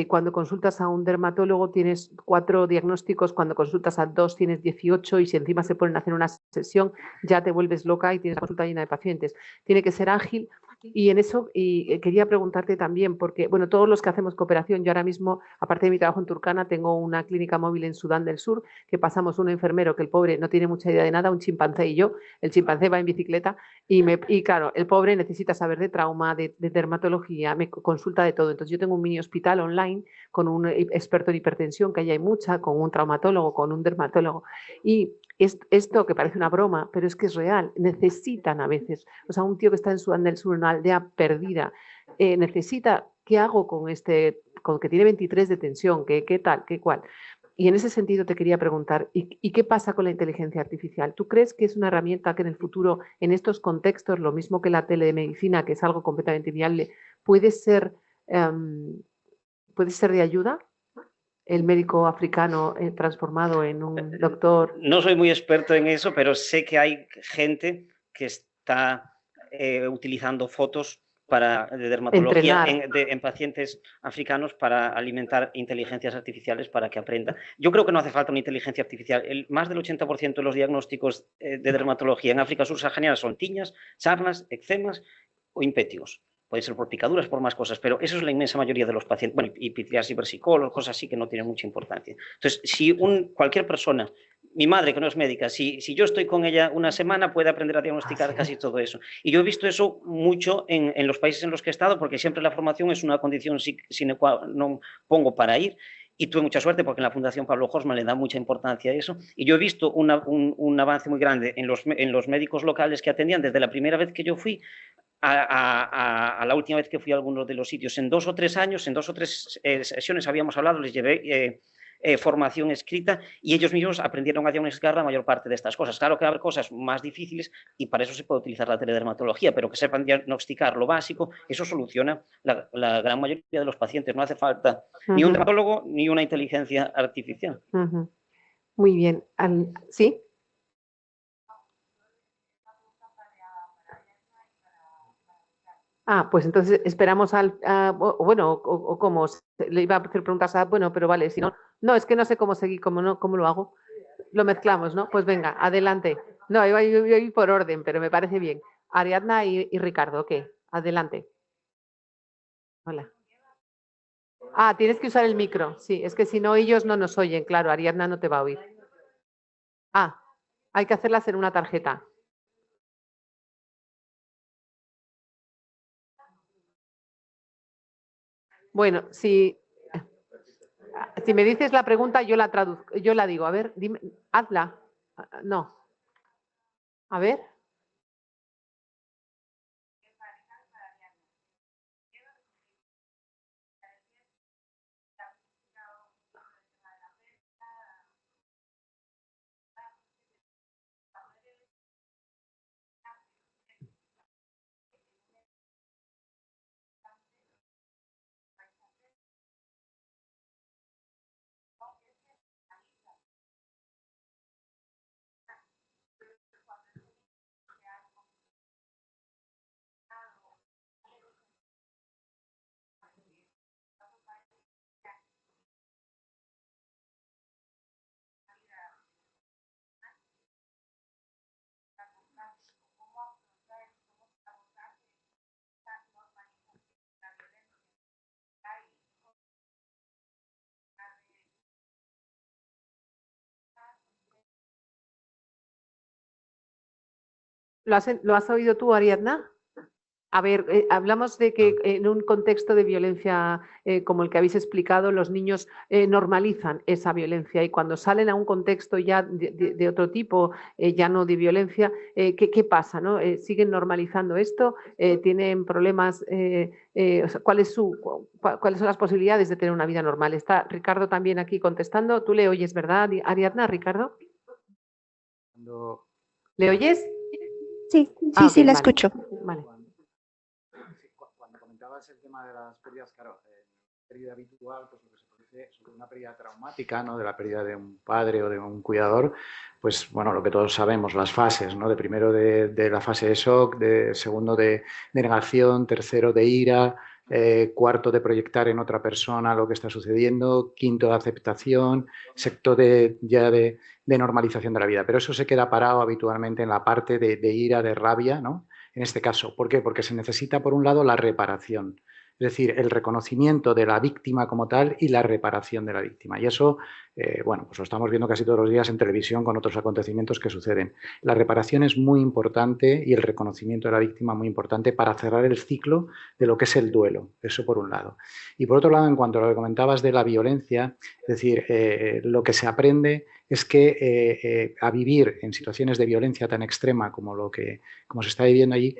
cuando consultas a un dermatólogo tienes 4 diagnósticos, cuando consultas a 2 tienes 18 y si encima se ponen a hacer una sesión ya te vuelves loca y tienes la consulta llena de pacientes. Tiene que ser ágil y en eso quería preguntarte también, porque bueno, todos los que hacemos cooperación, yo ahora mismo, aparte de mi trabajo en Turkana, tengo una clínica móvil en Sudán del Sur, que pasamos un enfermero que el pobre no tiene mucha idea de nada, un chimpancé y yo, el chimpancé va en bicicleta y claro, el pobre necesita saber de trauma, de dermatología, me consulta de todo. Entonces yo tengo un mini hospital online con un experto en hipertensión, que allá hay mucha, con un traumatólogo, con un dermatólogo y esto que parece una broma, pero es que es real, necesitan a veces, o sea, un tío que está en Sudán del Sur, en una aldea perdida, necesita, ¿qué hago con con que tiene 23 de tensión? ¿Qué tal? ¿Qué cual? Y en ese sentido te quería preguntar, ¿y qué pasa con la inteligencia artificial? ¿Tú crees que es una herramienta que en el futuro, en estos contextos, lo mismo que la telemedicina, que es algo completamente viable, puede ser de ayuda? El médico africano transformado en un doctor. No soy muy experto en eso, pero sé que hay gente que está utilizando fotos de dermatología Entrenar. en pacientes africanos para alimentar inteligencias artificiales para que aprenda. Yo creo que no hace falta una inteligencia artificial. Más del 80% de los diagnósticos de dermatología en África subsahariana son tiñas, sarnas, eczemas o impétigos. Puede ser por picaduras, por más cosas, pero eso es la inmensa mayoría de los pacientes. Bueno, y pitiriasis versicolor, cosas así que no tienen mucha importancia. Entonces, si cualquier persona, mi madre que no es médica, si yo estoy con ella una semana, puede aprender a diagnosticar casi todo eso. Y yo he visto eso mucho en los países en los que he estado, porque siempre la formación es una condición sine qua non pongo para ir. Y tuve mucha suerte porque en la Fundación Pablo Horsman le da mucha importancia a eso. Y yo he visto un avance muy grande en los médicos locales que atendían desde la primera vez que yo fui a la última vez que fui a algunos de los sitios. En 2 o 3 años, en 2 o 3 sesiones habíamos hablado, les llevé formación escrita y ellos mismos aprendieron a diagnosticar la mayor parte de estas cosas. Claro que habrá cosas más difíciles y para eso se puede utilizar la teledermatología, pero que sepan diagnosticar lo básico, eso soluciona la gran mayoría de los pacientes. No hace falta ni un dermatólogo ni una inteligencia artificial. Muy bien. ¿Sí? Pues entonces esperamos ¿cómo? Le iba a hacer preguntas bueno, pero vale, si no, es que no sé cómo seguir, cómo lo hago. Lo mezclamos, ¿no? Pues venga, adelante. No, iba por orden, pero me parece bien. Ariadna y Ricardo, ok, adelante. Hola. Tienes que usar el micro, sí, es que si no ellos no nos oyen, claro, Ariadna no te va a oír. Hay que hacerlas en una tarjeta. Bueno, si me dices la pregunta, yo la traduzco, yo la digo. A ver, dime, hazla. No. A ver. ¿Lo has oído tú, Ariadna? A ver, hablamos de que en un contexto de violencia como el que habéis explicado, los niños normalizan esa violencia y cuando salen a un contexto ya de otro tipo, ya no de violencia, ¿qué pasa? ¿No? ¿Siguen normalizando esto? ¿Tienen problemas? ¿Cuáles son las posibilidades de tener una vida normal? Está Ricardo también aquí contestando. ¿Tú le oyes, verdad, Ariadna, Ricardo? ¿Le oyes? Sí, sí, la escucho. Vale. Cuando comentabas el tema de las pérdidas, claro, pérdida habitual, pues lo que se produce sobre una pérdida traumática, ¿no? De la pérdida de un padre o de un cuidador, pues bueno, lo que todos sabemos, las fases, ¿no? De primero de la fase de shock, de segundo de negación, tercero de ira, cuarto de proyectar en otra persona lo que está sucediendo, quinto de aceptación, sexto de normalización de la vida. Pero eso se queda parado habitualmente en la parte de ira, de rabia, ¿no? En este caso, ¿por qué? Porque se necesita, por un lado, la reparación, es decir, el reconocimiento de la víctima como tal y la reparación de la víctima. Y eso, bueno, pues lo estamos viendo casi todos los días en televisión con otros acontecimientos que suceden. La reparación es muy importante y el reconocimiento de la víctima muy importante para cerrar el ciclo de lo que es el duelo. Eso por un lado. Y por otro lado, en cuanto a lo que comentabas de la violencia, es decir, lo que se aprende es que a vivir en situaciones de violencia tan extrema como se está viviendo allí,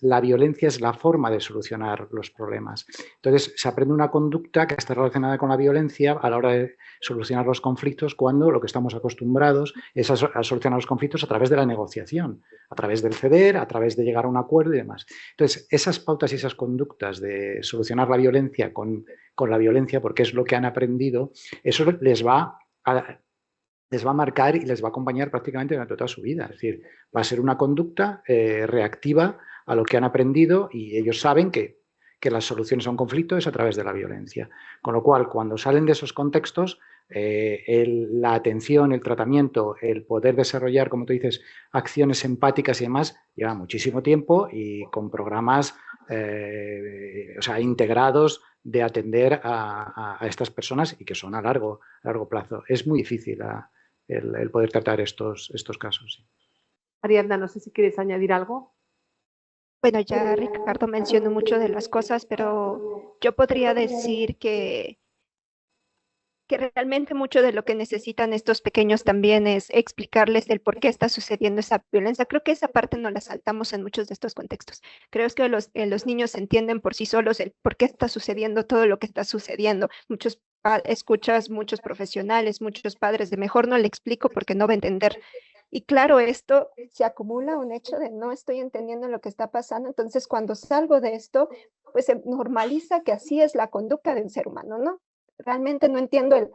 la violencia es la forma de solucionar los problemas. Entonces, se aprende una conducta que está relacionada con la violencia a la hora de solucionar los conflictos, cuando lo que estamos acostumbrados es a solucionar los conflictos a través de la negociación, a través del ceder, a través de llegar a un acuerdo y demás. Entonces, esas pautas y esas conductas de solucionar la violencia con la violencia, porque es lo que han aprendido, eso les va a les va a marcar y les va a acompañar prácticamente durante toda su vida. Es decir, va a ser una conducta reactiva a lo que han aprendido y ellos saben que las soluciones a un conflicto es a través de la violencia. Con lo cual, cuando salen de esos contextos, la atención, el tratamiento, el poder desarrollar, como tú dices, acciones empáticas y demás, lleva muchísimo tiempo y con programas integrados de atender a estas personas y que son a largo plazo. Es muy difícil el poder tratar estos casos. Sí. Ariadna, no sé si quieres añadir algo. Bueno, ya Ricardo mencionó mucho de las cosas, pero yo podría decir que realmente mucho de lo que necesitan estos pequeños también es explicarles el por qué está sucediendo esa violencia. Creo que esa parte no la saltamos en muchos de estos contextos. Creo que los niños entienden por sí solos el por qué está sucediendo todo lo que está sucediendo. Escuchas muchos profesionales, muchos padres de mejor no le explico porque no va a entender. Y claro, esto se acumula un hecho de no estoy entendiendo lo que está pasando. Entonces, cuando salgo de esto, pues se normaliza que así es la conducta de un ser humano, ¿no? Realmente no entiendo el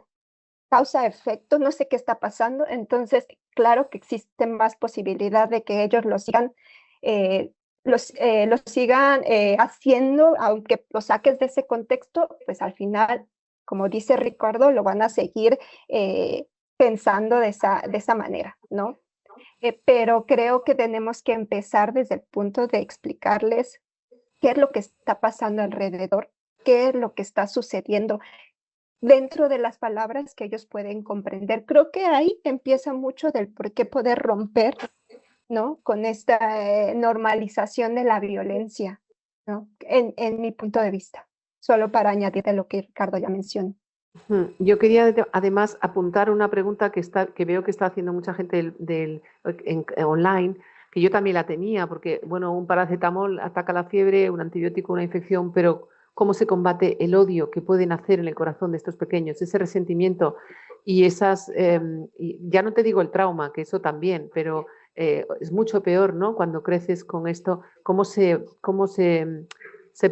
causa-efecto, no sé qué está pasando. Entonces, claro que existe más posibilidad de que ellos lo sigan, haciendo, aunque lo saques de ese contexto, pues al final, como dice Ricardo, lo van a seguir pensando de esa manera, ¿no? Pero creo que tenemos que empezar desde el punto de explicarles qué es lo que está pasando alrededor, qué es lo que está sucediendo dentro de las palabras que ellos pueden comprender. Creo que ahí empieza mucho del por qué poder romper, ¿no? Con esta normalización de la violencia, ¿no? En mi punto de vista, solo para añadir de lo que Ricardo ya mencionó. Yo quería además apuntar una pregunta que veo que está haciendo mucha gente online, que yo también la tenía, porque bueno, un paracetamol ataca la fiebre, un antibiótico, una infección, pero ¿cómo se combate el odio que pueden hacer en el corazón de estos pequeños, ese resentimiento y ya no te digo el trauma, que eso también, pero es mucho peor, ¿no? Cuando creces con esto, ¿cómo se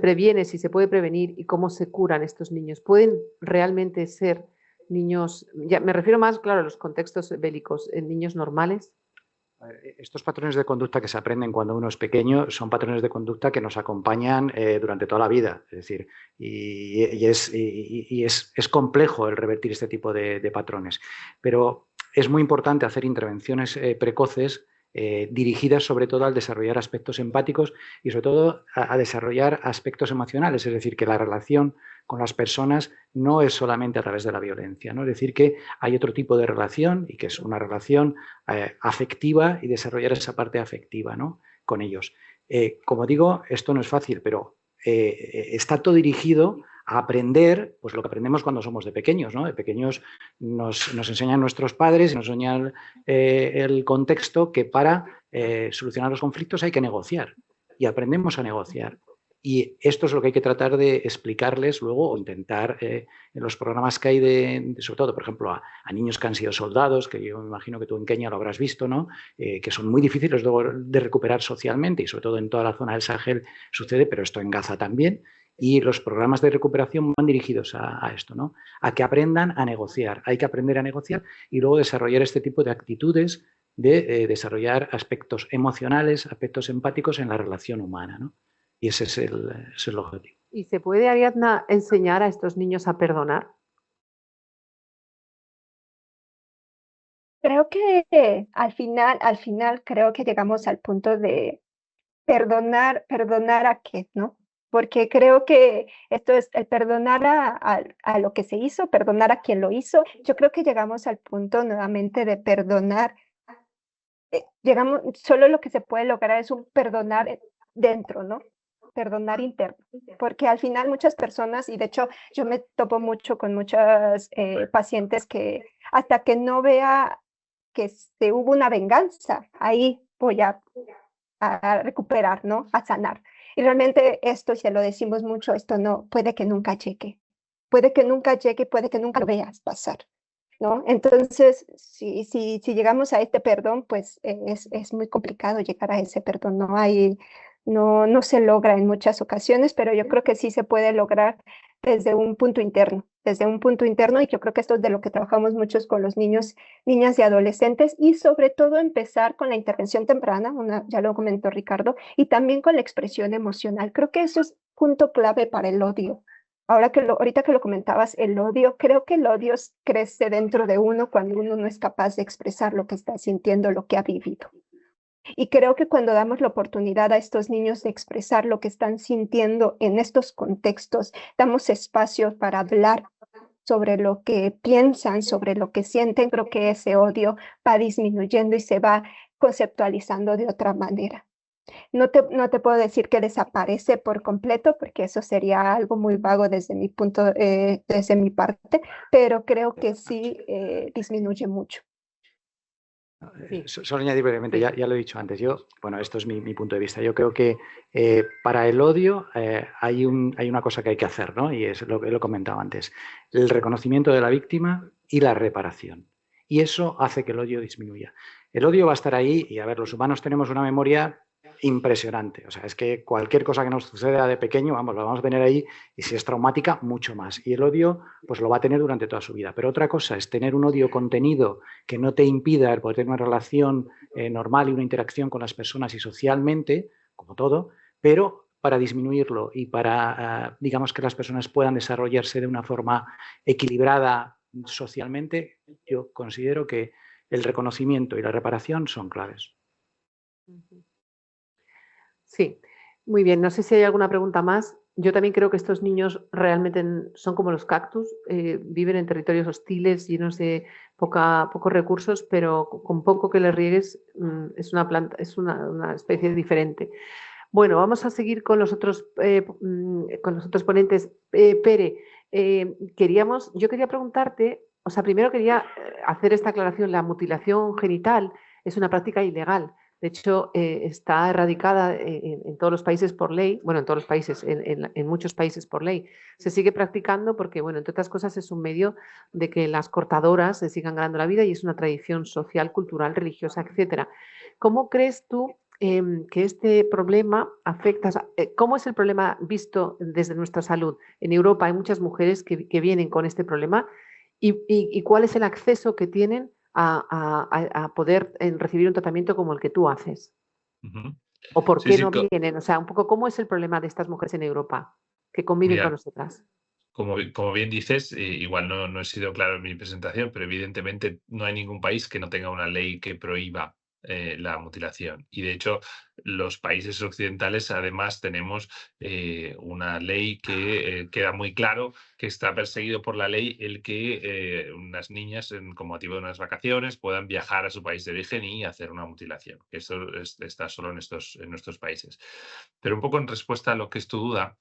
previene, si se puede prevenir y cómo se curan estos niños? ¿Pueden realmente ser niños, ya me refiero más, claro, a los contextos bélicos, en niños normales? Estos patrones de conducta que se aprenden cuando uno es pequeño son patrones de conducta que nos acompañan durante toda la vida. Es decir, es complejo el revertir este tipo de patrones. Pero es muy importante hacer intervenciones precoces dirigidas sobre todo al desarrollar aspectos empáticos y sobre todo a desarrollar aspectos emocionales, es decir, que la relación con las personas no es solamente a través de la violencia, ¿no? Es decir, que hay otro tipo de relación y que es una relación afectiva y desarrollar esa parte afectiva, ¿no? Con ellos. Como digo, esto no es fácil, pero está todo dirigido a aprender pues lo que aprendemos cuando somos de pequeños, ¿no? De pequeños nos enseñan nuestros padres y nos enseñan el contexto que para solucionar los conflictos hay que negociar y aprendemos a negociar. Y esto es lo que hay que tratar de explicarles luego o intentar en los programas que hay sobre todo, por ejemplo, a niños que han sido soldados, que yo me imagino que tú en Kenia lo habrás visto, ¿no? Que son muy difíciles luego de recuperar socialmente y sobre todo en toda la zona del Sahel sucede, pero esto en Gaza también. Y los programas de recuperación van dirigidos a esto, ¿no? A que aprendan a negociar. Hay que aprender a negociar y luego desarrollar este tipo de actitudes de desarrollar aspectos emocionales, aspectos empáticos en la relación humana, ¿no? Y ese es el objetivo. ¿Y se puede, Ariadna, enseñar a estos niños a perdonar? Creo que al final creo que llegamos al punto de perdonar a qué, ¿no? Porque creo que esto es el perdonar a lo que se hizo, perdonar a quien lo hizo. Yo creo que llegamos al punto nuevamente de perdonar. Solo lo que se puede lograr es un perdonar dentro, ¿no? Perdonar interno, porque al final muchas personas, y de hecho yo me topo mucho con muchas pacientes que hasta que no vea que hubo una venganza, ahí voy a recuperar, ¿no? A sanar. Y realmente esto, se lo decimos mucho, esto no, puede que nunca llegue, puede que nunca lo veas pasar, ¿no? Entonces, si llegamos a este perdón, pues es muy complicado llegar a ese perdón, no se logra en muchas ocasiones, pero yo creo que sí se puede lograr desde un punto interno, y yo creo que esto es de lo que trabajamos muchos con los niños, niñas y adolescentes, y sobre todo empezar con la intervención temprana, ya lo comentó Ricardo, y también con la expresión emocional. Creo que eso es punto clave para el odio. Ahorita que lo comentabas, el odio, creo que el odio crece dentro de uno cuando uno no es capaz de expresar lo que está sintiendo, lo que ha vivido. Y creo que cuando damos la oportunidad a estos niños de expresar lo que están sintiendo en estos contextos, damos espacio para hablar sobre lo que piensan, sobre lo que sienten, creo que ese odio va disminuyendo y se va conceptualizando de otra manera. No te puedo decir que desaparece por completo, porque eso sería algo muy vago desde mi parte, pero creo que sí disminuye mucho. Solo añadir brevemente, ya lo he dicho antes, bueno, esto es mi punto de vista. Yo creo que para el odio hay una cosa que hay que hacer, ¿no? Y es lo que lo comentaba antes, el reconocimiento de la víctima y la reparación. Y eso hace que el odio disminuya. El odio va a estar ahí y, a ver, los humanos tenemos una memoria impresionante. O sea, es que cualquier cosa que nos suceda de pequeño, vamos, lo vamos a tener ahí, y si es traumática, mucho más. Y el odio, pues lo va a tener durante toda su vida. Pero otra cosa es tener un odio contenido que no te impida el poder tener una relación normal y una interacción con las personas y socialmente, como todo, pero para disminuirlo y para, digamos, que las personas puedan desarrollarse de una forma equilibrada socialmente, yo considero que el reconocimiento y la reparación son claves. Sí, muy bien. No sé si hay alguna pregunta más. Yo también creo que estos niños realmente son como los cactus, viven en territorios hostiles, llenos de pocos recursos, pero con poco que les riegues es una planta, es una especie diferente. Bueno, vamos a seguir con los otros ponentes. Pere, yo quería preguntarte, o sea, primero quería hacer esta aclaración. La mutilación genital es una práctica ilegal. De hecho, está erradicada en todos los países por ley, bueno, en todos los países, en muchos países por ley. Se sigue practicando porque, bueno, entre otras cosas, es un medio de que las cortadoras se sigan ganando la vida y es una tradición social, cultural, religiosa, etcétera. ¿Cómo crees tú que este problema afecta? ¿Cómo es el problema visto desde nuestra salud? En Europa hay muchas mujeres que vienen con este problema y ¿cuál es el acceso que tienen a poder recibir un tratamiento como el que tú haces? ¿O por qué no vienen? O sea, un poco cómo es el problema de estas mujeres en Europa que conviven con nosotras. Como bien dices, igual no he sido claro en mi presentación, pero evidentemente no hay ningún país que no tenga una ley que prohíba la mutilación. Y de hecho, los países occidentales además tenemos una ley que queda muy claro que está perseguido por la ley el que unas niñas con motivo de unas vacaciones puedan viajar a su país de origen y hacer una mutilación. Eso está solo en nuestros países. Pero un poco en respuesta a lo que es tu duda,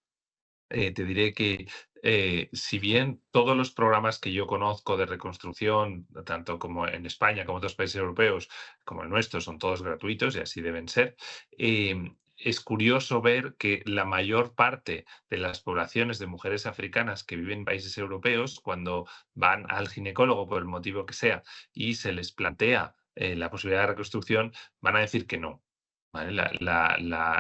te diré que si bien todos los programas que yo conozco de reconstrucción, tanto como en España como en otros países europeos, como el nuestro, son todos gratuitos y así deben ser, es curioso ver que la mayor parte de las poblaciones de mujeres africanas que viven en países europeos, cuando van al ginecólogo por el motivo que sea y se les plantea la posibilidad de reconstrucción, van a decir que no. ¿Vale?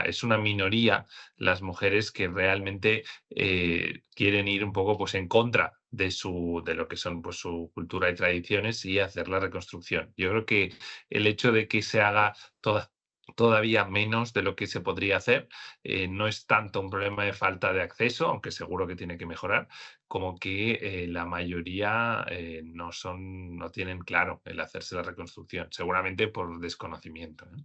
Es una minoría las mujeres que realmente quieren ir un poco pues, en contra de lo que son pues, su cultura y tradiciones y hacer la reconstrucción. Yo creo que el hecho de que se haga todavía menos de lo que se podría hacer no es tanto un problema de falta de acceso, aunque seguro que tiene que mejorar, como que la mayoría no tienen claro el hacerse la reconstrucción, seguramente por desconocimiento, ¿no?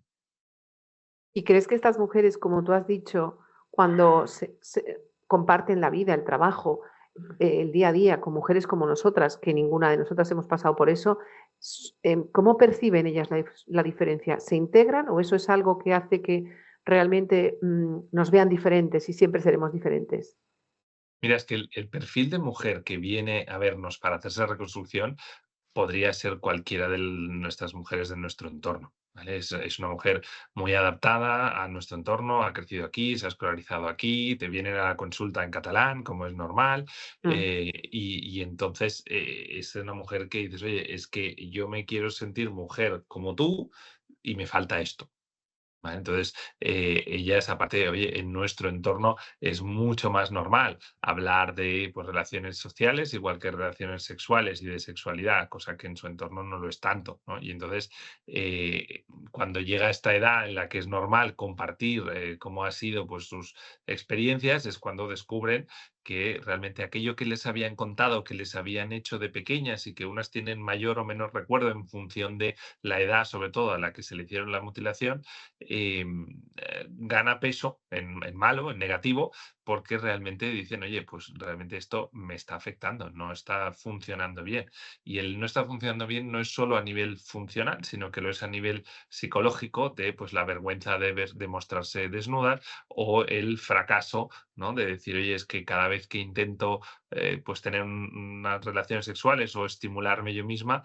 ¿Y crees que estas mujeres, como tú has dicho, cuando se comparten la vida, el trabajo, el día a día con mujeres como nosotras, que ninguna de nosotras hemos pasado por eso, ¿cómo perciben ellas la diferencia? ¿Se integran o eso es algo que hace que realmente nos vean diferentes y siempre seremos diferentes? Mira, es que el perfil de mujer que viene a vernos para hacerse la reconstrucción podría ser cualquiera de nuestras mujeres de nuestro entorno, ¿vale? Es una mujer muy adaptada a nuestro entorno, ha crecido aquí, se ha escolarizado aquí, te viene a la consulta en catalán, como es normal, y entonces es una mujer que dices, oye, es que yo me quiero sentir mujer como tú y me falta esto. ¿vale? Entonces, ellas, aparte, oye, en nuestro entorno es mucho más normal hablar de pues, relaciones sociales, igual que relaciones sexuales y de sexualidad, cosa que en su entorno no lo es tanto, ¿no? Y entonces, cuando llega esta edad en la que es normal compartir cómo ha sido pues, sus experiencias, es cuando descubren que realmente aquello que les habían contado, que les habían hecho de pequeñas y que unas tienen mayor o menor recuerdo en función de la edad, sobre todo a la que se le hicieron la mutilación, gana peso en malo, en negativo, porque realmente dicen, oye, pues realmente esto me está afectando, no está funcionando bien. Y el no está funcionando bien no es solo a nivel funcional, sino que lo es a nivel psicológico de pues, la vergüenza de mostrarse desnuda o el fracaso, ¿no? De decir, oye, es que cada vez que intento pues tener unas relaciones sexuales o estimularme yo misma,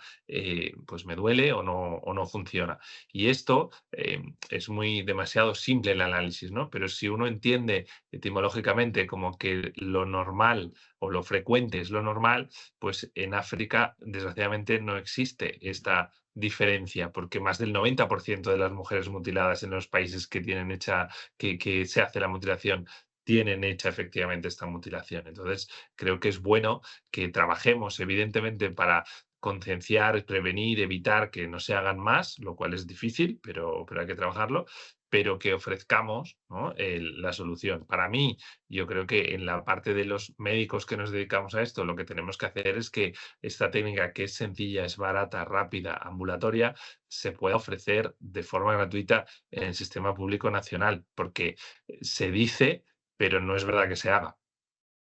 pues me duele o no funciona. Y esto es muy demasiado simple el análisis, ¿no? Pero si uno entiende etimológicamente como que lo normal o lo frecuente es lo normal, pues en África desgraciadamente no existe esta diferencia, porque más del 90% de las mujeres mutiladas en los países que tienen hecha, que se hace la mutilación, tienen hecha efectivamente esta mutilación. Entonces, creo que es bueno que trabajemos, evidentemente, para concienciar, prevenir, evitar que no se hagan más, lo cual es difícil, pero hay que trabajarlo, pero que ofrezcamos, ¿no? La solución. Para mí, yo creo que en la parte de los médicos que nos dedicamos a esto, lo que tenemos que hacer es que esta técnica, que es sencilla, es barata, rápida, ambulatoria, se pueda ofrecer de forma gratuita en el sistema público nacional, porque se dice, pero no es verdad que se haga,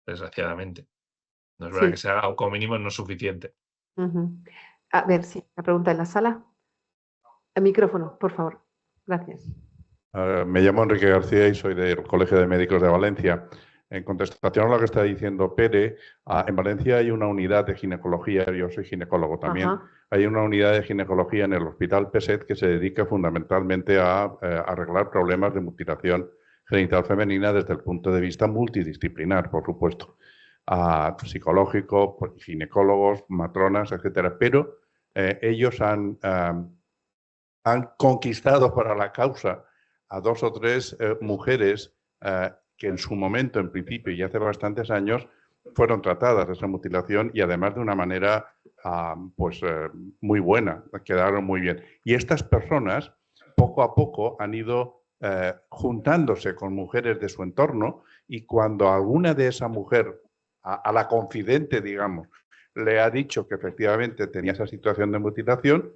desgraciadamente. No es verdad que Sí. se haga, o como mínimo no es suficiente. A ver, sí, la pregunta en la sala. El micrófono, por favor. Gracias. Me llamo Enrique García y soy del Colegio de Médicos de Valencia. En contestación a lo que está diciendo Pere, en Valencia hay una unidad de ginecología, yo soy ginecólogo también, hay una unidad de ginecología en el Hospital Peset que se dedica fundamentalmente a arreglar problemas de mutilación genital femenina desde el punto de vista multidisciplinar, por supuesto, psicológico, ginecólogos, matronas, etcétera. Pero ellos han conquistado para la causa a 2 o 3 mujeres que en su momento, en principio, y hace bastantes años, fueron tratadas de esa mutilación y además de una manera muy buena, quedaron muy bien. Y estas personas, poco a poco, han ido juntándose con mujeres de su entorno y cuando alguna de esa mujer, a la confidente, digamos, le ha dicho que efectivamente tenía esa situación de mutilación,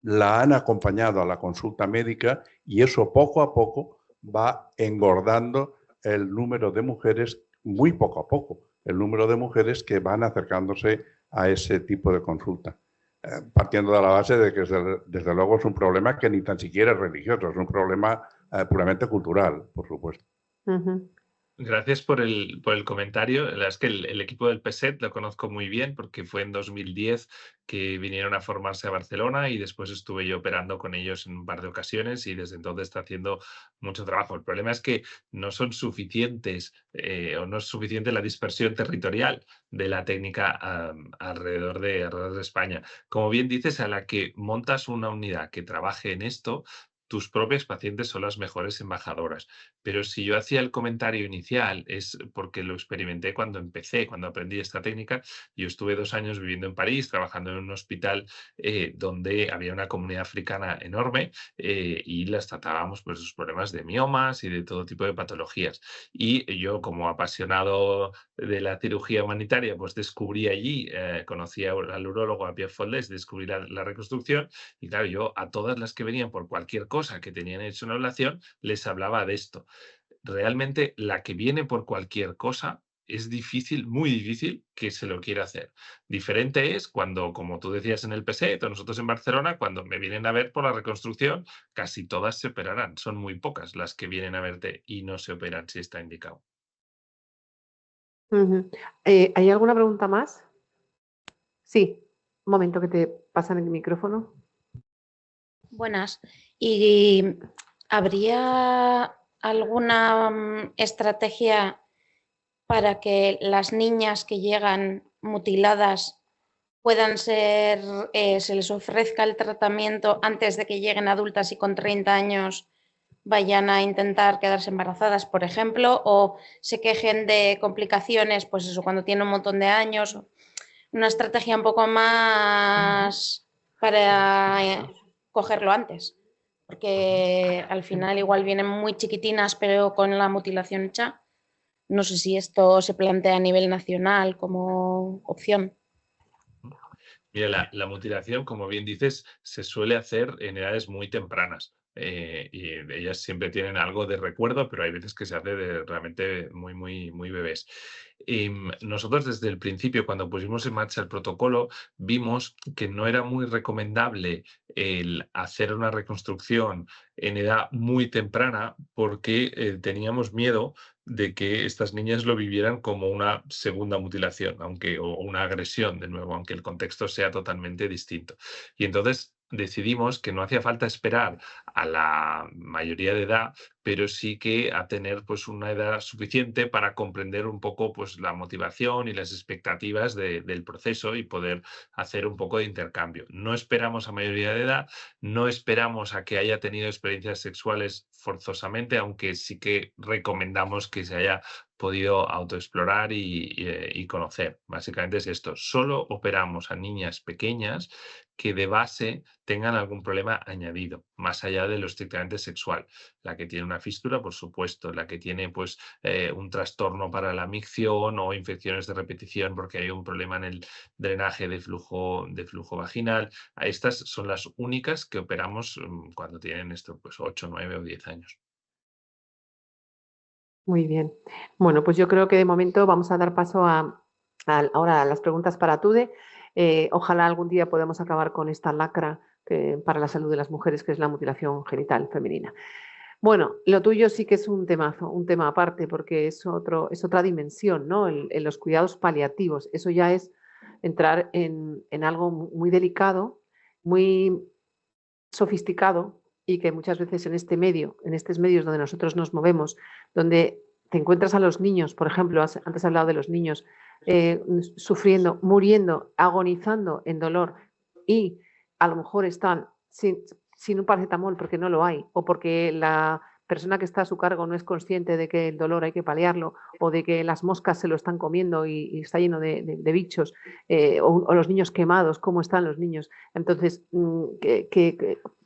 la han acompañado a la consulta médica y eso poco a poco va engordando el número de mujeres, muy poco a poco, el número de mujeres que van acercándose a ese tipo de consulta. Partiendo de la base de que desde luego es un problema que ni tan siquiera es religioso, es un problema puramente cultural, por supuesto. Gracias por el comentario. La verdad es que el equipo del PESET lo conozco muy bien porque fue en 2010 que vinieron a formarse a Barcelona y después estuve yo operando con ellos en un par de ocasiones y desde entonces está haciendo mucho trabajo. El problema es que no son suficientes o no es suficiente la dispersión territorial de la técnica alrededor de España. Como bien dices, a la que montas una unidad que trabaje en esto, tus propias pacientes son las mejores embajadoras. Pero si yo hacía el comentario inicial es porque lo experimenté cuando empecé, cuando aprendí esta técnica. Yo estuve 2 años viviendo en París, trabajando en un hospital donde había una comunidad africana enorme y las tratábamos pues sus problemas de miomas y de todo tipo de patologías. Y yo, como apasionado de la cirugía humanitaria, pues descubrí allí, conocí al urólogo, a Pierre Foldés, descubrí la reconstrucción y claro, yo a todas las que venían por cualquier cosa que tenían hecho una ablación, les hablaba de esto. Realmente la que viene por cualquier cosa es difícil, muy difícil que se lo quiera hacer. Diferente es cuando, como tú decías en el PSET o nosotros en Barcelona, cuando me vienen a ver por la reconstrucción, casi todas se operarán. Son muy pocas las que vienen a verte y no se operan si está indicado. ¿Hay alguna pregunta más? Sí, un momento que te pasan el micrófono. Buenas. ¿Y habría alguna estrategia para que las niñas que llegan mutiladas puedan ser, se les ofrezca el tratamiento antes de que lleguen adultas y con 30 años vayan a intentar quedarse embarazadas, por ejemplo, o se quejen de complicaciones, pues eso, cuando tienen un montón de años. Una estrategia un poco más para cogerlo antes, porque al final igual vienen muy chiquitinas, pero con la mutilación hecha. No sé si esto se plantea a nivel nacional como opción. Mira, la mutilación, como bien dices, se suele hacer en edades muy tempranas. Y ellas siempre tienen algo de recuerdo, pero hay veces que se hace de realmente muy bebés. Y nosotros desde el principio, cuando pusimos en marcha el protocolo, vimos que no era muy recomendable el hacer una reconstrucción en edad muy temprana porque teníamos miedo de que estas niñas lo vivieran como una segunda mutilación, o una agresión de nuevo, aunque el contexto sea totalmente distinto. Y entonces decidimos que no hacía falta esperar a la mayoría de edad, pero sí que a tener pues una edad suficiente para comprender un poco pues la motivación y las expectativas del proceso y poder hacer un poco de intercambio. No esperamos a mayoría de edad, no esperamos a que haya tenido experiencias sexuales forzosamente, aunque sí que recomendamos que se haya podido autoexplorar y conocer. Básicamente es esto. Solo operamos a niñas pequeñas que de base tengan algún problema añadido, más allá de lo estrictamente sexual. La que tiene una fístula, por supuesto, la que tiene pues, un trastorno para la micción o infecciones de repetición porque hay un problema en el drenaje de flujo vaginal. Estas son las únicas que operamos cuando tienen esto, pues 8, 9 o 10 años. Muy bien. Bueno, pues yo creo que de momento vamos a dar paso ahora a las preguntas para Tude. Ojalá algún día podamos acabar con esta lacra para la salud de las mujeres, que es la mutilación genital femenina. Bueno, lo tuyo sí que es un temazo, un tema aparte, porque es otra dimensión, ¿no? En los cuidados paliativos. Eso ya es entrar en algo muy delicado, muy sofisticado, y que muchas veces en estos medios donde nosotros nos movemos, donde te encuentras a los niños, por ejemplo, antes has hablado de los niños sufriendo, muriendo, agonizando en dolor, y a lo mejor están sin un paracetamol porque no lo hay, o porque la persona que está a su cargo no es consciente de que el dolor hay que paliarlo, o de que las moscas se lo están comiendo y está lleno de bichos, o los niños quemados, ¿cómo están los niños? Entonces,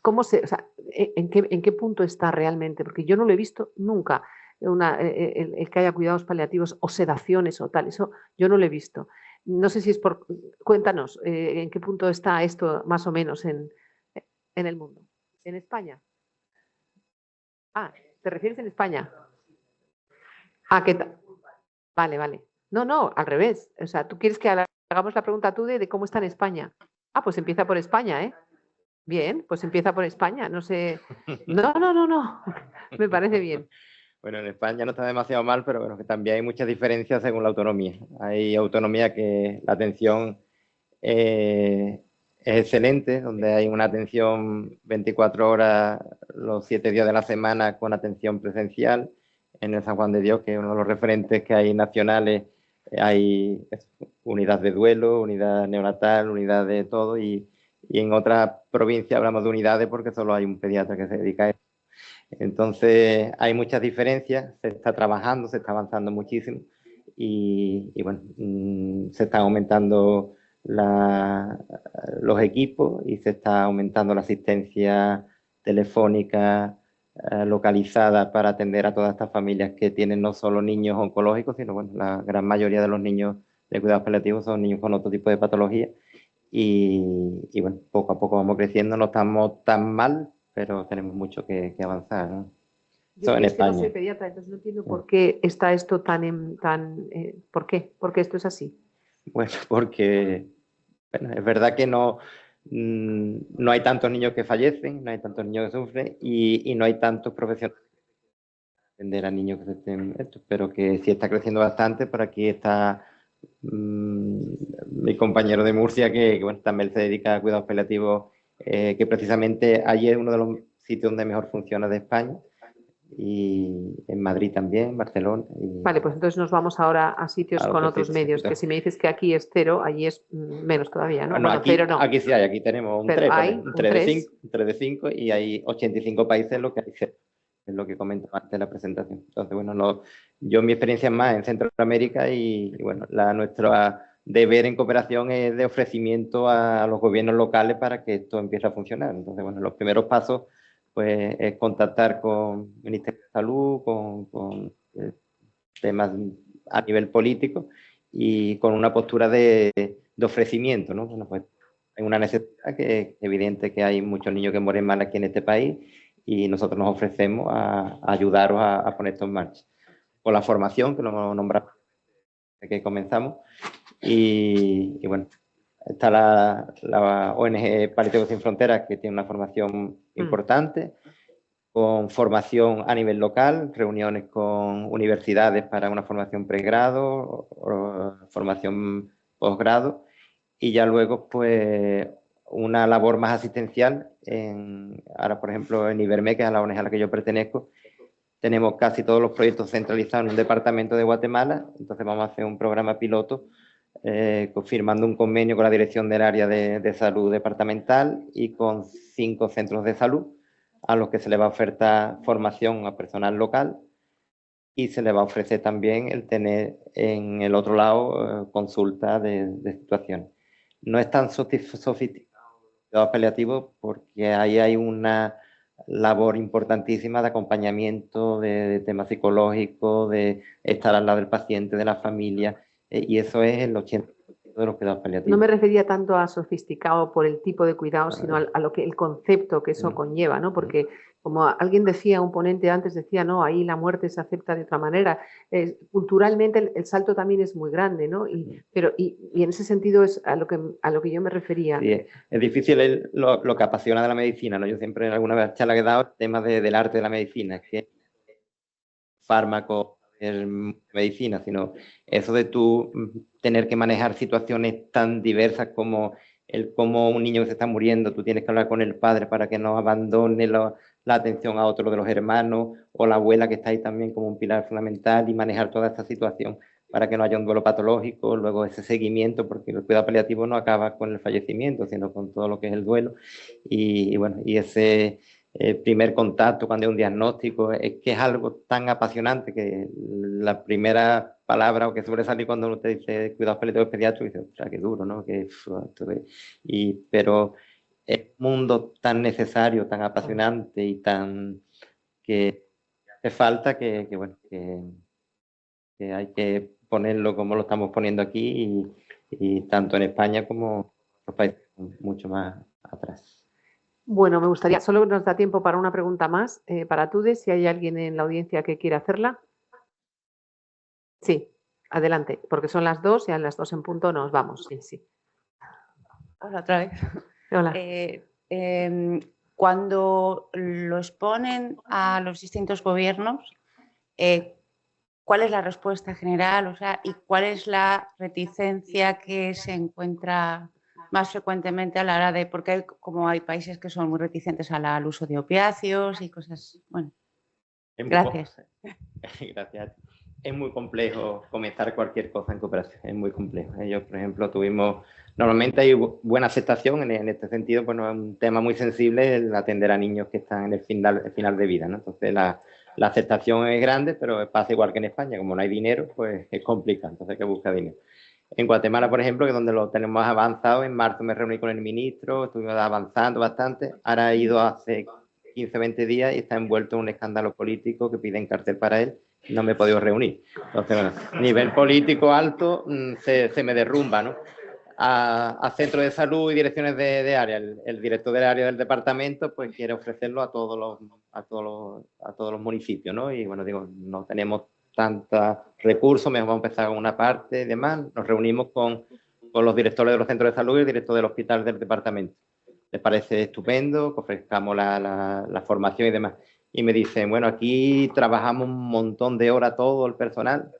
¿cómo o sea, ¿en qué punto está realmente? Porque yo no lo he visto nunca, el que haya cuidados paliativos o sedaciones o tal, eso yo no lo he visto. No sé si es por... Cuéntanos, ¿en qué punto está esto más o menos en el mundo? ¿En España? Ah, ¿te refieres en España? Ah, ¿qué tal? Vale. No, al revés. O sea, tú quieres que hagamos la pregunta tú de cómo está en España. Ah, pues empieza por España, ¿eh? Bien, pues empieza por España. No sé. No. Me parece bien. Bueno, en España no está demasiado mal, pero bueno, que también hay muchas diferencias según la autonomía. Hay autonomía que la atención es excelente, donde hay una atención 24 horas los 7 días de la semana con atención presencial. En el San Juan de Dios, que es uno de los referentes que hay nacionales, hay unidad de duelo, unidad neonatal, unidad de todo, y en otras provincias hablamos de unidades porque solo hay un pediatra que se dedica a eso. Entonces hay muchas diferencias, se está trabajando, se está avanzando muchísimo y bueno, se están aumentando los equipos y se está aumentando la asistencia telefónica localizada para atender a todas estas familias que tienen no solo niños oncológicos, sino bueno, la gran mayoría de los niños de cuidados paliativos son niños con otro tipo de patología y bueno, poco a poco vamos creciendo, no estamos tan mal, pero tenemos mucho que avanzar, ¿no? Yo en España. Que no soy pediatra, entonces no entiendo por qué está esto ¿por qué? ¿Por qué esto es así? Bueno, porque es verdad que no hay tantos niños que fallecen, no hay tantos niños que sufren y no hay tantos profesionales para atender a niños que estén estos, pero que sí está creciendo bastante. Por aquí está mi compañero de Murcia, que bueno, también se dedica a cuidados paliativos, que precisamente allí es uno de los sitios donde mejor funciona de España. y en Madrid también, Barcelona. Vale, pues entonces nos vamos ahora a sitios con otros medios, que si me dices que aquí es 0, allí es menos todavía, ¿no? Bueno, aquí, 0 no. aquí sí hay, aquí tenemos un 3, un 3 de 5 y hay 85 países lo que hay 0, es lo que comentaba antes en la presentación. Entonces, bueno, yo mi experiencia es más en Centroamérica y bueno, nuestro deber en cooperación es de ofrecimiento a los gobiernos locales para que esto empiece a funcionar. Entonces, bueno, los primeros pasos pues es contactar con el Ministerio de Salud, con temas a nivel político y con una postura de ofrecimiento, ¿no? Bueno, pues hay una necesidad que es evidente que hay muchos niños que mueren mal aquí en este país y nosotros nos ofrecemos a ayudaros a poner esto en marcha. Con la formación, que lo nombramos desde que comenzamos, y bueno, está la ONG Paliativos Sin Fronteras, que tiene una formación importante, con formación a nivel local, reuniones con universidades para una formación pregrado, o formación posgrado, y ya luego pues una labor más asistencial. Ahora, por ejemplo, en Iberme, que es la ONG a la que yo pertenezco, tenemos casi todos los proyectos centralizados en un departamento de Guatemala, entonces vamos a hacer un programa piloto firmando un convenio con la Dirección del Área de Salud Departamental y con 5 centros de salud a los que se le va a ofertar formación a personal local y se le va a ofrecer también el tener en el otro lado consulta de situaciones. No es tan sofisticado los paliativos porque ahí hay una labor importantísima de acompañamiento, de temas psicológicos, de estar al lado del paciente, de la familia, y eso es el 80% de los cuidados paliativos. No me refería tanto a sofisticado por el tipo de cuidado, sino a lo que el concepto que eso conlleva, ¿no? Porque como alguien decía, un ponente antes decía, no, ahí la muerte se acepta de otra manera. Culturalmente el salto también es muy grande, ¿no? Y en ese sentido es a lo que yo me refería. Sí, es difícil lo que apasiona de la medicina, ¿no? Yo siempre en alguna charla que he dado temas del arte de la medicina, es que fármaco, medicina, sino eso de tú tener que manejar situaciones tan diversas como cómo un niño que se está muriendo, tú tienes que hablar con el padre para que no abandone la atención a otro de los hermanos, o la abuela que está ahí también como un pilar fundamental, y manejar toda esta situación para que no haya un duelo patológico, luego ese seguimiento, porque el cuidado paliativo no acaba con el fallecimiento, sino con todo lo que es el duelo, y bueno, y ese primer contacto cuando hay un diagnóstico, es que es algo tan apasionante que la primera palabra o que suele salir cuando uno te dice cuidados paliativos pediátricos, dice, ostras, qué duro, ¿no? Pero es un mundo tan necesario, tan apasionante y tan que hace falta que hay que ponerlo como lo estamos poniendo aquí y tanto en España como en otros países mucho más atrás. Bueno, me gustaría, solo nos da tiempo para una pregunta más, para Tude, si hay alguien en la audiencia que quiera hacerla. Sí, adelante, porque son las 2 y a las 2 en punto nos vamos. Sí. Hola, otra vez. Hola. Cuando lo exponen a los distintos gobiernos, ¿cuál es la respuesta general? O sea, ¿y cuál es la reticencia que se encuentra más frecuentemente a la hora de, porque hay países que son muy reticentes al uso de opiáceos y cosas, bueno, gracias. Gracias. Es muy complejo comenzar cualquier cosa en cooperación, es muy complejo. Ellos, por ejemplo, normalmente hay buena aceptación en este sentido, bueno, es un tema muy sensible el atender a niños que están en el final de vida, ¿no? Entonces la aceptación es grande, pero pasa igual que en España, como no hay dinero, pues es complicado, entonces hay que buscar dinero. En Guatemala, por ejemplo, que es donde lo tenemos avanzado, en marzo me reuní con el ministro, estuvimos avanzando bastante, ahora ha ido hace 15 o 20 días y está envuelto en un escándalo político que piden cárcel para él, no me he podido reunir. Entonces, bueno, nivel político alto se me derrumba, ¿no? A centros de salud y direcciones de área. El director del área del departamento pues quiere ofrecerlo a todos los municipios, ¿no? Y bueno, digo, no tenemos tantos recursos, mejor vamos a empezar con una parte y demás. Nos reunimos con los directores de los centros de salud y el director del hospital del departamento. Les parece estupendo que ofrezcamos la formación y demás. Y me dicen, bueno, aquí trabajamos un montón de horas todo el personal,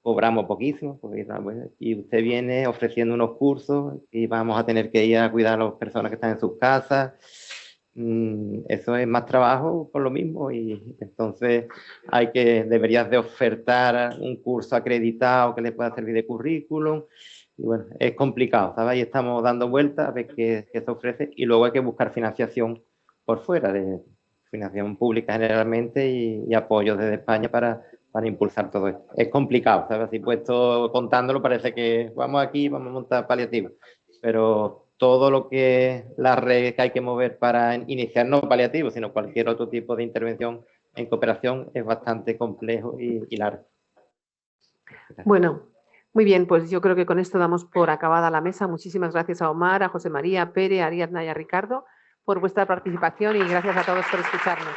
cobramos poquísimo, y usted viene ofreciendo unos cursos y vamos a tener que ir a cuidar a las personas que están en sus casas. eso es más trabajo por lo mismo, y entonces deberías de ofertar un curso acreditado que le pueda servir de currículum, y bueno, es complicado, ¿sabes? Ahí estamos dando vueltas a ver qué se ofrece, y luego hay que buscar financiación por fuera, de financiación pública generalmente, y apoyos desde España para impulsar todo esto. Es complicado, ¿sabes? Así puesto contándolo parece que vamos aquí, vamos a montar paliativos, pero todo lo que la red que hay que mover para iniciar, no paliativos, sino cualquier otro tipo de intervención en cooperación, es bastante complejo y largo. Bueno, muy bien, pues yo creo que con esto damos por acabada la mesa. Muchísimas gracias a Omar, a José María, a Pere, a Ariadna y a Ricardo por vuestra participación, y gracias a todos por escucharnos.